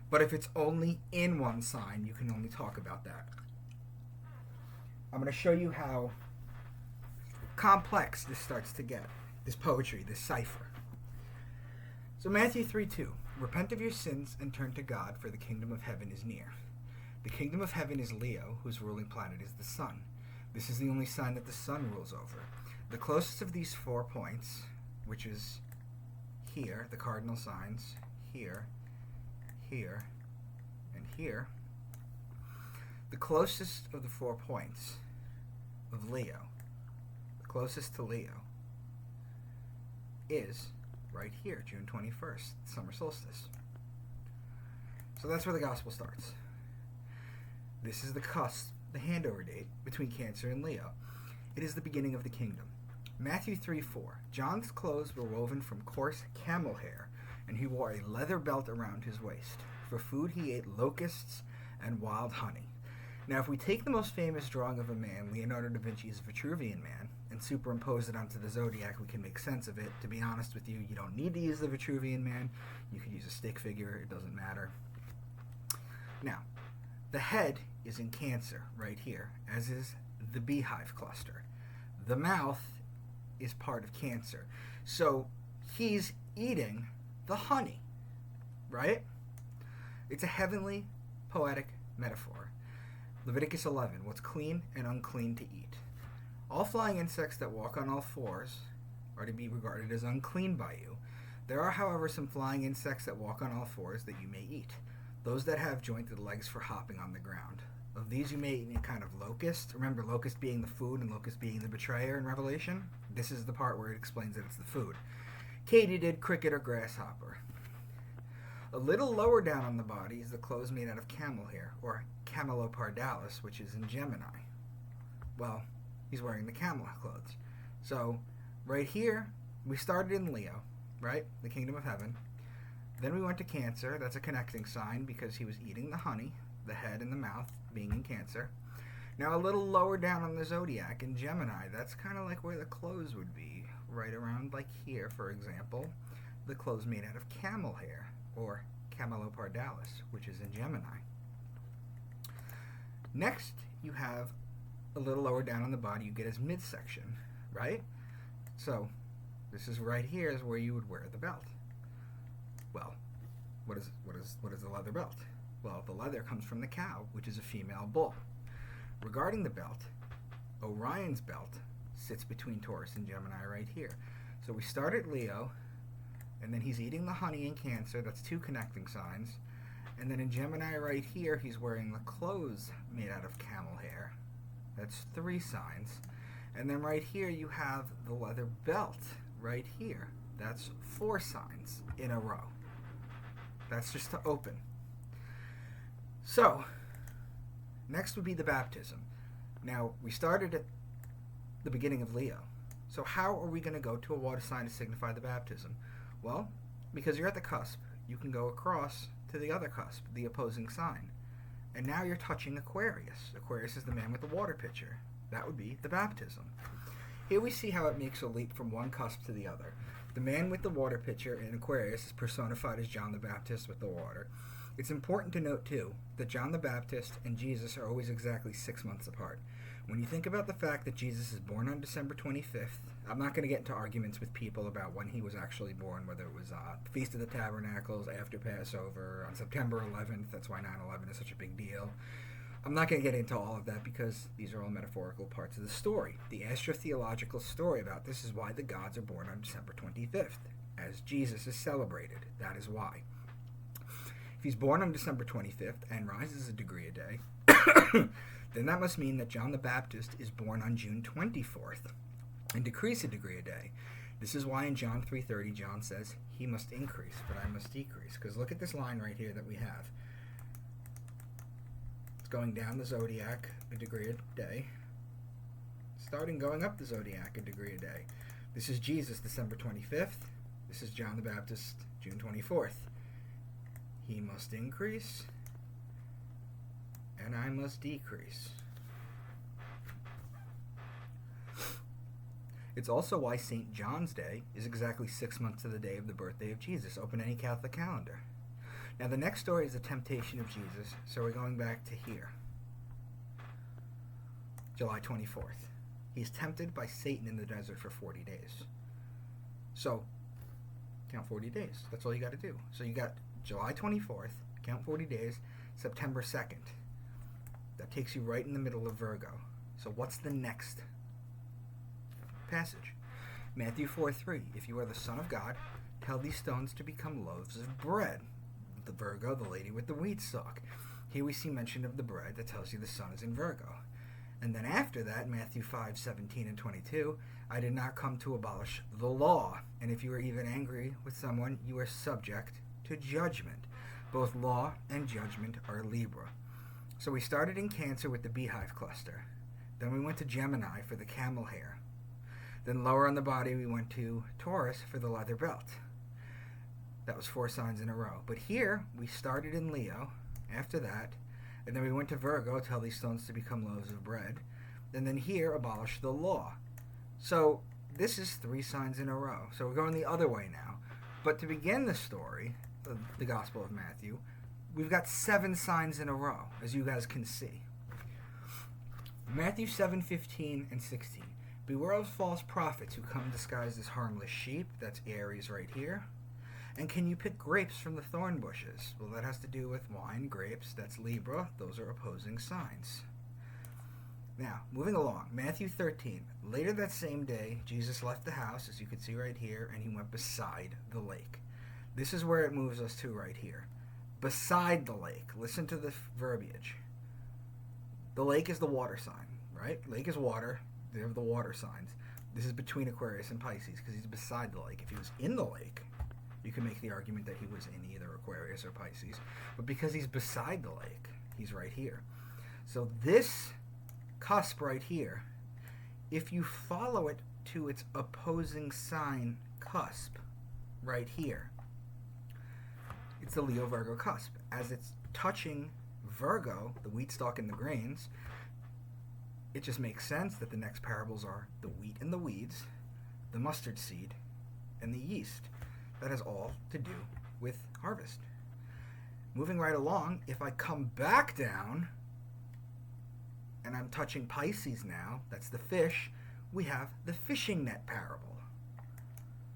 But if it's only in one sign, you can only talk about that. I'm going to show you how complex this starts to get, this poetry, this cipher. So Matthew 3:2, repent of your sins and turn to God, for the kingdom of heaven is near. The kingdom of heaven is Leo, whose ruling planet is the sun. This is the only sign that the sun rules over. The closest of these 4 points, which is here, the cardinal signs, here, here, and here, the closest of the 4 points of Leo, the closest to Leo, is right here, June 21st, summer solstice. So that's where the gospel starts. This is the cusp, the handover date between Cancer and Leo. It is the beginning of the kingdom. Matthew 3:4, John's clothes were woven from coarse camel hair, and he wore a leather belt around his waist. For food he ate locusts and wild honey. Now, if we take the most famous drawing of a man, Leonardo da Vinci's Vitruvian Man, and superimpose it onto the zodiac, we can make sense of it. To be honest with you, you don't need to use the Vitruvian Man. You could use a stick figure. It doesn't matter. Now, the head is in Cancer right here, as is the beehive cluster. The mouth is part of Cancer. So he's eating the honey, right? It's a heavenly, poetic metaphor. Leviticus 11, what's clean and unclean to eat. All flying insects that walk on all fours are to be regarded as unclean by you. There are, however, some flying insects that walk on all fours that you may eat. Those that have jointed legs for hopping on the ground. Of these you may eat any kind of locust. Remember, locust being the food and locust being the betrayer in Revelation? This is the part where it explains that it's the food. Katydid, cricket, or grasshopper. A little lower down on the body is the clothes made out of camel hair, or camelopardalis, which is in Gemini. Well, he's wearing the camel clothes. So, right here, we started in Leo, right? The kingdom of heaven. Then we went to Cancer. That's a connecting sign because he was eating the honey, the head and the mouth being in Cancer. Now, a little lower down on the zodiac in Gemini, that's kind of like where the clothes would be, right around like here, for example. The clothes made out of camel hair, or camelopardalis, which is in Gemini. Next, you have a little lower down on the body, you get his midsection, right? So, this is right here is where you would wear the belt. Well, what is the leather belt? Well, the leather comes from the cow, which is a female bull. Regarding the belt, Orion's belt sits between Taurus and Gemini right here. So we start at Leo, and then he's eating the honey in Cancer. That's 2 connecting signs. And then in Gemini right here, he's wearing the clothes made out of camel hair. That's 3 signs. And then right here, you have the leather belt right here. That's 4 signs in a row. That's just to open. So, next would be the baptism. Now, we started at the beginning of Leo. So how are we going to go to a water sign to signify the baptism? Well, because you're at the cusp, you can go across to the other cusp, the opposing sign. And now you're touching Aquarius. Aquarius is the man with the water pitcher. That would be the baptism. Here we see how it makes a leap from one cusp to the other. The man with the water pitcher in Aquarius is personified as John the Baptist with the water. It's important to note, too, that John the Baptist and Jesus are always exactly 6 months apart. When you think about the fact that Jesus is born on December 25th, I'm not going to get into arguments with people about when he was actually born, whether it was the Feast of the Tabernacles, after Passover, on September 11th, that's why 9/11 is such a big deal. I'm not going to get into all of that because these are all metaphorical parts of the story. The astrotheological story about this is why the gods are born on December 25th, as Jesus is celebrated. That is why. If he's born on December 25th and rises a degree a day, then that must mean that John the Baptist is born on June 24th and decrease a degree a day. This is why in John 3:30, John says, he must increase, but I must decrease. Because look at this line right here that we have. It's going down the zodiac a degree a day, starting going up the zodiac a degree a day. This is Jesus, December 25th. This is John the Baptist, June 24th. He must increase, and I must decrease. It's also why St. John's Day is exactly 6 months to the day of the birthday of Jesus. Open any Catholic calendar. Now, the next story is the temptation of Jesus, so we're going back to here. July 24th. He's tempted by Satan in the desert for 40 days. So, count 40 days. That's all you got to do. So you got July 24th, count 40 days, September 2nd. That takes you right in the middle of Virgo. So what's the next passage? Matthew 4:3. If you are the Son of God, tell these stones to become loaves of bread. The Virgo, the lady with the wheat stalk. Here we see mention of the bread that tells you the sun is in Virgo. And then after that, Matthew 5:17 and 22, I did not come to abolish the law. And if you are even angry with someone, you are subject to judgment. Both law and judgment are Libra. So we started in Cancer with the beehive cluster. Then we went to Gemini for the camel hair. Then lower on the body, we went to Taurus for the leather belt. That was 4 signs in a row. But here, we started in Leo after that. And then we went to Virgo, tell these stones to become loaves of bread. And then here, abolish the law. So this is 3 signs in a row. So we're going the other way now. But to begin the story, the Gospel of Matthew, we've got 7 signs in a row, as you guys can see. Matthew 7:15 and 16. Beware of false prophets who come disguised as harmless sheep. That's Aries right here. And can you pick grapes from the thorn bushes? Well, that has to do with wine, grapes. That's Libra. Those are opposing signs. Now, moving along. Matthew 13. Later that same day, Jesus left the house, as you can see right here, and he went beside the lake. This is where it moves us to right here. Beside the lake. Listen to the verbiage. The lake is the water sign, right? Lake is water. They have the water signs. This is between Aquarius and Pisces because he's beside the lake. If he was in the lake, you can make the argument that he was in either Aquarius or Pisces. But because he's beside the lake, he's right here. So this cusp right here, if you follow it to its opposing sign cusp right here, it's the Leo-Virgo cusp. As it's touching Virgo, the wheat stalk and the grains, it just makes sense that the next parables are the wheat and the weeds, the mustard seed, and the yeast. That has all to do with harvest. Moving right along, if I come back down, and I'm touching Pisces now, that's the fish, we have the fishing net parable.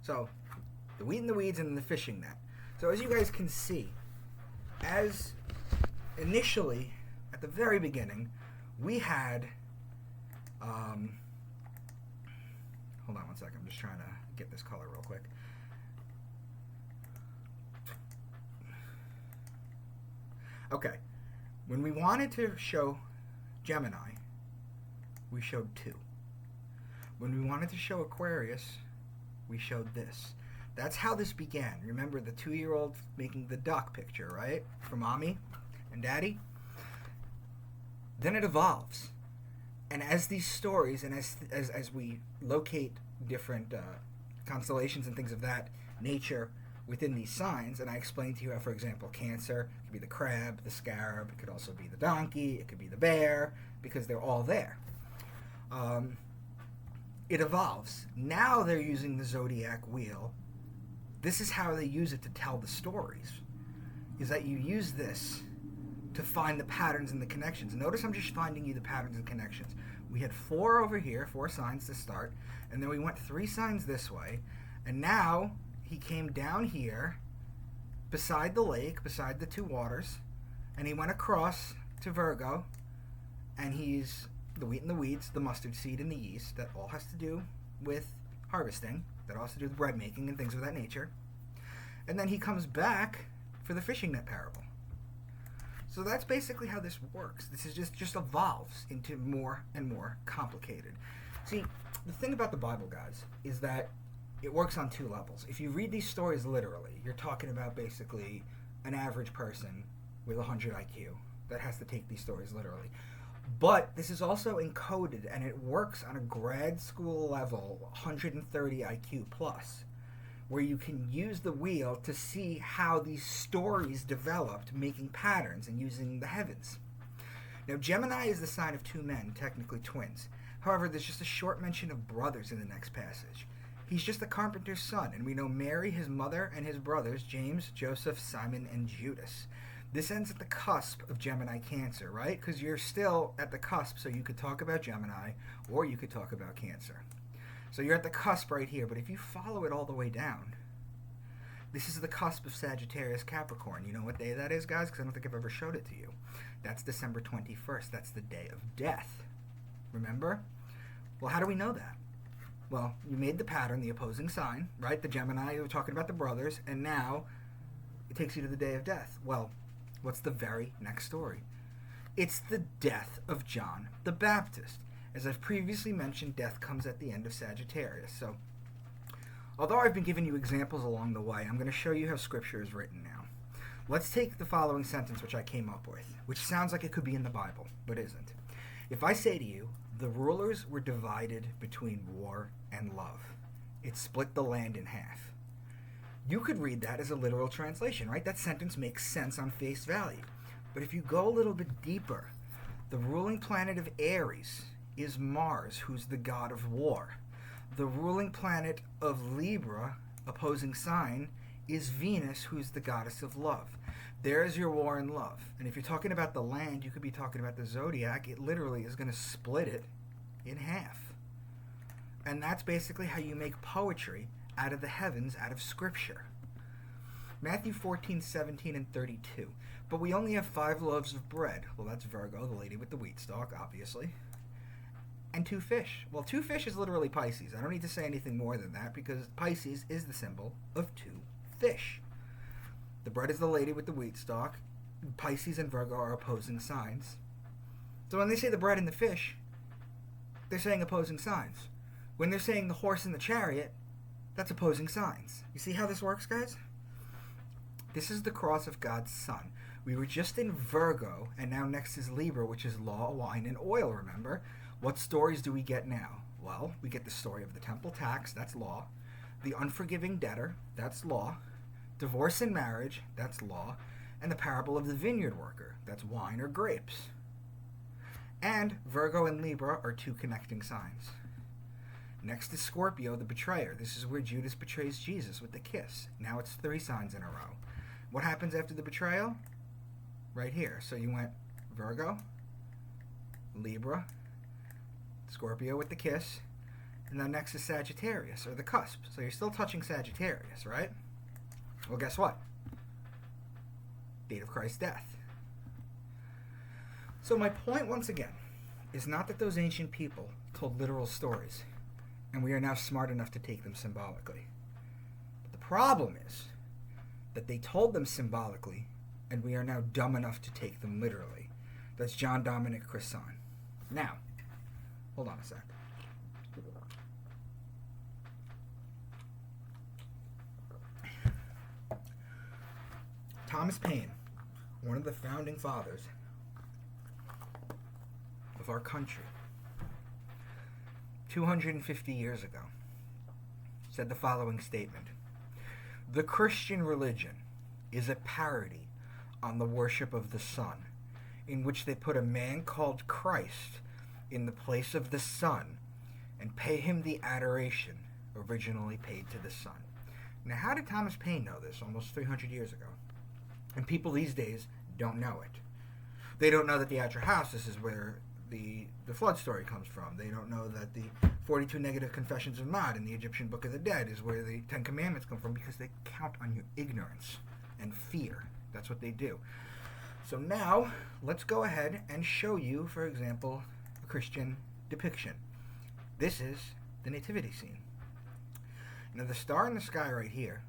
So, the wheat and the weeds and the fishing net. So as you guys can see, as initially, at the very beginning, we had, hold on one second, I'm just trying to get this color real quick. Okay, when we wanted to show Gemini, we showed 2. When we wanted to show Aquarius, we showed this. That's how this began. Remember the 2-year-old making the duck picture, right? For mommy and daddy? Then it evolves. And as these stories, and as we locate different constellations and things of that nature within these signs, and I explained to you how, for example, Cancer could be the crab, the scarab, it could also be the donkey, it could be the bear, because they're all there. It evolves. Now they're using the zodiac wheel. This is how they use it to tell the stories. is that you use this to find the patterns and the connections. Notice I'm just finding you the patterns and connections. We had 4 over here, 4 signs to start, and then we went 3 signs this way, and now he came down here beside the lake, beside the 2 waters, and he went across to Virgo, and he's the wheat and the weeds, the mustard seed and the yeast. That all has to do with harvesting. That all has to do with bread making and things of that nature. And then he comes back for the fishing net parable. So that's basically how this works. This is just evolves into more and more complicated. See, the thing about the Bible, guys, is that it works on 2 levels. If you read these stories literally, you're talking about basically an average person with 100 IQ that has to take these stories literally. But this is also encoded, and it works on a grad school level, 130 IQ plus, where you can use the wheel to see how these stories developed, making patterns and using the heavens. Now, Gemini is the sign of 2 men, technically twins. However, there's just a short mention of brothers in the next passage. He's just a carpenter's son, and we know Mary, his mother, and his brothers, James, Joseph, Simon, and Judas. This ends at the cusp of Gemini Cancer, right? Because you're still at the cusp, so you could talk about Gemini, or you could talk about Cancer. So you're at the cusp right here, but if you follow it all the way down, this is the cusp of Sagittarius Capricorn. You know what day that is, guys? Because I don't think I've ever showed it to you. That's December 21st. That's the day of death. Remember? Well, how do we know that? Well, you made the pattern, the opposing sign, right? The Gemini, you were talking about the brothers, and now it takes you to the day of death. Well, what's the very next story? It's the death of John the Baptist. As I've previously mentioned, death comes at the end of Sagittarius. So, although I've been giving you examples along the way, I'm going to show you how Scripture is written now. Let's take the following sentence, which I came up with, which sounds like it could be in the Bible, but isn't. If I say to you, the rulers were divided between war and love, it split the land in half. You could read that as a literal translation, right? That sentence makes sense on face value. But if you go a little bit deeper, the ruling planet of Aries is Mars, who's the god of war. The ruling planet of Libra, opposing sign, is Venus, who's the goddess of love. There's your war and love. And if you're talking about the land, you could be talking about the zodiac. It literally is going to split it in half. And that's basically how you make poetry out of the heavens, out of Scripture. Matthew 14, 17, and 32. But we only have 5 loaves of bread. Well, that's Virgo, the lady with the wheat stalk, obviously. And 2 fish. Well, 2 fish is literally Pisces. I don't need to say anything more than that because Pisces is the symbol of 2 fish. The bread is the lady with the wheat stalk. Pisces and Virgo are opposing signs. So when they say the bread and the fish, they're saying opposing signs. When they're saying the horse and the chariot, that's opposing signs. You see how this works, guys? This is the cross of God's Son. We were just in Virgo, and now next is Libra, which is law, wine, and oil, remember? What stories do we get now? Well, we get the story of the temple tax, that's law. The unforgiving debtor, that's law. Divorce and marriage, that's law. And the parable of the vineyard worker, that's wine or grapes. And Virgo and Libra are 2 connecting signs. Next is Scorpio, the betrayer. This is where Judas betrays Jesus with the kiss. Now it's 3 signs in a row. What happens after the betrayal? Right here. So you went Virgo, Libra, Scorpio with the kiss, and then next is Sagittarius, or the cusp. So you're still touching Sagittarius, right? Well, guess what? Date of Christ's death. So my point, once again, is not that those ancient people told literal stories, and we are now smart enough to take them symbolically. But the problem is that they told them symbolically, and we are now dumb enough to take them literally. That's John Dominic Cresson. Now, hold on a sec. Thomas Paine, one of the founding fathers of our country, 250 years ago, said the following statement: "The Christian religion is a parody on the worship of the sun, in which they put a man called Christ in the place of the sun and pay him the adoration originally paid to the sun." Now, how did Thomas Paine know this almost 300 years ago? And people these days don't know it. They don't know that the Atrahasis is where the flood story comes from. They don't know that the 42 negative confessions of Ma'at in the Egyptian Book of the Dead is where the 10 Commandments come from, because they count on your ignorance and fear. That's what they do. So now, let's go ahead and show you, for example, a Christian depiction. This is the nativity scene. Now the star in the sky right here,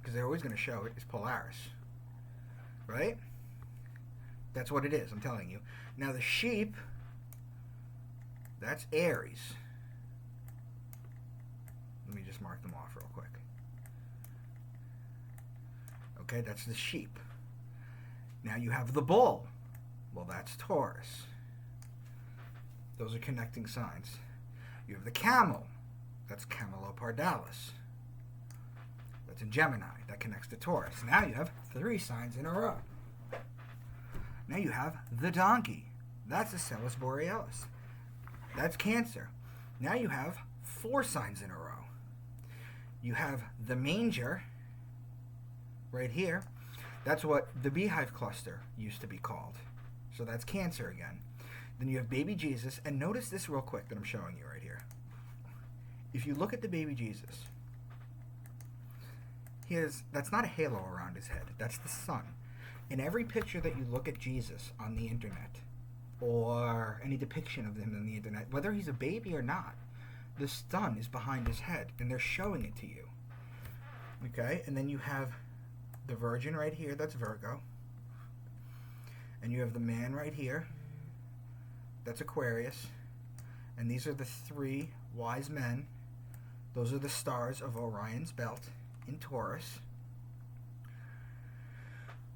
because they're always going to show it, is Polaris. Right? That's what it is, I'm telling you. Now the sheep, that's Aries. Let me just mark them off real quick. Okay, that's the sheep. Now you have the bull. Well, that's Taurus. Those are connecting signs. You have the camel. That's Camelopardalis. That's in Gemini. That connects to Taurus. Now you have 3 signs in a row. Now you have the donkey. That's Ascellus Borealis. That's Cancer. Now you have 4 signs in a row. You have the manger right here. That's what the beehive cluster used to be called. So that's Cancer again. Then you have baby Jesus. And notice this real quick that I'm showing you right here. If you look at the baby Jesus, that's not a halo around his head. That's the sun. In every picture that you look at Jesus on the internet, or any depiction of him on the internet, whether he's a baby or not, the sun is behind his head, and they're showing it to you. Okay? And then you have the Virgin right here, that's Virgo. And you have the man right here, that's Aquarius. And these are the 3 wise men. Those are the stars of Orion's belt in Taurus.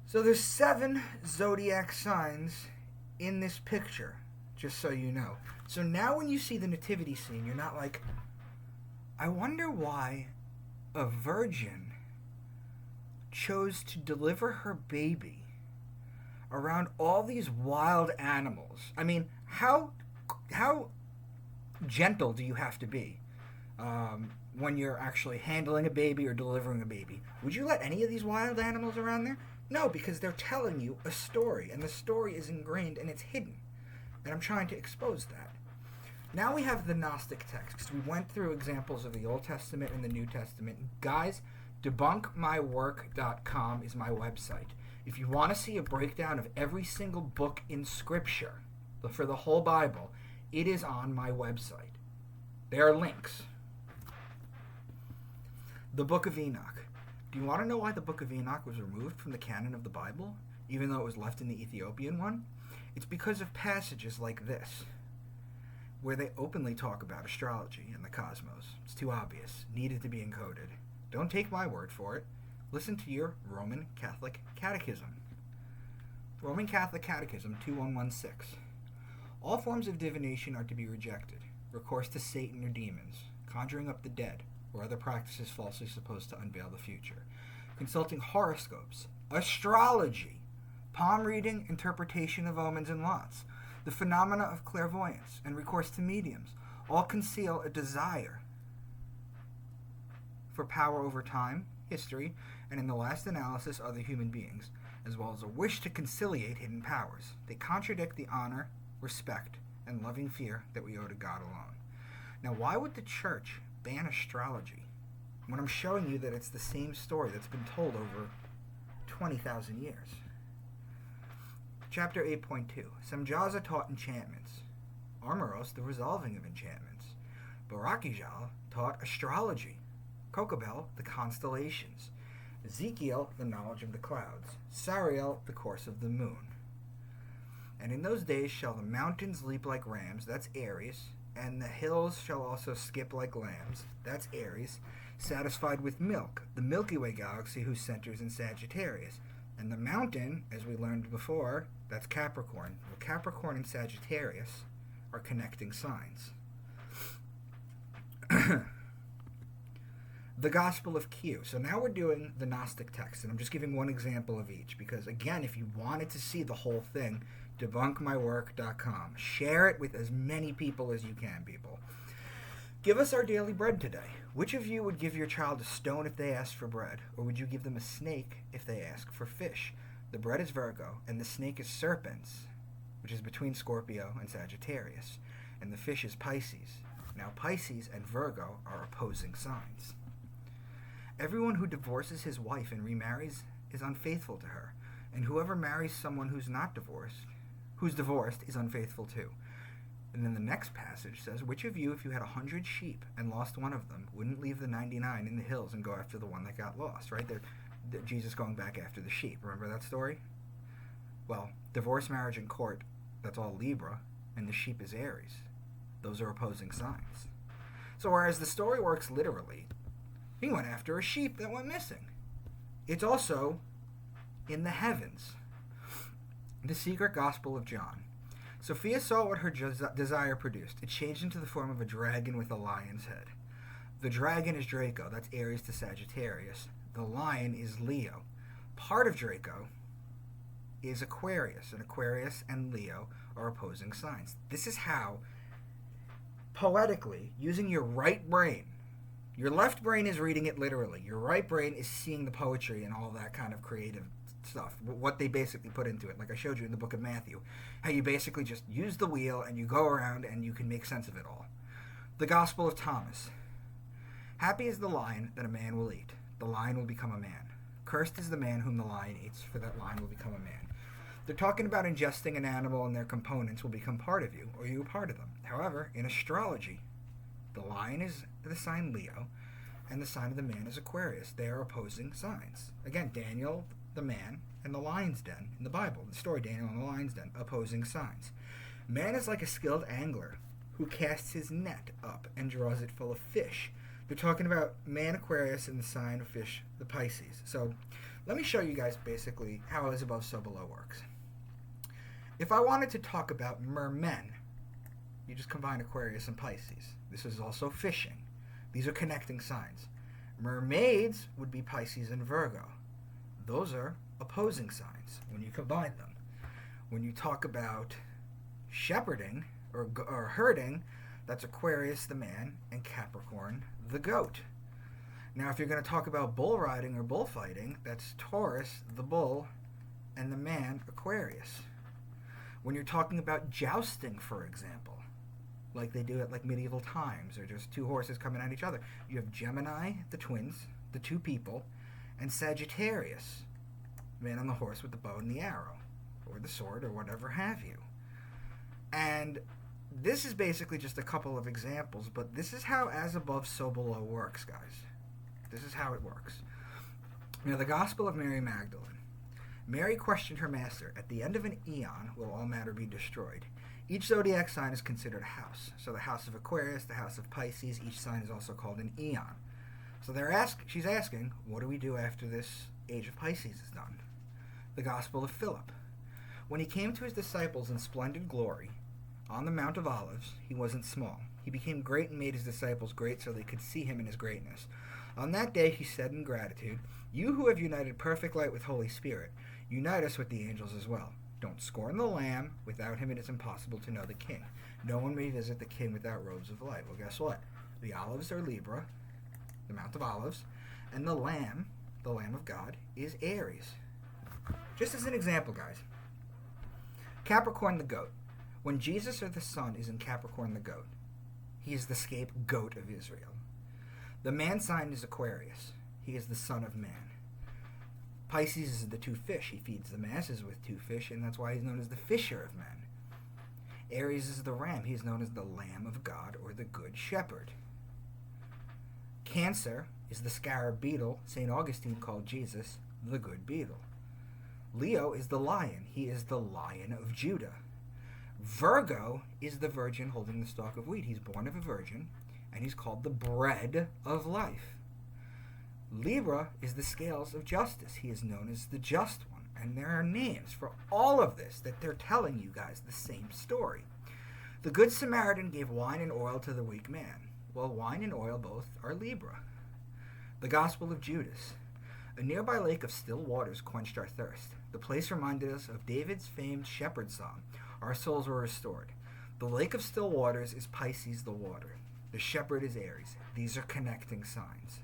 So there's 7 zodiac signs in this picture, just so you know. So now when you see the nativity scene, you're not like, I wonder why a virgin chose to deliver her baby around all these wild animals. I mean, how gentle do you have to be when you're actually handling a baby or delivering a baby? Would you let any of these wild animals around there? No, because they're telling you a story, and the story is ingrained and it's hidden. And I'm trying to expose that. Now we have the Gnostic texts. We went through examples of the Old Testament and the New Testament. Guys, debunkmywork.com is my website. If you want to see a breakdown of every single book in Scripture for the whole Bible, it is on my website. There are links. The Book of Enoch. Do you want to know why the Book of Enoch was removed from the canon of the Bible, even though it was left in the Ethiopian one? It's because of passages like this, where they openly talk about astrology and the cosmos. It's too obvious. Needed to be encoded. Don't take my word for it. Listen to your Roman Catholic Catechism. Roman Catholic Catechism 2116. All forms of divination are to be rejected. Recourse to Satan or demons, conjuring up the dead, or other practices falsely supposed to unveil the future. Consulting horoscopes, astrology, palm reading, interpretation of omens and lots, the phenomena of clairvoyance, and recourse to mediums, all conceal a desire for power over time, history, and in the last analysis other human beings, as well as a wish to conciliate hidden powers. They contradict the honor, respect, and loving fear that we owe to God alone. Now, why would the church ban astrology when I'm showing you that it's the same story that's been told over 20,000 years? Chapter 8.2. Semjaza taught enchantments. Armoros, the resolving of enchantments. Barakijal taught astrology. Kokabel, the constellations. Ezekiel, the knowledge of the clouds. Sariel, the course of the moon. And in those days shall the mountains leap like rams, that's Aries, and the hills shall also skip like lambs, that's Aries, satisfied with milk, the Milky Way galaxy whose centers in Sagittarius. And the mountain, as we learned before, that's Capricorn. Well, Capricorn and Sagittarius are connecting signs. The Gospel of Q. So now we're doing the Gnostic text, and I'm just giving one example of each, because again, if you wanted to see the whole thing, debunkmywork.com. Share it with as many people as you can, people. Give us our daily bread today. Which of you would give your child a stone if they ask for bread? Or would you give them a snake if they ask for fish? The bread is Virgo, and the snake is Serpens, which is between Scorpio and Sagittarius, and the fish is Pisces. Now, Pisces and Virgo are opposing signs. Everyone who divorces his wife and remarries is unfaithful to her, and whoever marries someone who's divorced, is unfaithful too. And then the next passage says, which of you, if you had 100 sheep and lost one of them, wouldn't leave the 99 in the hills and go after the one that got lost, right? Jesus going back after the sheep. Remember that story? Well, divorce, marriage, and court, that's all Libra, and the sheep is Aries. Those are opposing signs. So whereas the story works literally, he went after a sheep that went missing. It's also in the heavens. The secret gospel of John. Sophia saw what her desire produced. It changed into the form of a dragon with a lion's head. The dragon is Draco. That's Aries to Sagittarius. The lion is Leo. Part of Draco is Aquarius, and Aquarius and Leo are opposing signs. This is how, poetically, using your right brain, your left brain is reading it literally. Your right brain is seeing the poetry and all that kind of creative stuff, what they basically put into it. Like I showed you in the book of Matthew, how you basically just use the wheel and you go around and you can make sense of it all. The Gospel of Thomas. Happy is the lion that a man will eat. The lion will become a man. Cursed is the man whom the lion eats, for that lion will become a man. They're talking about ingesting an animal and their components will become part of you, or you a part of them. However, in astrology, the lion is the sign Leo, and the sign of the man is Aquarius. They are opposing signs. Again, Daniel, the man, and the lion's den in the Bible. The story, Daniel and the lion's den, opposing signs. Man is like a skilled angler who casts his net up and draws it full of fish. They're talking about man, Aquarius, and the sign of fish, the Pisces. So let me show you guys basically how as above, so below works. If I wanted to talk about mermen, you just combine Aquarius and Pisces. This is also fishing. These are connecting signs. Mermaids would be Pisces and Virgo. Those are opposing signs when you combine them. When you talk about shepherding or herding, that's Aquarius, the man, and Capricorn, the goat. Now, if you're going to talk about bull riding or bullfighting, that's Taurus, the bull, and the man, Aquarius. When you're talking about jousting, for example, like they do at like medieval times, or just two horses coming at each other, you have Gemini, the twins, the two people, and Sagittarius, man on the horse with the bow and the arrow, or the sword, or whatever have you. And this is basically just a couple of examples, but this is how as above, so below works, guys. This is how it works. Now, the Gospel of Mary Magdalene. Mary questioned her master, at the end of an eon will all matter be destroyed. Each zodiac sign is considered a house. So the house of Aquarius, the house of Pisces, each sign is also called an eon. So she's asking, what do we do after this age of Pisces is done? The Gospel of Philip. When he came to his disciples in splendid glory, on the Mount of Olives, he wasn't small. He became great and made his disciples great so they could see him in his greatness. On that day he said in gratitude, you who have united perfect light with Holy Spirit, unite us with the angels as well. Don't scorn the Lamb. Without him it is impossible to know the King. No one may visit the King without robes of light. Well, guess what? The olives are Libra, the Mount of Olives, and the Lamb of God, is Aries. Just as an example, guys. Capricorn the goat. When Jesus or the Son is in Capricorn the goat, he is the scapegoat of Israel. The man sign is Aquarius. He is the son of man. Pisces is the two fish. He feeds the masses with two fish, and that's why he's known as the fisher of men. Aries is the ram. He is known as the Lamb of God or the Good Shepherd. Cancer is the scarab beetle. St. Augustine called Jesus the Good Beetle. Leo is the lion. He is the Lion of Judah. Virgo is the virgin holding the stalk of wheat. He's born of a virgin, and he's called the bread of life. Libra is the scales of justice. He is known as the just one. And there are names for all of this that they're telling you guys the same story. The Good Samaritan gave wine and oil to the weak man. Well, wine and oil both are Libra. The Gospel of Judas. A nearby lake of still waters quenched our thirst. The place reminded us of David's famed shepherd song. Our souls were restored. The lake of still waters is Pisces the water. The shepherd is Aries. These are connecting signs.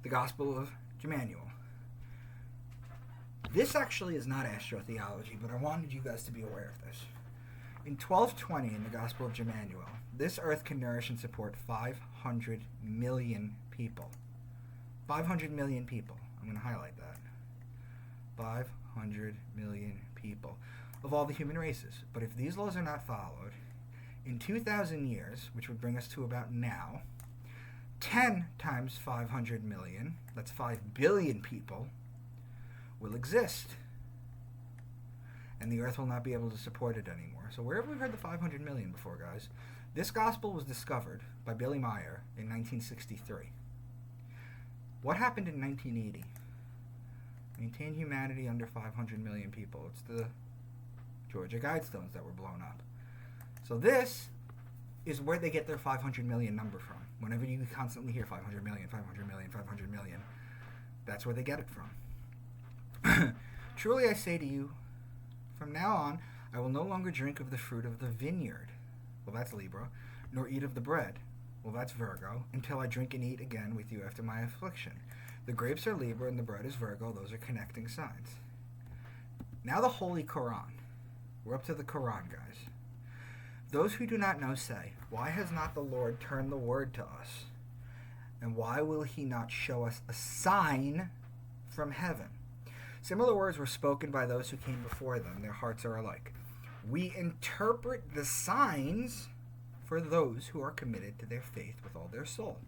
The Gospel of Emmanuel. This actually is not astrotheology, but I wanted you guys to be aware of this. In 1220, in the Gospel of Emmanuel, this earth can nourish and support 500 million people. 500 million people. I'm going to highlight that. 500 million people of all the human races. But if these laws are not followed, in 2,000 years, which would bring us to about now, 10 times 500 million, that's 5 billion people, will exist. And the earth will not be able to support it anymore. So where have we heard the 500 million before, guys? This gospel was discovered by Billy Meyer in 1963. What happened in 1980? Maintain humanity under 500 million people. It's the Georgia Guidestones that were blown up. So this is where they get their 500 million number from. Whenever you constantly hear 500 million, 500 million, 500 million, that's where they get it from. Truly I say to you, from now on, I will no longer drink of the fruit of the vineyard. Well, that's Libra. Nor eat of the bread. Well, that's Virgo. Until I drink and eat again with you after my affliction. The grapes are Libra and the bread is Virgo. Those are connecting signs. Now the Holy Quran. We're up to the Quran, guys. Those who do not know say, why has not the Lord turned the word to us? And why will he not show us a sign from heaven? Similar words were spoken by those who came before them. Their hearts are alike. We interpret the signs for those who are committed to their faith with all their soul.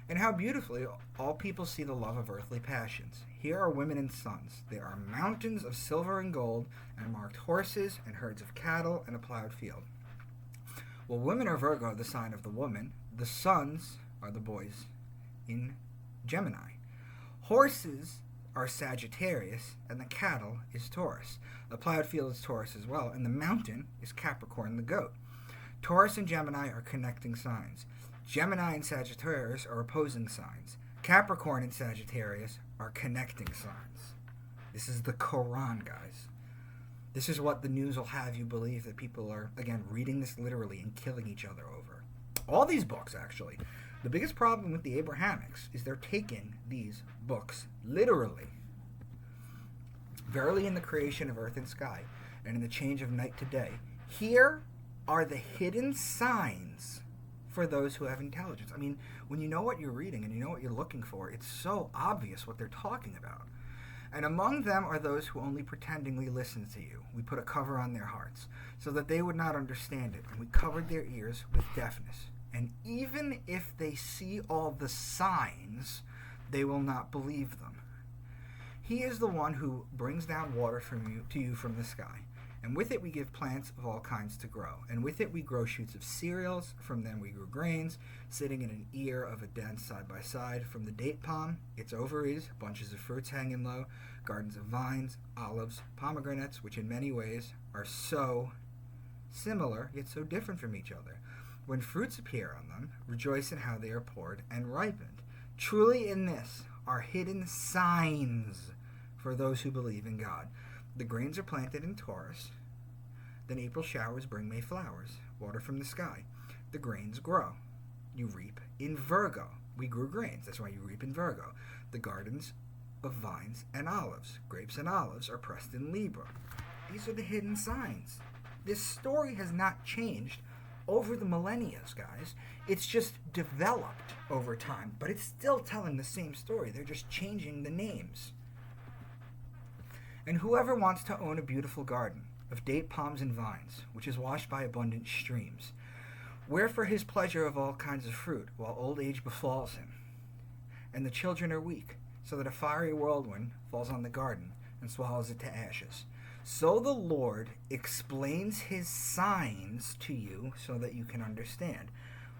And how beautifully all people see the love of earthly passions. Here are women and sons. There are mountains of silver and gold, and marked horses, and herds of cattle, and a plowed field. Well, women are Virgo, the sign of the woman. The sons are the boys in Gemini. Horses are Sagittarius, and the cattle is Taurus. The plowed field is Taurus as well, and the mountain is Capricorn, the goat. Taurus and Gemini are connecting signs. Gemini and Sagittarius are opposing signs. Capricorn and Sagittarius are connecting signs. This is the Quran, guys. This is what the news will have you believe that people are, again, reading this literally and killing each other over. All these books, actually. The biggest problem with the Abrahamics is they're taking these books literally. Verily in the creation of earth and sky, and in the change of night to day, here are the hidden signs for those who have intelligence. I mean, when you know what you're reading and you know what you're looking for, it's so obvious what they're talking about. And among them are those who only pretendingly listen to you. We put a cover on their hearts so that they would not understand it, and we covered their ears with deafness. And even if they see all the signs, they will not believe them. He is the one who brings down water to you from the sky. And with it we give plants of all kinds to grow. And with it we grow shoots of cereals. From them we grow grains, sitting in an ear of a den side by side. From the date palm, its ovaries, bunches of fruits hanging low, gardens of vines, olives, pomegranates, which in many ways are so similar, yet so different from each other. When fruits appear on them, rejoice in how they are poured and ripened. Truly in this are hidden signs for those who believe in God. The grains are planted in Taurus. Then April showers bring May flowers, water from the sky. The grains grow. You reap in Virgo. We grew grains. That's why you reap in Virgo. The gardens of vines and olives, grapes and olives, are pressed in Libra. These are the hidden signs. This story has not changed over the millennia, guys. It's just developed over time, but it's still telling the same story. They're just changing the names. And whoever wants to own a beautiful garden of date palms and vines, which is washed by abundant streams, where for his pleasure of all kinds of fruit, while old age befalls him, and the children are weak, so that a fiery whirlwind falls on the garden and swallows it to ashes. So the Lord explains his signs to you so that you can understand.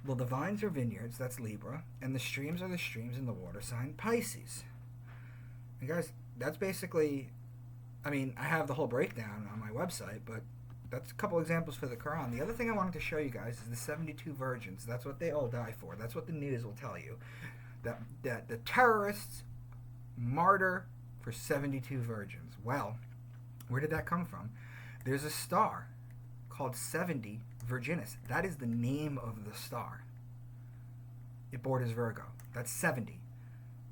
Well, the vines are vineyards, that's Libra, and the streams are the streams in the water sign, Pisces. And guys, that's basically, I mean, I have the whole breakdown on my website, but that's a couple examples for the Quran. The other thing I wanted to show you guys is the 72 virgins. That's what they all die for. That's what the news will tell you. That the terrorists martyr for 72 virgins. Well, where did that come from? There's a star called 70 Virginis. That is the name of the star. It borders Virgo. That's 70.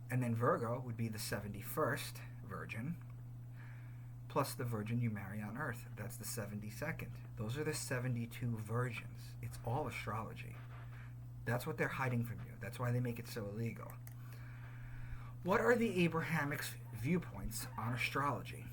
And then Virgo would be the 71st virgin. plus the virgin you marry on earth. That's the 72nd. Those are the 72 virgins. It's all astrology. That's what they're hiding from you. That's why they make it so illegal. What are the Abrahamic viewpoints on astrology?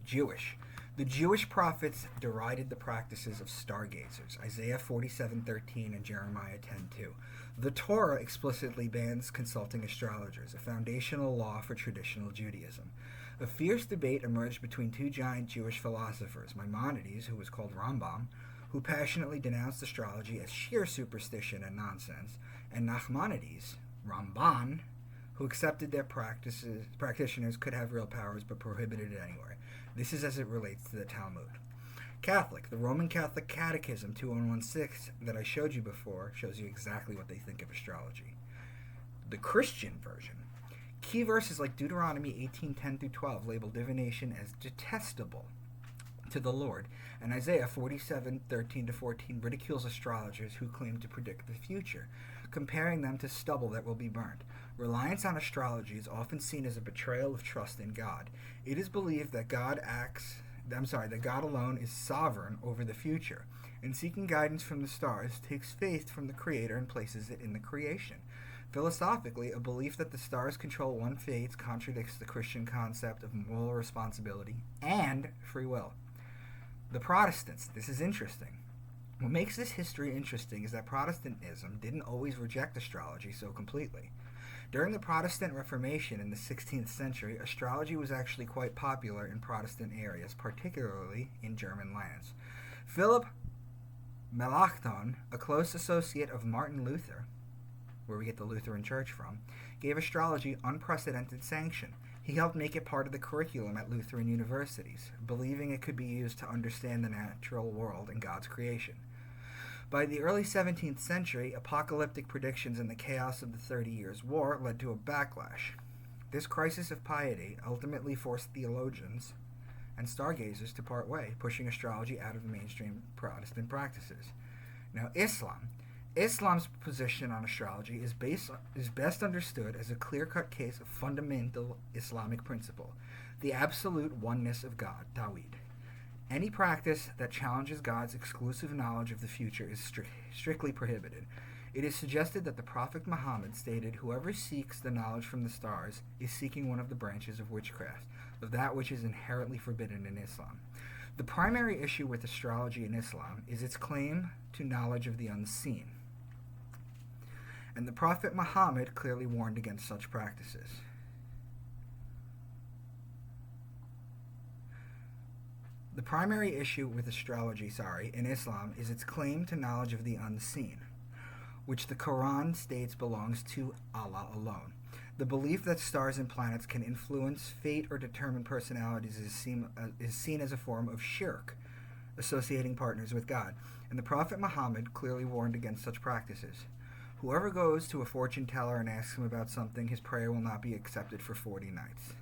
Jewish. The Jewish prophets derided the practices of stargazers, Isaiah 47:13 and Jeremiah 10:2. The Torah explicitly bans consulting astrologers, a foundational law for traditional Judaism. A fierce debate emerged between two giant Jewish philosophers, Maimonides, who was called Rambam, who passionately denounced astrology as sheer superstition and nonsense, and Nachmanides, Ramban, who accepted that practitioners could have real powers but prohibited it anyway. This is as it relates to the Talmud. Catholic. The Roman Catholic Catechism 2116 that I showed you before shows you exactly what they think of astrology. The Christian version. Key verses like Deuteronomy 18:10-12 label divination as detestable to the Lord, and Isaiah 47:13-14 ridicules astrologers who claim to predict the future, comparing them to stubble that will be burned. Reliance on astrology is often seen as a betrayal of trust in God. It is believed that God alone is sovereign over the future, and seeking guidance from the stars takes faith from the Creator and places it in the creation. Philosophically, a belief that the stars control one's fate contradicts the Christian concept of moral responsibility and free will. The Protestants. This is interesting. What makes this history interesting is that Protestantism didn't always reject astrology so completely. During the Protestant Reformation in the 16th century, astrology was actually quite popular in Protestant areas, particularly in German lands. Philip Melanchthon, a close associate of Martin Luther, where we get the Lutheran Church from, gave astrology unprecedented sanction. He helped make it part of the curriculum at Lutheran universities, believing it could be used to understand the natural world and God's creation. By the early 17th century, apocalyptic predictions and the chaos of the 30 Years' War led to a backlash. This crisis of piety ultimately forced theologians and stargazers to part way, pushing astrology out of the mainstream Protestant practices. Now, Islam's position on astrology is best understood as a clear-cut case of fundamental Islamic principle, the absolute oneness of God, Tawhid. Any practice that challenges God's exclusive knowledge of the future is strictly prohibited. It is suggested that the Prophet Muhammad stated, "Whoever seeks the knowledge from the stars is seeking one of the branches of witchcraft, of that which is inherently forbidden in Islam." The primary issue with astrology in Islam is its claim to knowledge of the unseen. And the Prophet Muhammad clearly warned against such practices. The primary issue with astrology, in Islam is its claim to knowledge of the unseen, which the Quran states belongs to Allah alone. The belief that stars and planets can influence fate or determine personalities is seen as a form of shirk, associating partners with God, and the Prophet Muhammad clearly warned against such practices. Whoever goes to a fortune teller and asks him about something, his prayer will not be accepted for 40 nights.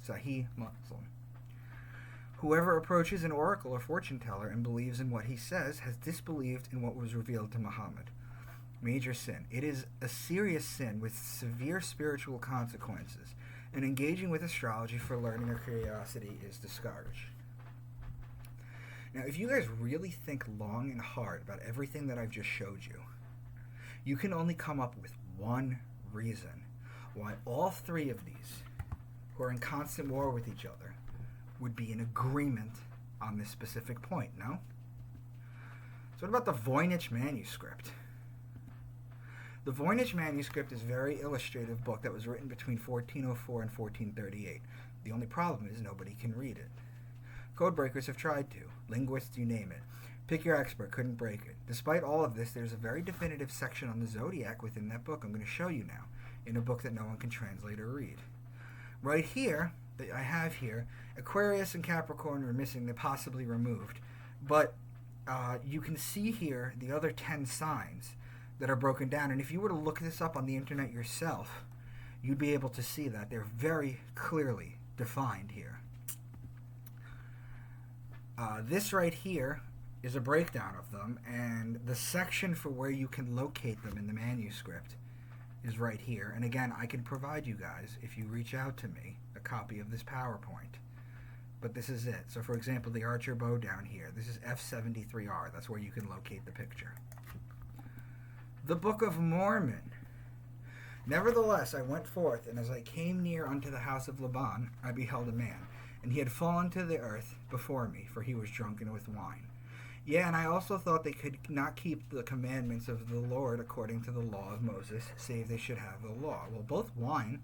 Sahih Muslim. Whoever approaches an oracle or fortune teller and believes in what he says has disbelieved in what was revealed to Muhammad. Major sin. It is a serious sin with severe spiritual consequences, and engaging with astrology for learning or curiosity is discouraged. Now, if you guys really think long and hard about everything that I've just showed you, you can only come up with one reason why all three of these, who are in constant war with each other, would be in agreement on this specific point, no? So what about the Voynich manuscript? The Voynich manuscript is a very illustrative book that was written between 1404 and 1438. The only problem is nobody can read it. Codebreakers have tried to. Linguists, you name it. Pick your expert, couldn't break it. Despite all of this, there's a very definitive section on the zodiac within that book I'm going to show you now, in a book that no one can translate or read. Right here, that I have here, Aquarius and Capricorn are missing, they're possibly removed. But you can see here the other 10 signs that are broken down. And if you were to look this up on the internet yourself, you'd be able to see that they're very clearly defined here. This right here is a breakdown of them, and the section for where you can locate them in the manuscript is right here. And again, I can provide you guys, if you reach out to me, a copy of this PowerPoint but this is it. So, for example, the Archer bow down here, this is F73R. That's where you can locate the picture. The Book of Mormon. Nevertheless, I went forth, and as I came near unto the house of Laban, I beheld a man, and he had fallen to the earth before me, for he was drunken with wine. Yea, and I also thought they could not keep the commandments of the Lord according to the law of Moses, save they should have the law. Well, both wine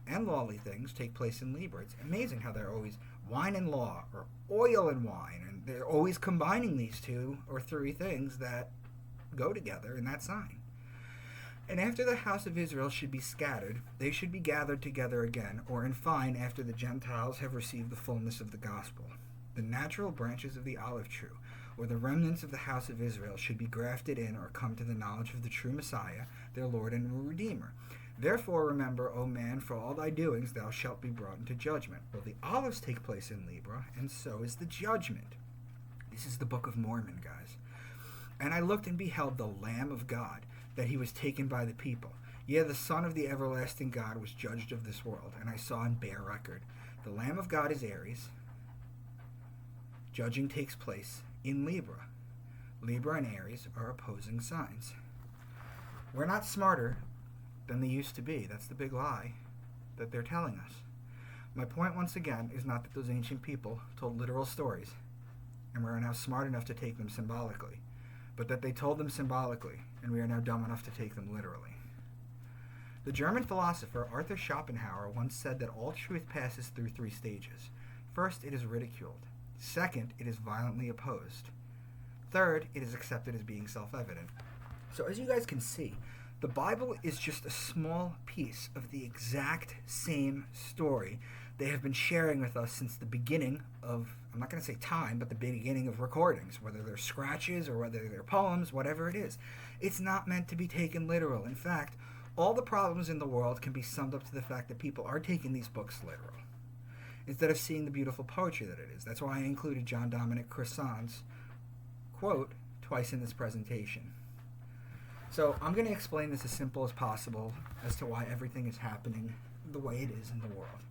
and lawly things take place in Libra. It's amazing how they're always wine and law, or oil and wine, and they're always combining these two or three things that go together in that sign. And after the house of Israel should be scattered, they should be gathered together again, or in fine, after the Gentiles have received the fullness of the gospel. The natural branches of the olive tree, or the remnants of the house of Israel, should be grafted in or come to the knowledge of the true Messiah, their Lord and Redeemer. Therefore remember, O man, for all thy doings thou shalt be brought into judgment. Well, the olives take place in Libra, and so is the judgment. This is the Book of Mormon, guys. And I looked and beheld the Lamb of God, that he was taken by the people. Yea, the Son of the everlasting God was judged of this world, and I saw and bear record. The Lamb of God is Aries. Judging takes place in Libra. Libra and Aries are opposing signs. We're not smarter than they used to be. That's the big lie that they're telling us. My point, once again, is not that those ancient people told literal stories, and we're now smart enough to take them symbolically, but that they told them symbolically, and we are now dumb enough to take them literally. The German philosopher Arthur Schopenhauer once said that all truth passes through three stages. First, it is ridiculed. Second, it is violently opposed. Third, it is accepted as being self-evident. So as you guys can see, the Bible is just a small piece of the exact same story they have been sharing with us since the beginning of, I'm not going to say time, but the beginning of recordings, whether they're scratches or whether they're poems, whatever it is. It's not meant to be taken literal. In fact, all the problems in the world can be summed up to the fact that people are taking these books literal, instead of seeing the beautiful poetry that it is. That's why I included John Dominic Cressant's quote twice in this presentation. So I'm going to explain this as simple as possible as to why everything is happening the way it is in the world.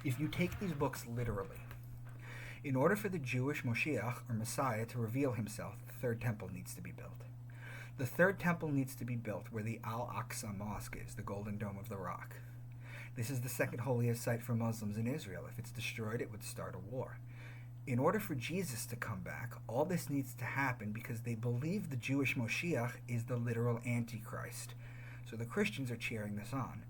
If you take these books literally, in order for the Jewish Moshiach, or Messiah, to reveal himself, the third temple needs to be built. The third temple needs to be built where the Al-Aqsa Mosque is, the Golden Dome of the Rock. This is the second holiest site for Muslims in Israel. If it's destroyed, it would start a war. In order for Jesus to come back, all this needs to happen because they believe the Jewish Moshiach is the literal Antichrist. So the Christians are cheering this on.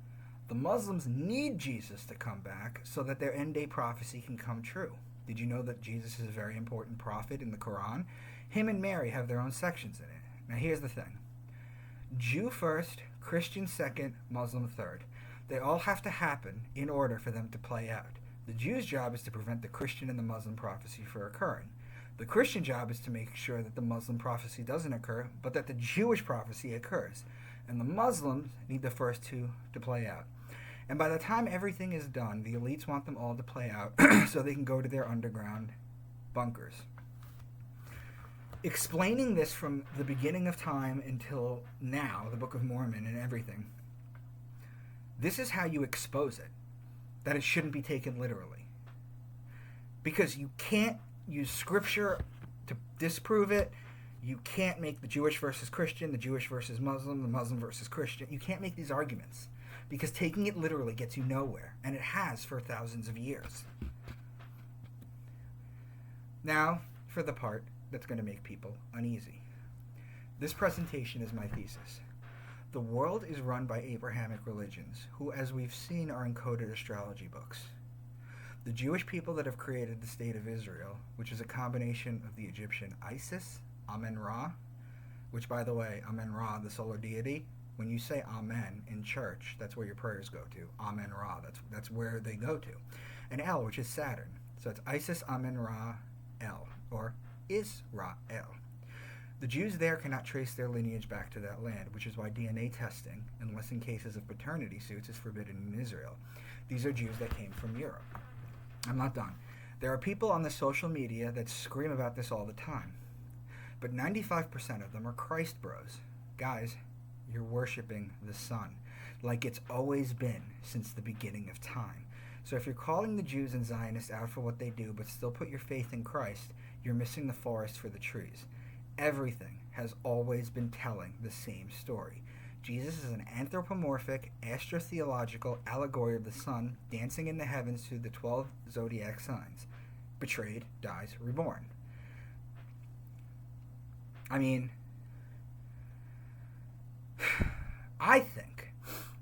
The Muslims need Jesus to come back so that their end-day prophecy can come true. Did you know that Jesus is a very important prophet in the Quran? Him and Mary have their own sections in it. Now here's the thing. Jew first, Christian second, Muslim third. They all have to happen in order for them to play out. The Jew's job is to prevent the Christian and the Muslim prophecy from occurring. The Christian job is to make sure that the Muslim prophecy doesn't occur, but that the Jewish prophecy occurs. And the Muslims need the first two to play out. And by the time everything is done, the elites want them all to play out so they can go to their underground bunkers. Explaining this from the beginning of time until now, the Book of Mormon and everything, this is how you expose it, that it shouldn't be taken literally. Because you can't use scripture to disprove it. You can't make the Jewish versus Christian, the Jewish versus Muslim, the Muslim versus Christian. You can't make these arguments because taking it literally gets you nowhere, and it has for thousands of years. Now, for the part that's going to make people uneasy. This presentation is my thesis. The world is run by Abrahamic religions, who, as we've seen, are encoded astrology books. The Jewish people that have created the state of Israel, which is a combination of the Egyptian Isis, Amen-Ra, which, by the way, Amen-Ra, the solar deity, when you say Amen in church, that's where your prayers go to. Amen-Ra, that's where they go to. And El, which is Saturn. So it's Isis, Amen-Ra, El, or Israel. The Jews there cannot trace their lineage back to that land, which is why DNA testing, unless in cases of paternity suits, is forbidden in Israel. These are Jews that came from Europe. I'm not done. There are people on the social media that scream about this all the time. But 95% of them are Christ bros. Guys, you're worshiping the sun, like it's always been since the beginning of time. So if you're calling the Jews and Zionists out for what they do but still put your faith in Christ, you're missing the forest for the trees. Everything has always been telling the same story. Jesus is an anthropomorphic, astrotheological allegory of the sun dancing in the heavens through the 12 zodiac signs. Betrayed, dies, reborn. I mean, I think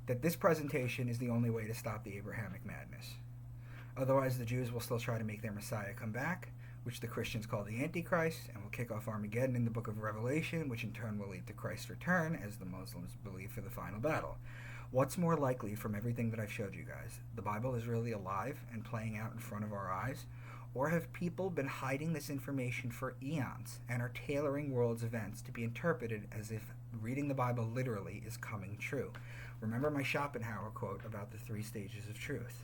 that this presentation is the only way to stop the Abrahamic madness. Otherwise, the Jews will still try to make their Messiah come back, which the Christians call the Antichrist, and will kick off Armageddon in the book of Revelation, which in turn will lead to Christ's return, as the Muslims believe, for the final battle. What's more likely from everything that I've showed you guys? The Bible is really alive and playing out in front of our eyes? Or have people been hiding this information for eons and are tailoring world's events to be interpreted as if reading the Bible literally is coming true? Remember my Schopenhauer quote about the 3 stages of truth.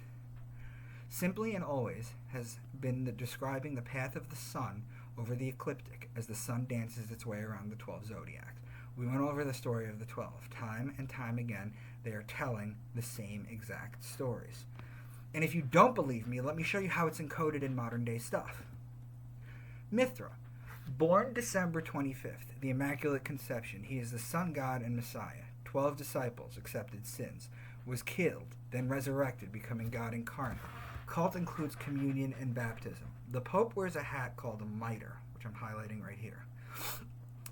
Simply and always has been describing the path of the sun over the ecliptic as the sun dances its way around the 12 zodiacs. We went over the story of the 12. Time and time again, they are telling the same exact stories. And if you don't believe me, let me show you how it's encoded in modern day stuff. Mithra, born December 25th, the Immaculate Conception. He is the sun god and Messiah. 12 disciples accepted sins. Was killed, then resurrected, becoming God incarnate. Cult includes communion and baptism. The Pope wears a hat called a mitre, which I'm highlighting right here.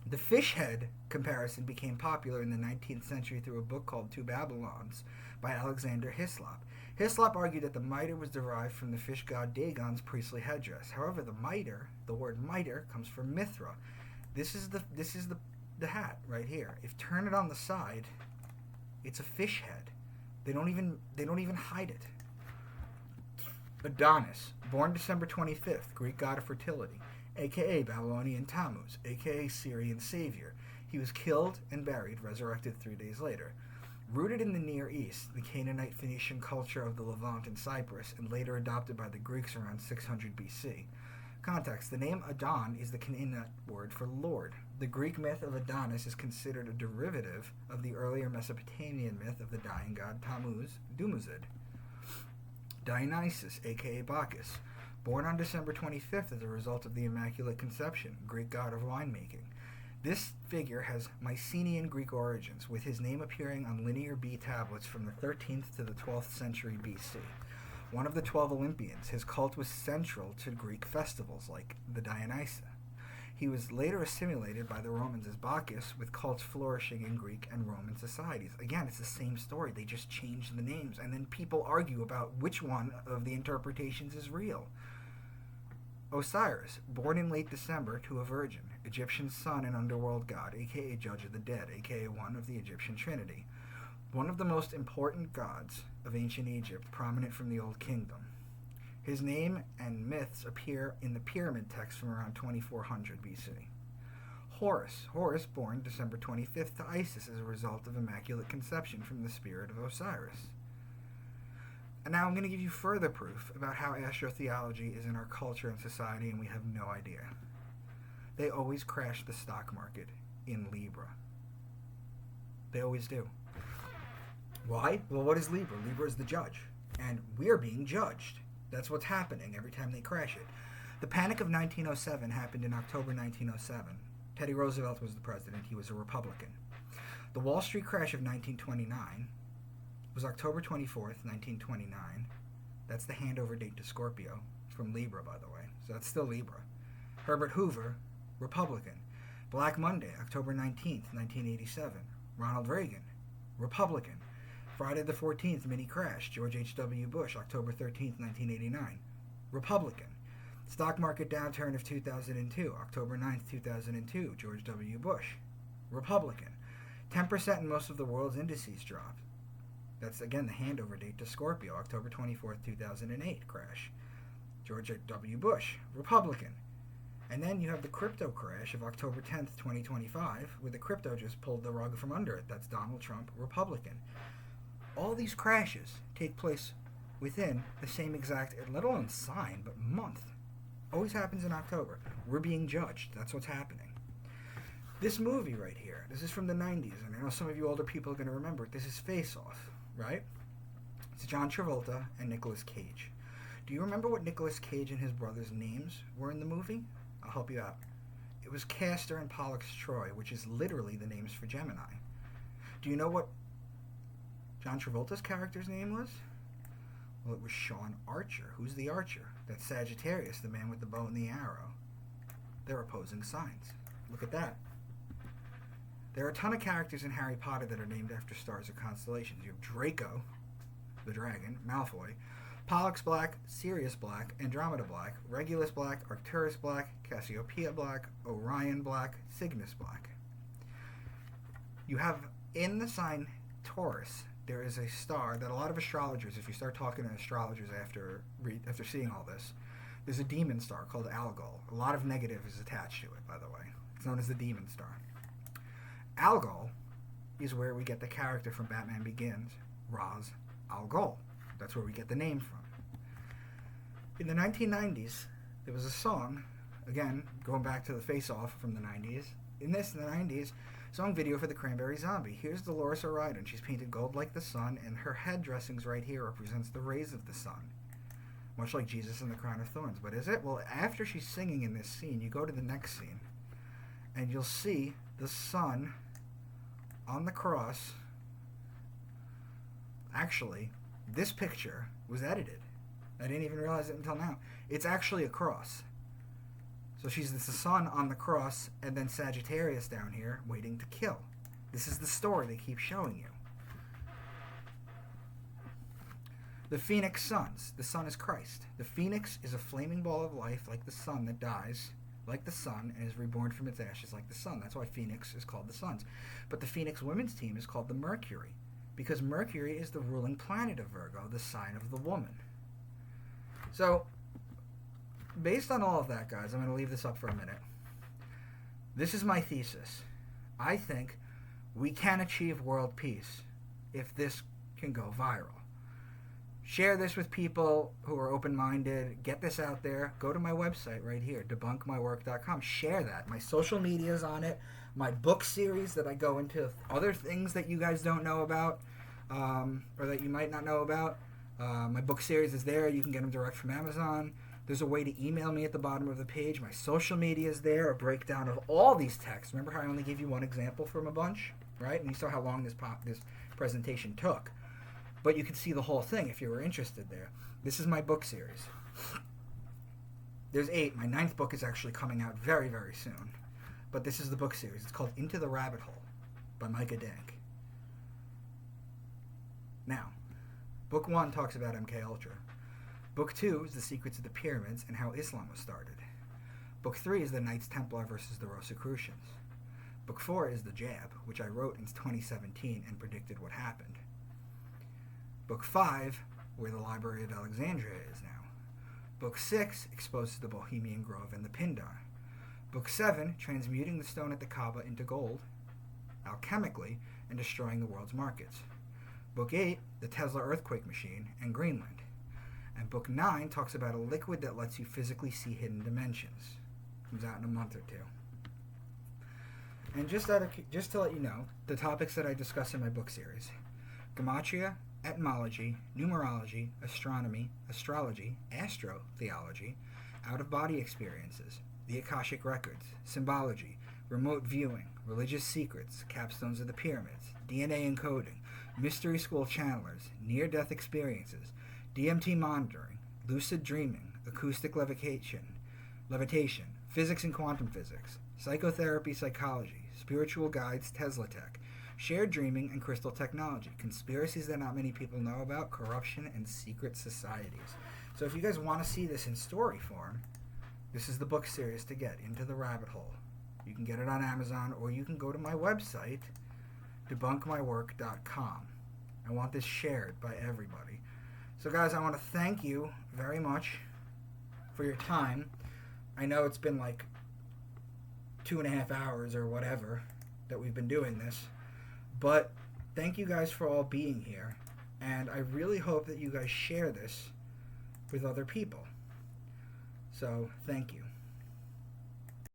The fish head comparison became popular in the 19th century through a book called Two Babylons by Alexander Hislop. Hislop argued that the mitre was derived from the fish god Dagon's priestly headdress. However, the word mitre, comes from Mithra. This is the hat right here. If turn it on the side, it's a fish head. They don't even hide it. Adonis, born December 25th, Greek god of fertility, aka Babylonian Tammuz, aka Syrian savior. He was killed and buried, resurrected 3 days later. Rooted in the Near East, the Canaanite Phoenician culture of the Levant and Cyprus, and later adopted by the Greeks around 600 BC. Context: the name Adon is the Canaanite word for Lord. The Greek myth of Adonis is considered a derivative of the earlier Mesopotamian myth of the dying god Tammuz, Dumuzid. Dionysus, aka Bacchus, born on December 25th as a result of the Immaculate Conception, Greek god of winemaking. This figure has Mycenaean Greek origins, with his name appearing on Linear B tablets from the 13th to the 12th century BC. One of the 12 Olympians, his cult was central to Greek festivals like the Dionysia. He was later assimilated by the Romans as Bacchus, with cults flourishing in Greek and Roman societies. Again, it's the same story. They just changed the names, and then people argue about which one of the interpretations is real. Osiris, born in late December to a virgin, Egyptian sun and underworld god, aka Judge of the Dead, aka one of the Egyptian Trinity. One of the most important gods of ancient Egypt, prominent from the Old Kingdom. His name and myths appear in the pyramid text from around 2400 BC. Horus, born December 25th to Isis as a result of Immaculate Conception from the spirit of Osiris. And now I'm going to give you further proof about how astrotheology is in our culture and society, and we have no idea. They always crash the stock market in Libra. They always do. Why? Well, what is Libra? Libra is the judge, and we're being judged. That's what's happening every time they crash it. The Panic of 1907 happened in October 1907. Teddy Roosevelt was the president. He was a Republican. The Wall Street crash of 1929 was October 24th, 1929. That's the handover date to Scorpio. It's from Libra, by the way. So that's still Libra. Herbert Hoover, Republican. Black Monday, October 19th, 1987. Ronald Reagan, Republican. Friday the 14th, mini crash. George H.W. Bush, October 13th, 1989. Republican. Stock market downturn of 2002, October 9th, 2002. George W. Bush, Republican. 10% in most of the world's indices dropped. That's, again, the handover date to Scorpio, October 24th, 2008 crash. George W. Bush, Republican. And then you have the crypto crash of October 10th, 2025, where the crypto just pulled the rug from under it. That's Donald Trump, Republican. All these crashes take place within the same exact, let alone sign, but month. Always happens in October. We're being judged. That's what's happening. This movie right here, this is from the 90s, and I know some of you older people are going to remember it. This is Face Off, right? It's John Travolta and Nicolas Cage. Do you remember what Nicolas Cage and his brother's names were in the movie? I'll help you out. It was Castor and Pollux Troy, which is literally the names for Gemini. Do you know what John Travolta's character's name was? Well, it was Sean Archer. Who's the Archer? That's Sagittarius, the man with the bow and the arrow. They're opposing signs. Look at that. There are a ton of characters in Harry Potter that are named after stars or constellations. You have Draco, the dragon, Malfoy, Pollux Black, Sirius Black, Andromeda Black, Regulus Black, Arcturus Black, Cassiopeia Black, Orion Black, Cygnus Black. You have in the sign Taurus, there is a star that a lot of astrologers, if you start talking to astrologers after seeing all this, there's a demon star called Algol. A lot of negative is attached to it, by the way. It's known as the demon star. Algol is where we get the character from Batman Begins, Ra's al Ghul. That's where we get the name from. In the 1990s, there was a song, again, going back to the face-off from the 90s. In the 90s, song video for the Cranberry Zombie. Here's Dolores O'Riordan. She's painted gold like the sun, and her head dressings right here represents the rays of the sun. Much like Jesus in the Crown of Thorns. But is it? Well, after she's singing in this scene, you go to the next scene, and you'll see the sun on the cross. Actually, this picture was edited. I didn't even realize it until now. It's actually a cross. So she's the sun on the cross, and then Sagittarius down here waiting to kill. This is the story they keep showing you. The Phoenix Suns. The sun is Christ. The Phoenix is a flaming ball of life like the sun that dies like the sun and is reborn from its ashes like the sun. That's why Phoenix is called the Suns. But the Phoenix women's team is called the Mercury, because Mercury is the ruling planet of Virgo, the sign of the woman. So, based on all of that, guys, I'm going to leave this up for a minute. This is my thesis. I think we can achieve world peace if this can go viral. Share this with people who are open-minded. Get this out there. Go to my website right here, debunkmywork.com. Share that. My social media's on it. My book series that I go into other things that you guys don't know about, or that you might not know about. My book series is there. You can get them direct from Amazon. There's a way to email me at the bottom of the page. My social media is there, a breakdown of all these texts. Remember how I only gave you one example from a bunch, right? And you saw how long this presentation took. But you can see the whole thing if you were interested there. This is my book series. There's 8. My 9th book is actually coming out very, very soon. But this is the book series. It's called Into the Rabbit Hole by Micah Dank. Now, Book 1 talks about MK Ultra. Book 2 is the secrets of the pyramids and how Islam was started. Book 3 is the Knights Templar versus the Rosicrucians. Book 4 is the Jab, which I wrote in 2017 and predicted what happened. Book 5, where the Library of Alexandria is now. Book 6 exposes the Bohemian Grove and the Pindar. Book 7, transmuting the stone at the Kaaba into gold, alchemically, and destroying the world's markets. Book 8, the Tesla earthquake machine, and Greenland. And Book 9 talks about a liquid that lets you physically see hidden dimensions. Comes out in a month or two. And just to let you know, the topics that I discuss in my book series: gematria, etymology, numerology, astronomy, astrology, astrotheology, out-of-body experiences, the Akashic records, symbology, remote viewing, religious secrets, capstones of the pyramids, DNA encoding, mystery school channelers, near-death experiences, DMT monitoring, lucid dreaming, acoustic levitation, physics and quantum physics, psychotherapy, psychology, spiritual guides, Tesla tech, shared dreaming and crystal technology, conspiracies that not many people know about, corruption, and secret societies. So if you guys want to see this in story form, this is the book series to get, Into the Rabbit Hole. You can get it on Amazon, or you can go to my website, debunkmywork.com. I want this shared by everybody. So guys, I want to thank you very much for your time. I know it's been like 2.5 hours or whatever that we've been doing this. But thank you guys for all being here, and I really hope that you guys share this with other people. So, thank you.